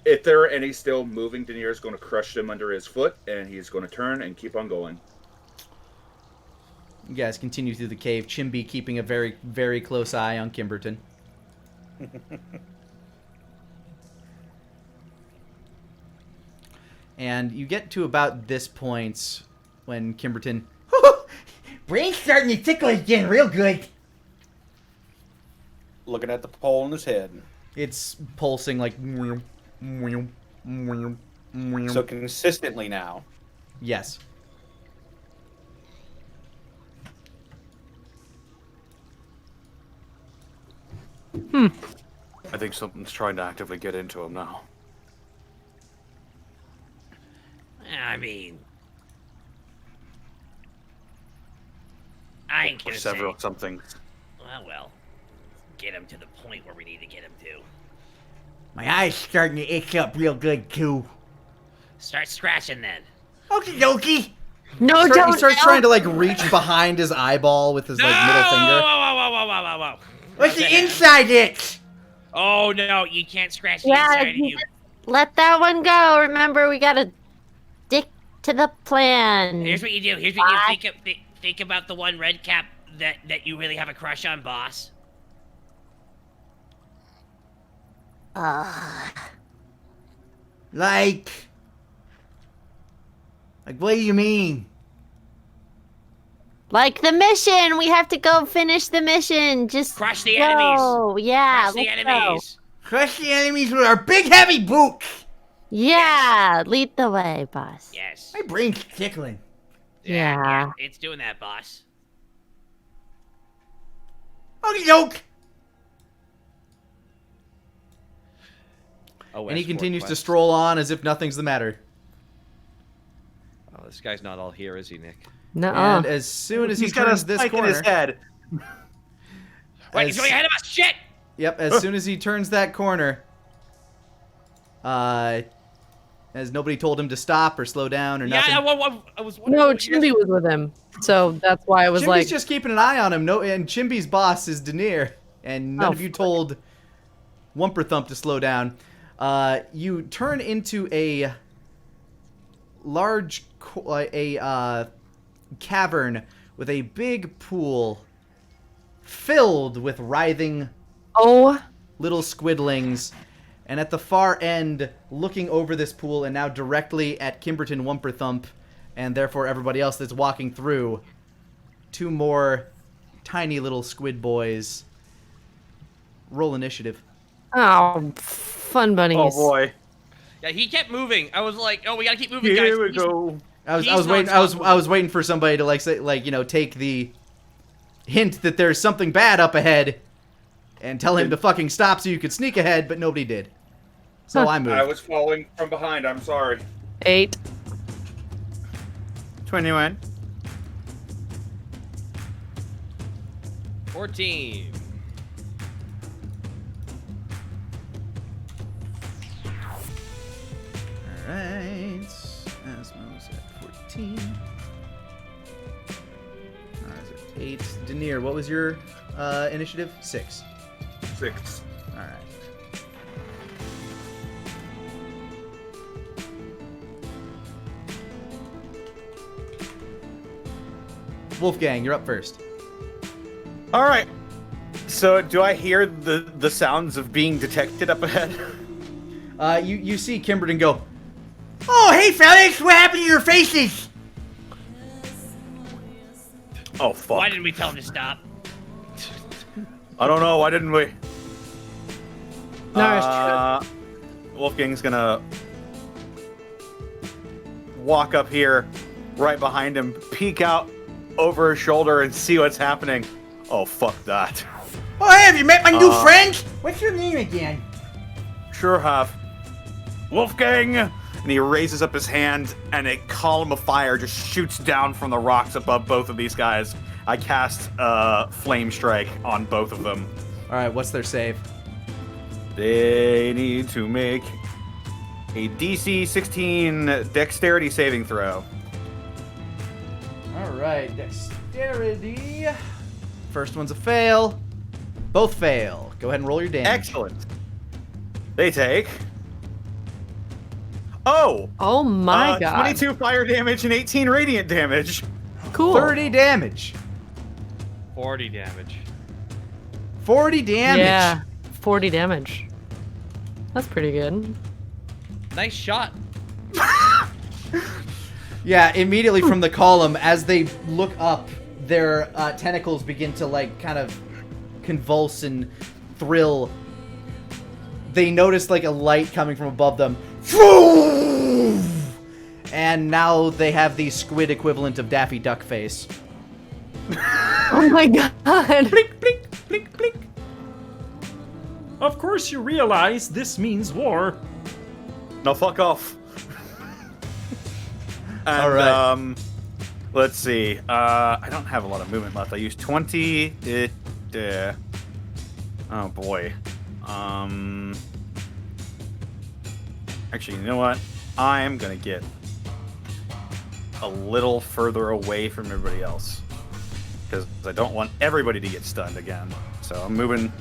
Speaker 3: if there are any still moving, Daenerys is going to crush them under his foot, and he's going to turn and keep on going.
Speaker 1: You guys continue through the cave, Chimby keeping a very, very close eye on Kimberton. And you get to about this point when Kimberton...
Speaker 9: Brain's starting to tickle again real good.
Speaker 5: Looking at the pole in his head.
Speaker 1: It's pulsing like...
Speaker 5: So consistently now.
Speaker 1: Yes.
Speaker 5: I think something's trying to actively get into him now.
Speaker 4: I mean, I ain't
Speaker 5: Or
Speaker 4: gonna
Speaker 5: several
Speaker 4: say.
Speaker 5: something.
Speaker 4: Well, get him to the point where we need to get him to.
Speaker 9: My eye's starting to itch up real good too.
Speaker 4: Start scratching then.
Speaker 9: Okie dokie.
Speaker 2: No,
Speaker 1: He
Speaker 2: don't.
Speaker 1: starts
Speaker 2: no.
Speaker 1: trying to like reach behind his eyeball with his like middle finger.
Speaker 4: Whoa.
Speaker 9: What's the inside itch?
Speaker 4: Oh no, you can't scratch the
Speaker 2: Yeah,
Speaker 4: inside of you.
Speaker 2: let that one go. Remember, we gotta stick to the plan.
Speaker 4: Here's what you do. Here's what you think about the one red cap that you really have a crush on, boss.
Speaker 9: Like what do you mean?
Speaker 2: Like the mission, we have to go finish the mission. Just
Speaker 4: Crush the
Speaker 2: go.
Speaker 4: enemies.
Speaker 2: Yeah,
Speaker 4: Crush the
Speaker 2: let's go.
Speaker 4: enemies.
Speaker 9: Crush the enemies with our big heavy boots.
Speaker 2: Yeah, lead the way, boss.
Speaker 4: Yes.
Speaker 9: My brain's tickling.
Speaker 2: Yeah.
Speaker 4: It's doing that, boss.
Speaker 9: Okie doke.
Speaker 8: Oh,
Speaker 1: And he
Speaker 8: escort
Speaker 1: continues to
Speaker 8: quest.
Speaker 1: stroll on as if nothing's the matter.
Speaker 8: Oh, this guy's not all here, is he, Nick?
Speaker 6: Nuh-uh.
Speaker 1: And as soon as he
Speaker 5: He's got a
Speaker 1: turns this
Speaker 5: spike in his
Speaker 1: corner,
Speaker 5: head.
Speaker 4: Wait,
Speaker 1: as-
Speaker 4: he's going ahead of us. Shit!
Speaker 1: Yep, as soon as he turns that corner, as nobody told him to stop or slow down or nothing.
Speaker 4: Yeah, I was wondering.
Speaker 6: No,
Speaker 4: what you guys-
Speaker 6: Chimby was with him, so that's why I was
Speaker 1: Chimby's
Speaker 6: like,
Speaker 1: just keeping an eye on him. No, and Chimby's boss is Daenerys, and none
Speaker 6: Oh,
Speaker 1: of you told Wumperthump to slow down. You turn into a large cavern with a big pool filled with writhing
Speaker 6: oh,
Speaker 1: little squidlings, and at the far end, looking over this pool and now directly at Kimberton Wumperthump, and therefore everybody else that's walking through. 2 more tiny little squid boys. Roll initiative.
Speaker 6: Oh, fun bunnies.
Speaker 5: Oh boy.
Speaker 8: Yeah, he kept moving. I was like, oh, we gotta keep moving, guys.
Speaker 5: Here we
Speaker 8: He's-
Speaker 5: go.
Speaker 1: I was
Speaker 8: He's
Speaker 1: waiting.
Speaker 8: not
Speaker 1: I was waiting for somebody to take the hint that there's something bad up ahead, and tell him to fucking stop so you could sneak ahead. But nobody did. So I moved.
Speaker 3: I was following from behind. I'm sorry.
Speaker 6: 8.
Speaker 5: 21.
Speaker 8: 14.
Speaker 1: All right. Asmo's at 14. Is it 8? Denier, what was your initiative? 6.
Speaker 3: 6.
Speaker 1: All right. Wolfgang, you're up first.
Speaker 5: All right. So, do I hear the sounds of being detected up ahead?
Speaker 1: You see Kimberton go,
Speaker 9: Oh, hey, fellas, what happened to your faces?
Speaker 5: Oh fuck!
Speaker 4: Why didn't we tell him to stop?
Speaker 5: I don't know. Why didn't we?
Speaker 6: No,
Speaker 5: Wolfgang's gonna walk up here, right behind him, peek out over his shoulder, and see what's happening. Oh fuck that!
Speaker 9: Oh, hey, have you met my new friend? What's your name again?
Speaker 5: Sure have. Wolfgang! And he raises up his hand, and a column of fire just shoots down from the rocks above both of these guys. I cast Flame Strike on both of them.
Speaker 1: all right, what's their save?
Speaker 5: They need to make a DC 16 Dexterity saving throw.
Speaker 1: All right, dexterity. First one's a fail. Both fail. Go ahead and roll your damage.
Speaker 5: Excellent. They take... Oh!
Speaker 6: Oh my god.
Speaker 5: 22 fire damage and 18 radiant damage.
Speaker 6: Cool.
Speaker 1: 30 damage.
Speaker 8: 40 damage.
Speaker 1: 40 damage.
Speaker 6: Yeah. 40 damage. That's pretty good.
Speaker 8: Nice shot.
Speaker 1: Yeah, immediately from the column, as they look up, their tentacles begin to, like, kind of convulse and thrill. They notice, like, a light coming from above them. And now they have the squid equivalent of Daffy Duck face.
Speaker 6: Oh my god.
Speaker 10: Blink, blink, blink, blink. Of course you realize this means war.
Speaker 5: No, fuck off. And,
Speaker 1: All right.
Speaker 5: Let's see. I don't have a lot of movement left. I used 20. Oh boy. Actually, you know what? I'm gonna get a little further away from everybody else because I don't want everybody to get stunned again. So I'm moving,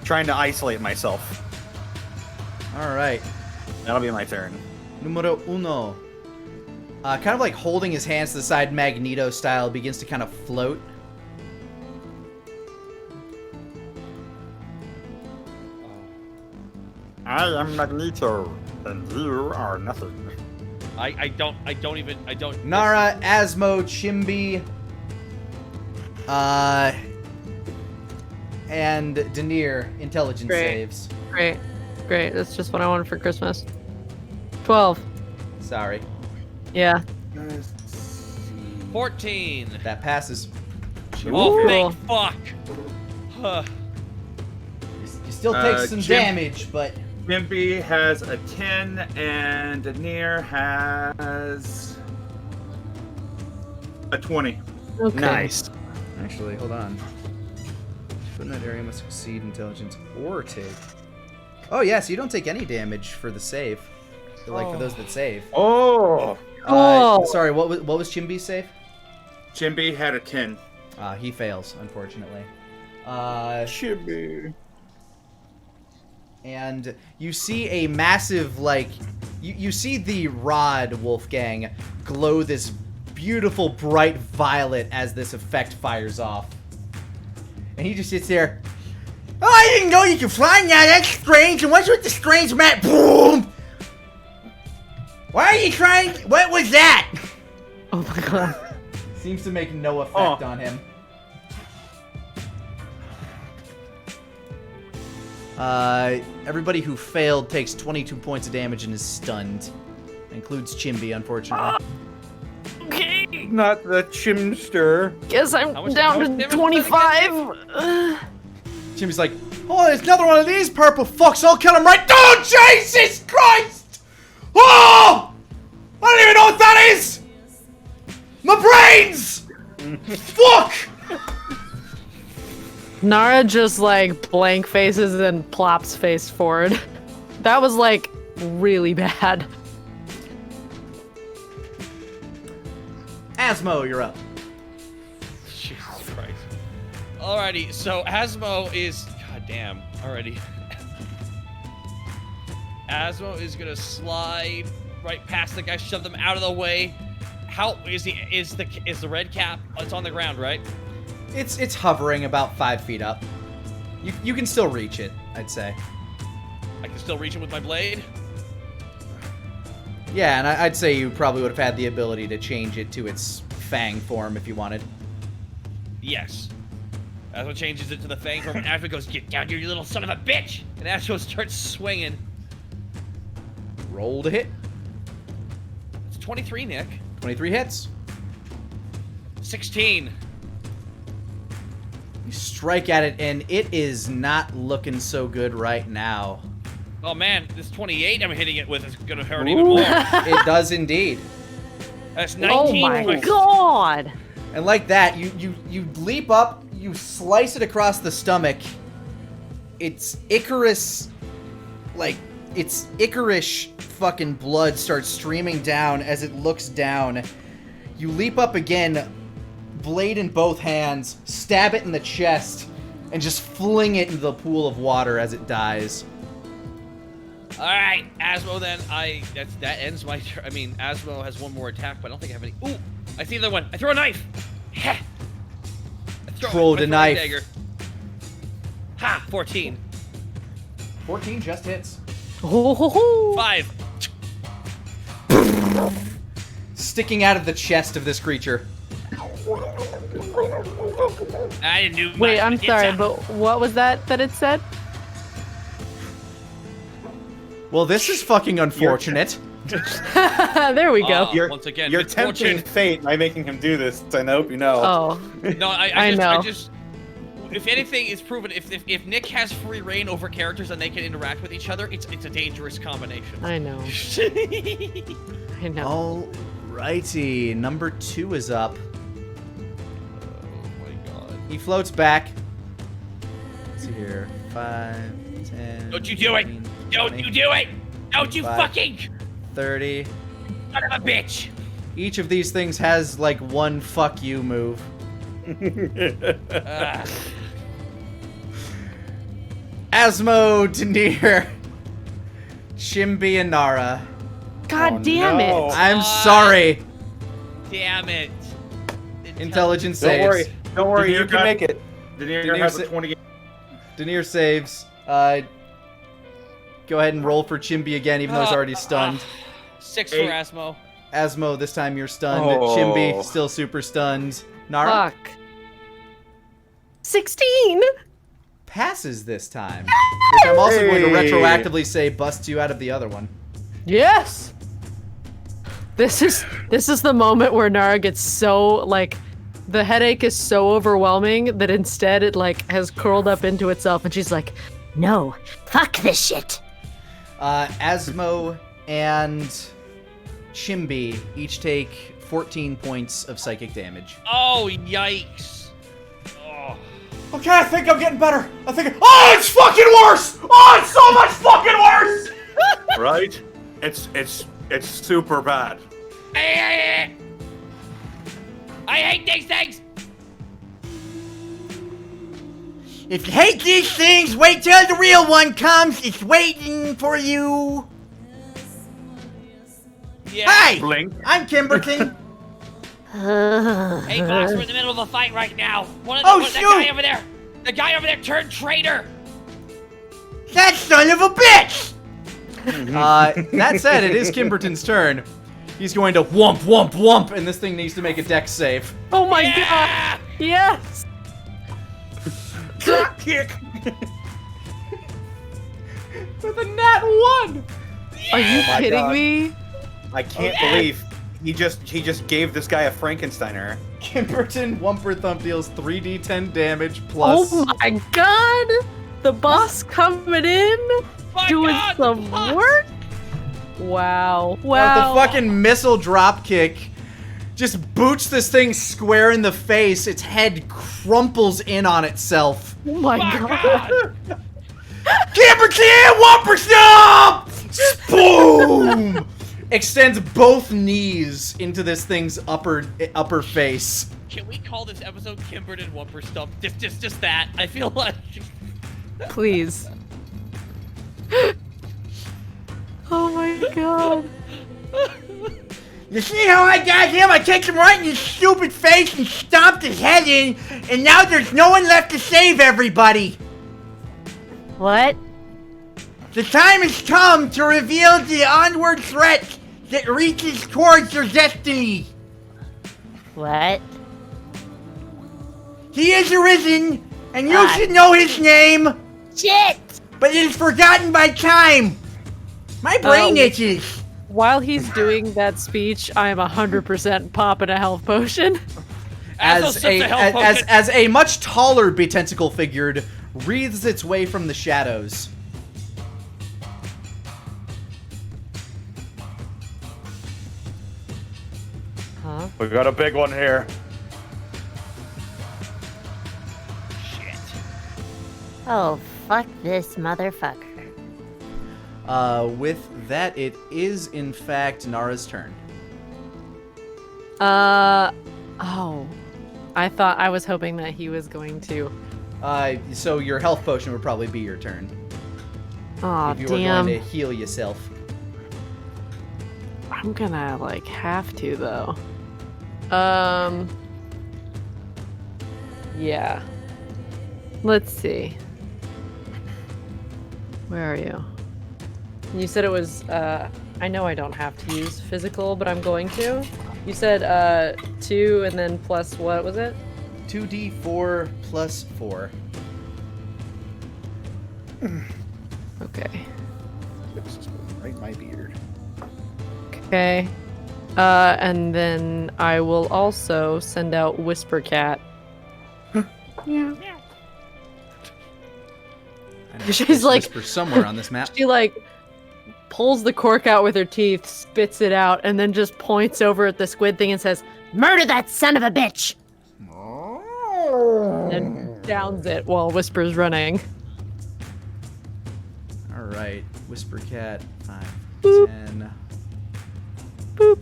Speaker 5: trying to isolate myself.
Speaker 1: All right.
Speaker 5: That'll be my turn.
Speaker 1: Numero uno. Kind of like holding his hands to the side, Magneto style, begins to kind of float.
Speaker 5: I am Magneto, and you are nothing.
Speaker 8: I don't
Speaker 1: Nara, Asmo, Chimbi, and Denier, intelligence
Speaker 6: Great.
Speaker 1: saves.
Speaker 6: Great. Great. That's just what I wanted for Christmas. 12.
Speaker 1: Sorry.
Speaker 6: Yeah.
Speaker 8: 14.
Speaker 1: That passes.
Speaker 8: Oh,
Speaker 6: Ooh.
Speaker 8: thank fuck. Huh.
Speaker 1: You still take some
Speaker 3: Jim-
Speaker 1: damage, but
Speaker 3: Gimpy has a 10, and Denier has a 20.
Speaker 6: Okay.
Speaker 5: Nice.
Speaker 1: actually, hold on. Put in that area must succeed intelligence or take. Oh yeah, so you don't take any damage for the save. For those that save.
Speaker 5: Oh.
Speaker 6: Oh.
Speaker 1: Sorry, what was Chimbi's save?
Speaker 3: Chimpy had a 10.
Speaker 1: He fails, unfortunately.
Speaker 5: Chibi.
Speaker 1: And you see a massive, like, you see the rod, Wolfgang, glow this beautiful bright violet as this effect fires off. And he just sits there.
Speaker 9: Oh, I didn't know you could fly now. That's strange. And what's with the strange mat? Boom! Why are you trying? What was that?
Speaker 6: Oh my god.
Speaker 1: Seems to make no effect on him. Everybody who failed takes 22 points of damage and is stunned. Includes Chimby, unfortunately.
Speaker 6: Okay.
Speaker 5: Not the chimster.
Speaker 6: Guess I'm
Speaker 8: How much
Speaker 6: down
Speaker 8: damage
Speaker 6: to
Speaker 8: was
Speaker 6: 25.
Speaker 1: Chimby's like, oh, there's another one of these purple fucks. I'll kill him right. Oh, Jesus Christ! Oh! I don't even know what that is! My brains! Fuck!
Speaker 6: Nara just like blank faces and plops face forward. That was like really bad.
Speaker 1: Asmo, you're up.
Speaker 8: Jesus Christ. Alrighty, so Asmo is... God damn. Alrighty. Asmo is gonna slide right past the guy, shove them out of the way. How is the red cap? It's on the ground, right?
Speaker 1: It's hovering about 5 feet up. You can still reach it, I'd say.
Speaker 8: I can still reach him with my blade.
Speaker 1: Yeah, and I'd say you probably would have had the ability to change it to its fang form if you wanted.
Speaker 8: Yes. Asmo changes it to the fang form, and Asmo goes, "Get down here, you little son of a bitch!" And Asmo starts swinging.
Speaker 1: Roll to hit.
Speaker 8: It's 23, Nick.
Speaker 1: 23 hits.
Speaker 8: 16.
Speaker 1: You strike at it, and it is not looking so good right now.
Speaker 8: Oh man, this 28 I'm hitting it with is gonna hurt even more.
Speaker 1: It does indeed.
Speaker 8: That's
Speaker 6: Oh
Speaker 8: 19.
Speaker 6: my god.
Speaker 1: And like that, you leap up, you slice it across the stomach. It's Icarus, like, it's Icarish fucking blood starts streaming down as it looks down. You leap up again, blade in both hands, stab it in the chest, and just fling it into the pool of water as it dies.
Speaker 8: All right, Asmo. Then that ends my turn. I mean, Asmo has one more attack, but I don't think I have any. Ooh, I see the other one. I throw a knife. Heh.
Speaker 1: Throw the knife.
Speaker 8: Dagger. Ha! 14.
Speaker 1: 14 just hits.
Speaker 6: Oh,
Speaker 8: 5.
Speaker 1: Sticking out of the chest of this creature.
Speaker 8: I didn't do.
Speaker 6: wait,
Speaker 8: much,
Speaker 6: I'm
Speaker 8: it's
Speaker 6: sorry,
Speaker 8: a-
Speaker 6: but what was that it said?
Speaker 1: Well, this is fucking unfortunate.
Speaker 6: There we go.
Speaker 8: Once again,
Speaker 5: You're
Speaker 8: it's
Speaker 5: tempting
Speaker 8: fortune.
Speaker 5: fate by making him do this. I hope you know.
Speaker 6: Oh,
Speaker 8: No,
Speaker 6: I
Speaker 8: I
Speaker 6: know.
Speaker 8: just. If anything is proven, if Nick has free reign over characters and they can interact with each other, it's a dangerous combination.
Speaker 6: I know. I know.
Speaker 1: Alrighty, number 2 is up.
Speaker 8: Oh my god.
Speaker 1: He floats back. Let's see here. 5, 10.
Speaker 8: Don't you do it!
Speaker 1: 15,
Speaker 8: Don't
Speaker 1: 20,
Speaker 8: you do it! Don't you
Speaker 1: 25.
Speaker 8: fucking
Speaker 1: 30.
Speaker 8: son of a bitch!
Speaker 1: Each of these things has like one fuck you move.
Speaker 8: Ah.
Speaker 1: Asmo, Denier, Chimby, and Nara.
Speaker 6: God
Speaker 5: Oh,
Speaker 6: damn
Speaker 5: no.
Speaker 6: it.
Speaker 1: I'm sorry.
Speaker 8: Damn it.
Speaker 1: Intelligence
Speaker 5: Don't
Speaker 1: saves.
Speaker 5: worry. Don't worry.
Speaker 3: Denier
Speaker 5: You can
Speaker 3: got-
Speaker 5: make it.
Speaker 3: Denier
Speaker 1: Denier
Speaker 3: has a
Speaker 1: sa-
Speaker 3: 20.
Speaker 1: Denier saves. Go ahead and roll for Chimby again, even though he's already stunned.
Speaker 8: 6 for
Speaker 3: 8.
Speaker 8: Asmo.
Speaker 1: Asmo, this time you're stunned.
Speaker 5: Oh.
Speaker 1: Chimby, still super stunned. Nara
Speaker 6: Fuck. 16.
Speaker 1: passes this time. Which I'm also going to
Speaker 5: Hey.
Speaker 1: retroactively say busts you out of the other one.
Speaker 6: Yes. This is the moment where Nara gets so like the headache is so overwhelming that instead it like has curled up into itself and she's like,
Speaker 2: No, fuck this shit.
Speaker 1: Asmo and Chimby each take 14 points of psychic damage.
Speaker 8: Oh, yikes. Oh.
Speaker 1: Okay, I think I'm getting better. Oh, it's fucking worse! Oh, it's so much fucking worse!
Speaker 5: Right? It's super bad.
Speaker 8: I hate these things!
Speaker 9: If you hate these things, wait till the real one comes. It's waiting for you.
Speaker 8: Yeah.
Speaker 9: Hi,
Speaker 5: Blink.
Speaker 9: I'm Kimberton.
Speaker 8: Hey, Fox, we're in the middle of a fight right now.
Speaker 9: Oh,
Speaker 8: that
Speaker 9: shoot!
Speaker 8: guy over there. The guy over there turned traitor.
Speaker 9: That son of a bitch.
Speaker 1: That said, it is Kimberton's turn. He's going to whomp, whomp, whomp, and this thing needs to make a dex save.
Speaker 6: Oh my god! Yes!
Speaker 5: Drop kick.
Speaker 1: With a nat 1!
Speaker 6: Are you
Speaker 5: my
Speaker 6: kidding
Speaker 5: God.
Speaker 6: me?
Speaker 5: I can't believe he just gave this guy a Frankensteiner.
Speaker 1: Kimberton Whumper Thump deals 3d10 damage plus.
Speaker 6: Oh my god! The boss coming in,
Speaker 7: My
Speaker 6: doing
Speaker 7: God,
Speaker 6: some
Speaker 7: boss!
Speaker 6: work. Wow!
Speaker 1: With
Speaker 6: Wow!
Speaker 1: the fucking missile drop kick, just boots this thing square in the face. Its head crumples in on itself.
Speaker 6: Oh my god!
Speaker 1: Kimberton Whumper Stomp! Boom! Extends both knees into this thing's upper face.
Speaker 7: Can we call this episode Kimberton Whumper Stump? Just that. I feel like.
Speaker 6: Please. Oh my god!
Speaker 9: You see how I got him? I kicked him right in his stupid face and stomped his head in, and now there's no one left to save everybody.
Speaker 2: What?
Speaker 9: The time has come to reveal the onward threat that reaches towards your destiny.
Speaker 2: What?
Speaker 9: He is arisen, and you should know his name,
Speaker 2: Shit!
Speaker 9: but it is forgotten by time. My brain
Speaker 6: Oh.
Speaker 9: itches.
Speaker 6: While he's doing that speech, I am 100% popping a health potion.
Speaker 7: Azos sips a health potion.
Speaker 1: As a much taller Tentacle figure wreathes its way from the shadows.
Speaker 2: Huh?
Speaker 5: We got a big one here.
Speaker 7: Shit.
Speaker 2: Oh, fuck this motherfucker.
Speaker 1: With that, it is in fact Nara's turn.
Speaker 6: Oh. I was hoping that he was going to.
Speaker 1: So your health potion would probably be your turn.
Speaker 6: Oh,
Speaker 1: if you
Speaker 6: damn.
Speaker 1: were going to heal yourself.
Speaker 6: I'm gonna, like, have to, though. Yeah. Let's see. Where are you? You said it was, I know I don't have to use physical, but I'm going to. You said, 2 and then plus what was it?
Speaker 1: 2d4 plus 4.
Speaker 6: Okay.
Speaker 5: Right, my beard.
Speaker 6: Okay. And then I will also send out Whisper Cat. Yeah.
Speaker 1: I know
Speaker 6: She's
Speaker 1: there's
Speaker 6: like-
Speaker 1: whisper somewhere on this map.
Speaker 6: She, like, pulls the cork out with her teeth, spits it out, and then just points over at the squid thing and says, "Murder that son of a bitch!" And downs it while Whisper's running.
Speaker 1: All right, Whisper Cat, 5,
Speaker 6: Boop.
Speaker 1: 10.
Speaker 6: Boop.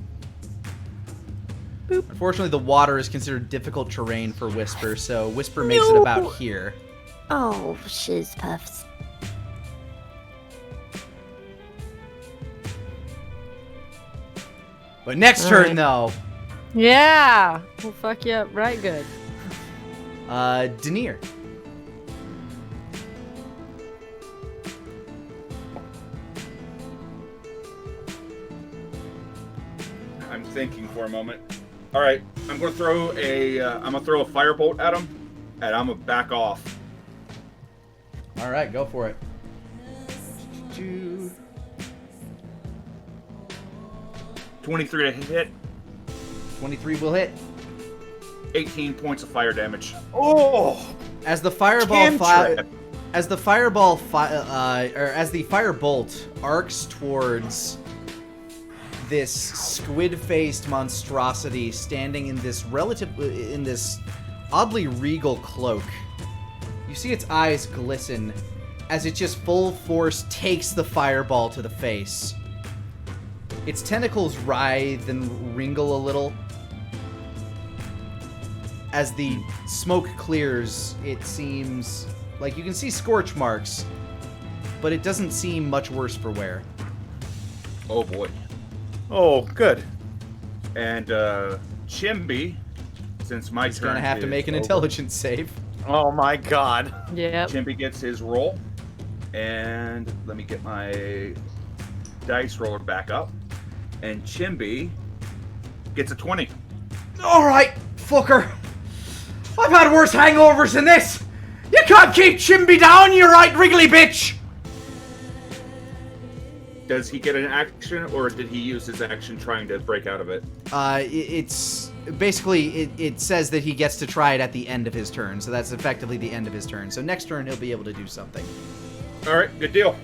Speaker 6: Boop.
Speaker 1: Unfortunately, the water is considered difficult terrain for Whisper, so Whisper makes it about here.
Speaker 2: Oh, shiz puffs.
Speaker 1: But next
Speaker 6: All
Speaker 1: turn,
Speaker 6: right.
Speaker 1: though,
Speaker 6: Yeah! Well, fuck you up right good.
Speaker 1: Denier.
Speaker 3: I'm thinking for a moment. All right, I'm gonna throw a firebolt at him, and I'm gonna back off.
Speaker 1: All right, go for it.
Speaker 3: 23 to hit,
Speaker 1: 23 will hit.
Speaker 3: 18 points of fire damage.
Speaker 5: Oh!
Speaker 1: As the fireball
Speaker 3: Cantrip.
Speaker 1: as the firebolt arcs towards this squid-faced monstrosity standing in this oddly regal cloak. You see its eyes glisten as it just full force takes the fireball to the face. Its tentacles writhe and wrinkle a little. As the smoke clears, it seems like you can see scorch marks, but it doesn't seem much worse for wear.
Speaker 3: Oh boy.
Speaker 5: Oh, good.
Speaker 3: And Chimby, since my
Speaker 1: He's
Speaker 3: turn
Speaker 1: gonna have to
Speaker 3: is
Speaker 1: make an
Speaker 3: over,
Speaker 1: intelligence save.
Speaker 5: Oh my god.
Speaker 6: Yep.
Speaker 3: Chimby gets his roll, and let me get my dice roller back up. And Chimby
Speaker 5: Gets a 20.
Speaker 9: All right, fucker. I've had worse hangovers than this. You can't keep Chimby down, you right wriggly bitch.
Speaker 3: Does he get an action, or did he use his action trying to break out of it?
Speaker 1: It's basically it says that he gets to try it at the end of his turn, so that's effectively the end of his turn. So next turn he'll be able to do something.
Speaker 3: All right, good deal.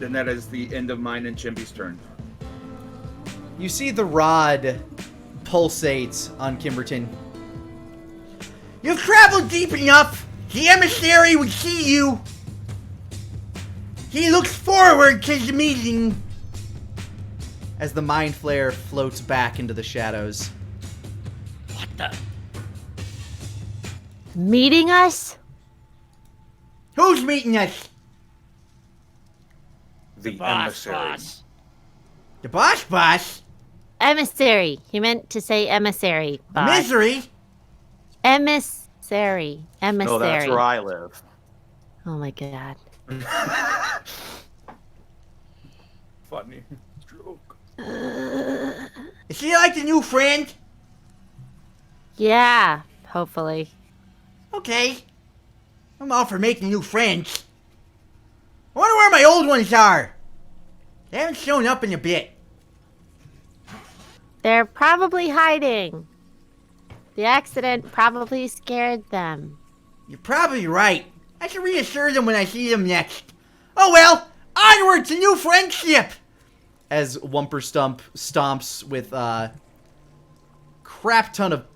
Speaker 3: Then that is the end of mine and Chimby's turn.
Speaker 1: You see the rod pulsate on Kimberton.
Speaker 9: You've traveled deep enough. The emissary would see you. He looks forward to the meeting.
Speaker 1: As the mind flare floats back into the shadows.
Speaker 4: What the?
Speaker 2: Meeting us?
Speaker 9: Who's meeting us?
Speaker 5: The
Speaker 4: Boss,
Speaker 5: emissary.
Speaker 4: boss.
Speaker 9: The boss?
Speaker 2: Emissary. He meant to say emissary. boss.
Speaker 9: Misery?
Speaker 2: Emissary. Emissary.
Speaker 5: No, that's where I live.
Speaker 2: Oh my god.
Speaker 5: Funny joke.
Speaker 9: Is she like the new friend?
Speaker 2: Yeah, hopefully.
Speaker 9: Okay. I'm all for making new friends. I wonder where my old ones are. They haven't shown up in a bit.
Speaker 2: They're probably hiding. The accident probably scared them.
Speaker 9: You're probably right. I should reassure them when I see them next. Oh well, onward to new friendship!
Speaker 1: As Wumperstump stomps with crap ton of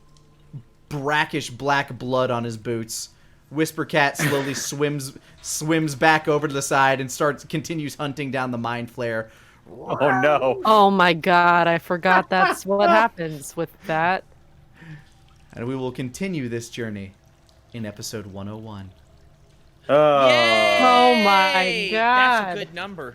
Speaker 1: brackish black blood on his boots. Whispercat slowly swims back over to the side and continues hunting down the mind flare.
Speaker 5: Oh no.
Speaker 6: Oh my god, I forgot that's what happens with that.
Speaker 1: And we will continue this journey in episode 101.
Speaker 5: Oh.
Speaker 6: Oh my
Speaker 4: Yay!
Speaker 6: god.
Speaker 4: That's a good number.